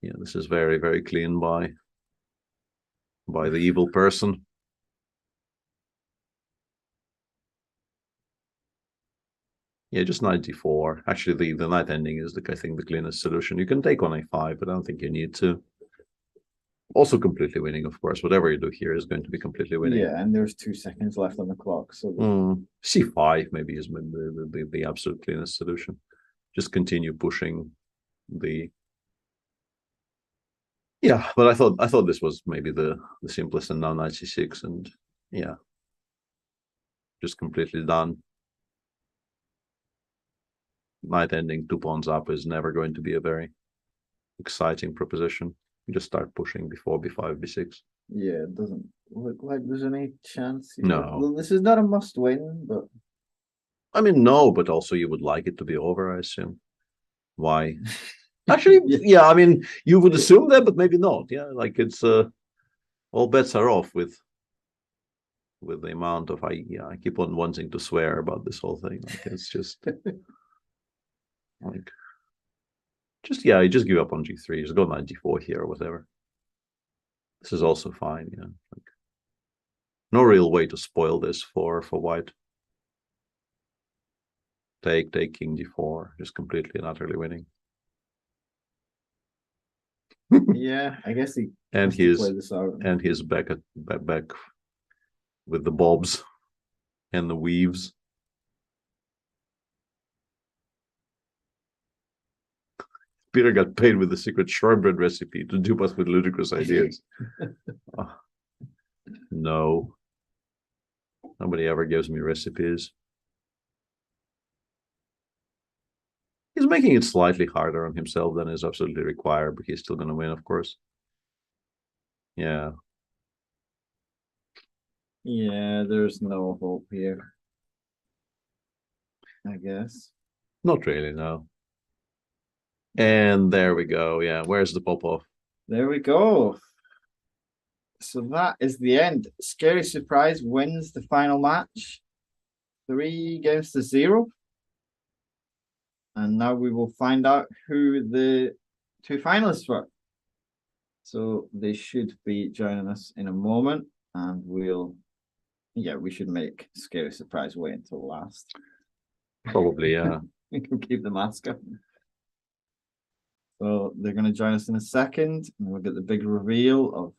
Yeah, this is very, very clean by the evil person. Yeah, just knight d4. Actually, the knight ending is I think the cleanest solution. You can take on a5, but I don't think you need to. Also completely winning, of course. Whatever you do here is going to be completely winning. Yeah, and there's 2 seconds left on the clock. So c5 maybe is the absolute cleanest solution. Just continue pushing the. Yeah, but I thought this was maybe the simplest, and now knight c6, and yeah, just completely done. Knight ending 2 pawns up is never going to be a very exciting proposition. You just start pushing before b5, b6. Yeah, it doesn't look like there's any chance. No. Well, this is not a must win, but I mean, no, but also you would like it to be over, I assume. Why? Actually, yeah, I mean, you would assume that, but maybe not. Yeah, like it's all bets are off with the amount of I keep on wanting to swear about this whole thing. Like it's just like you just give up on g3, just go knight d4 here or whatever. This is also fine, yeah. Like, no real way to spoil this for white. Take king d4, just completely and utterly winning. yeah, I guess he and he's play this out. And he's back with the bobs and the weaves. Peter got paid with the secret shortbread recipe to dupe us with ludicrous ideas. Oh, no. Nobody ever gives me recipes. He's making it slightly harder on himself than is absolutely required, but he's still going to win, of course. Yeah. Yeah, there's no hope here, I guess. Not really, no. And there we go. Yeah, where's the pop-off? There we go. So that is the end. Scary Surprise wins the final match. 3-0. And now we will find out who the 2 finalists were. So they should be joining us in a moment, and we'll Yeah, we should make Scary Surprise wait until last. Probably, yeah. We can keep the mask up. So they're going to join us in a second, and we'll get the big reveal of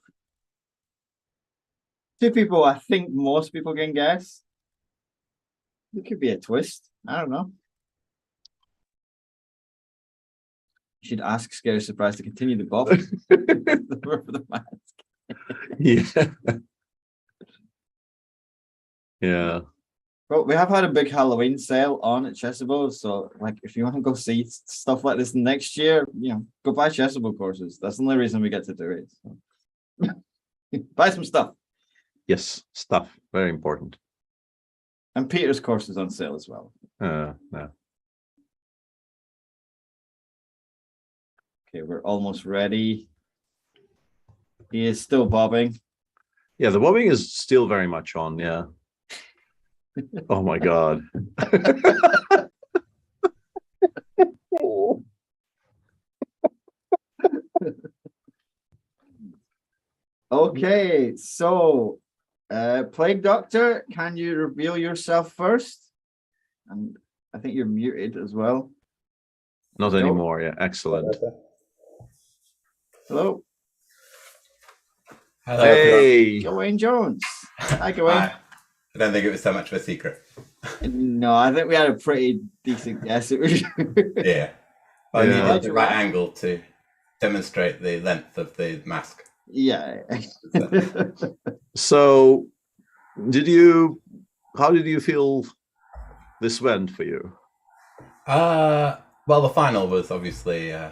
two people I think most people can guess. It could be a twist. I don't know. You should ask Scary Surprise to continue the buff. The mask. Yeah. Yeah. Well, we have had a big Halloween sale on at Chessable, so like if you want to go see stuff like this next year, go buy Chessable courses. That's the only reason we get to do it. So. Buy some stuff. Yes, stuff. Very important. And Peter's course is on sale as well. Yeah. Okay, we're almost ready. He is still bobbing. Yeah, the bobbing is still very much on, yeah. Oh my God. Okay, so Plague Doctor, can you reveal yourself first? And I think you're muted as well. Not anymore, yeah. Excellent. Hello. Hello. Hey. Gawain Jones. Hi, Gawain. Hi. I don't think it was so much of a secret. No, I think we had a pretty decent guess. It was. Yeah. I Yeah. needed the right angle to demonstrate the length of the mask. Yeah. So, how did you feel this went for you? Well, the final was obviously, I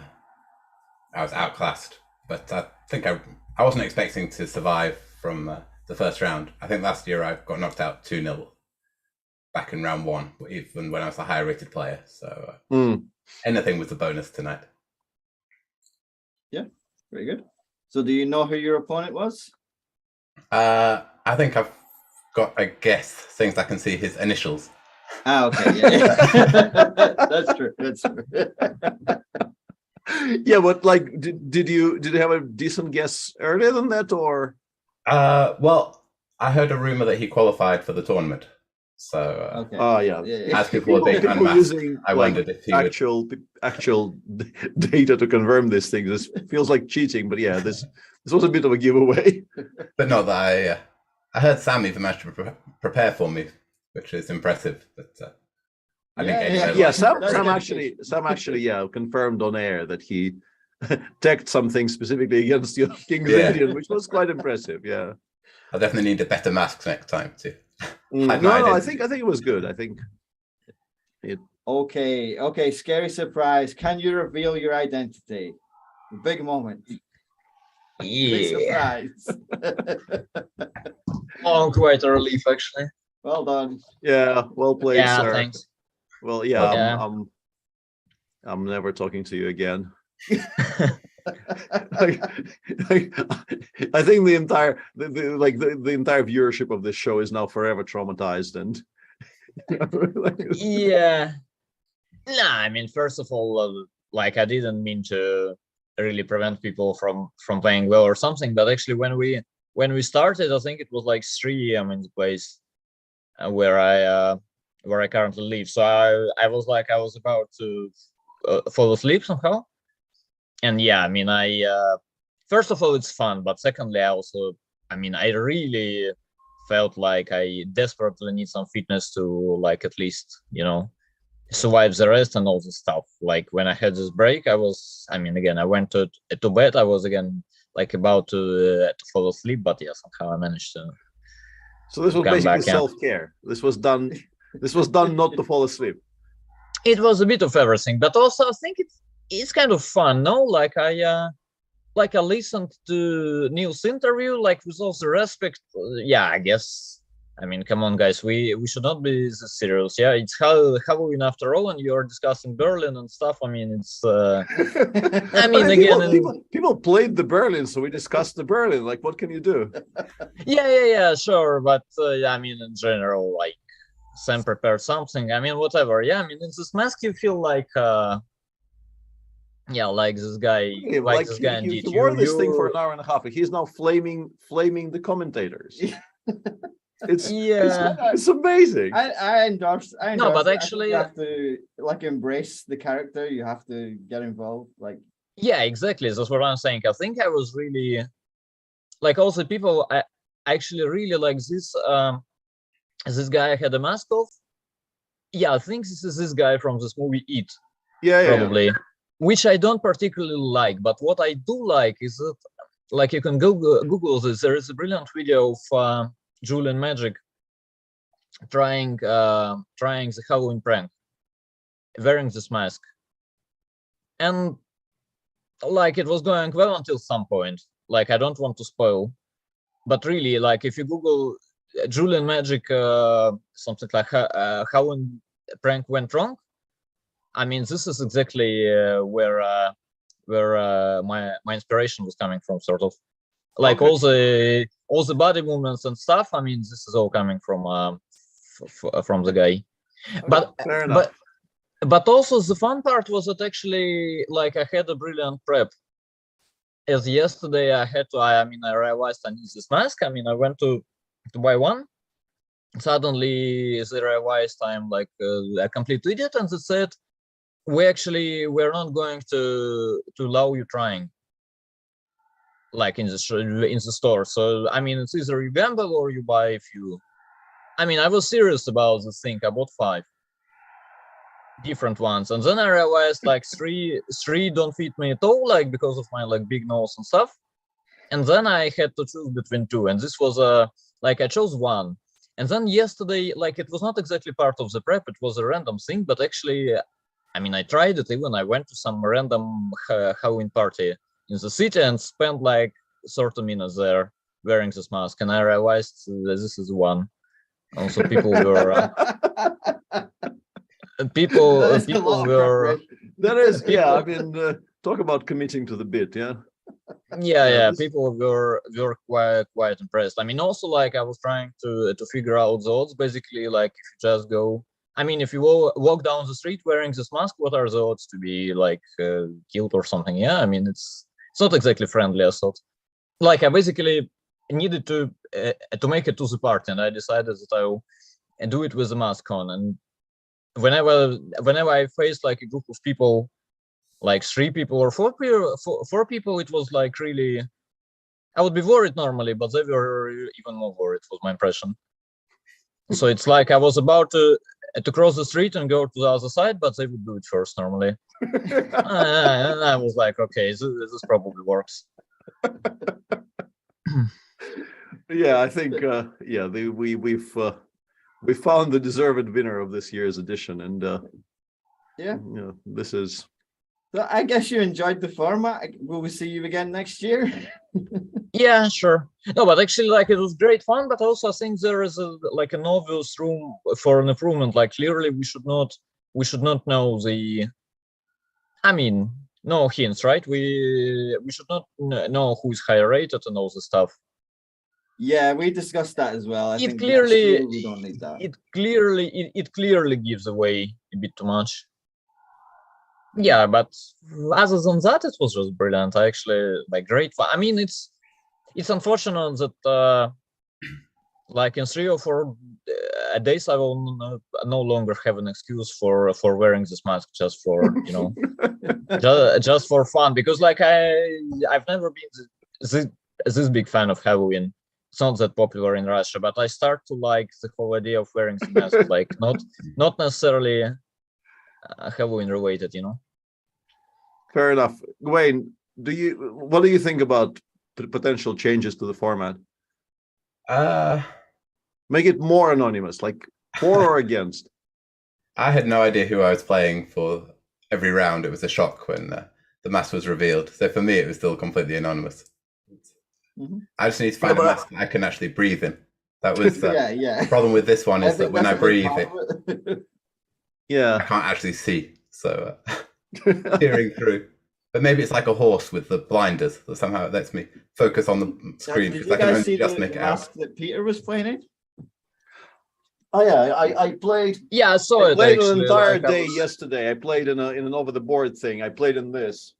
was outclassed, but I think I wasn't expecting to survive from the first round. I think last year I got knocked out 2-0 back in round 1, even when I was a higher rated player. So anything was a bonus tonight. Yeah, very good. So do you know who your opponent was? I think I've got a guess, things I can see his initials. Ah, okay, yeah. That's true. That's true. Yeah, but like, did you have a decent guess earlier than that, or? Well, I heard a rumor that he qualified for the tournament. So, Okay. Oh yeah. as people were being People unmasked, using I wondered if he would. actual data to confirm this thing. This feels like cheating, but yeah, this was a bit of a giveaway. But not that I heard Sam even managed to prepare for me, which is impressive. But I didn't get any Yeah, deadline. Sam actually, yeah, confirmed on air that he teched something specifically against your King's Indian, which was quite impressive. Yeah, I definitely need a better mask next time too. No, I think it was good. I think it. Okay. Scary Surprise. Can you reveal your identity? Big moment. Big surprise. Oh, quite a relief, actually. Well done. Yeah, well played, Yeah, sir. thanks. Well, yeah, Yeah. I'm never talking to you again. I think the entire viewership of this show is now forever traumatized, and Yeah. Nah, I mean, first of all, like I didn't mean to really prevent people from playing well or something, but actually when we started, I think it was like 3 a.m. in the place where I currently live. So I was about to fall asleep somehow. And yeah, I mean, first of all, it's fun, but secondly, I really felt like I desperately need some fitness to like at least, survive the rest and all this stuff. Like when I had this break, I went to bed. I was again like about to fall asleep, but yeah, somehow I managed to. So this was come basically back, yeah. self-care. This was done not to fall asleep. It was a bit of everything, but also I think it's kind of fun, no? Like I listened to Neil's interview, like with all the respect. Yeah, I guess. I mean, come on, guys, we should not be this serious. Yeah, it's Halloween after all, and you're discussing Berlin and stuff. I mean, it's. I mean, again, people played the Berlin, so we discussed the Berlin. Like, what can you do? Yeah, sure, but I mean, in general, like, Sam prepared something. I mean, whatever. Yeah, I mean, in this mask, you feel like. Yeah, like this guy, this guy indeed. He wore this thing for an hour and a half. He's now flaming the commentators. It's amazing. I endorse. No, but it. I think actually, you have to like embrace the character. You have to get involved. Like, yeah, exactly. That's what I'm saying. I think I was really like also people. I actually really like this. This guy I had a mask of. Yeah, I think this is this guy from this movie It. Yeah, Probably, which I don't particularly like. But what I do like is that, like, you can Google this. There is a brilliant video of Julian Magic trying the Halloween prank, wearing this mask, and like it was going well until some point. Like, I don't want to spoil, but really, like, if you Google Julian Magic something like Halloween prank went wrong, I mean, this is exactly where my inspiration was coming from, sort of. Like, all the body movements and stuff. I mean, this is all coming from the guy. But also the fun part was that actually, like, I had a brilliant prep. As yesterday I had to, I realized I need this mask. I mean, I went to buy one. Suddenly they realized I'm like a complete idiot, and they said, we're not going to allow you trying, like, in the store. So I mean, it's either you gamble or you buy a few. I mean, I was serious about this thing. I bought 5 different ones, and then I realized like three don't fit me at all, like, because of my like big nose and stuff. And then I had to choose between 2, and this was like I chose one. And then yesterday, like, it was not exactly part of the prep, it was a random thing, but actually, I mean, I tried it. Even I went to some random Halloween party in the city and spent like 30 minutes there wearing this mask, and I realized this is one. Also, people were people were that is yeah. I mean, talk about committing to the bit, yeah. Yeah, people were quite impressed. I mean, also, like, I was trying to figure out the odds. Basically, like, if you just go, I mean, if you walk down the street wearing this mask, what are the odds to be like killed or something? Yeah, I mean, it's not exactly friendly. I thought, like, I basically needed to make it to the party, and I decided that I'll do it with the mask on. And whenever I faced like a group of people, like 3 people or 4 people, it was like really, I would be worried normally, but they were even more worried, was my impression. So it's like I was about to cross the street and go to the other side, but they would do it first normally. And I was like, okay, this probably works. Yeah, I think we found the deserved winner of this year's edition, and this is. So I guess you enjoyed the format. Will we see you again next year? Yeah, sure. No, but actually, like, it was great fun. But also, I think there is like an obvious room for an improvement. Like, clearly, we should not know the. I mean, no hints, right? We should not know who is higher rated and all the stuff. Yeah, we discussed that as well. I think clearly we don't need that. It clearly gives away a bit too much. Yeah, but other than that, it was just brilliant. I actually like great fun. I mean, it's unfortunate that like in 3 or 4 days, I will no longer have an excuse for wearing this mask just for just for fun, because like I've never been this big fan of Halloween. It's not that popular in Russia, but I start to like the whole idea of wearing the mask, like not necessarily Halloween related, Fair enough. Wayne, what do you think about the potential changes to the format? Make it more anonymous, like for or against. I had no idea who I was playing for every round. It was a shock when the mask was revealed. So for me, it was still completely anonymous. Mm-hmm. I just need to find a mask I can actually breathe in. That was the problem with this one, is that when I breathe it, I can't actually see. So peering through. But maybe it's like a horse with the blinders that somehow it lets me focus on the screen, because I can only just make it out. That Peter was playing it? Oh yeah, I played. Yeah, I saw it. I played an entire day yesterday. I played in an over the board thing. I played in this.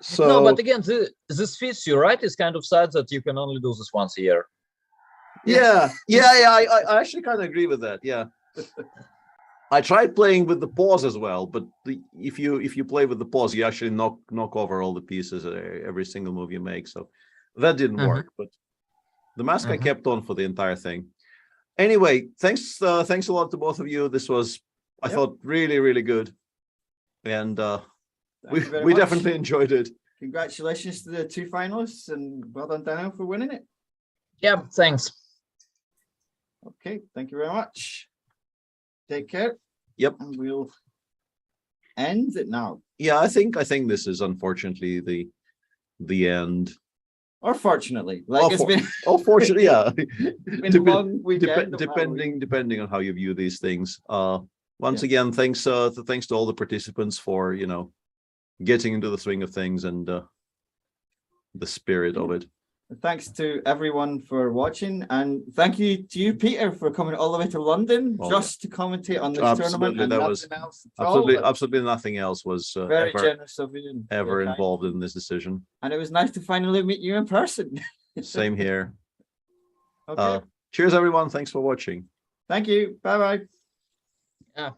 So No, but again, this fits you, right? It's kind of sad that you can only do this once a year. yeah. I actually kind of agree with that. Yeah. I tried playing with the pause as well, but if you play with the pause, you actually knock over all the pieces every single move you make. So that didn't work. But the mask I kept on for the entire thing. Anyway, thanks a lot to both of you. This was, I thought, really good, and we definitely enjoyed it. Congratulations to the 2 finalists, and well done, Daniel, for winning it. Yeah, thanks. Okay, thank you very much. Take care. Yep. And we'll end it now. Yeah, I think this is unfortunately the end. Or fortunately, like it's been. Fortunately, yeah. It's been a long weekend. Depending on how you view these things. Once again, thanks to all the participants for getting into the swing of things and the spirit of it. Thanks to everyone for watching, and thank you to you, Peter, for coming all the way to London to commentate on this tournament. And that was absolutely nothing else was very generous of you. Ever involved in this decision. And it was nice to finally meet you in person. Same here. Okay. Cheers, everyone. Thanks for watching. Thank you. Bye bye. Yeah.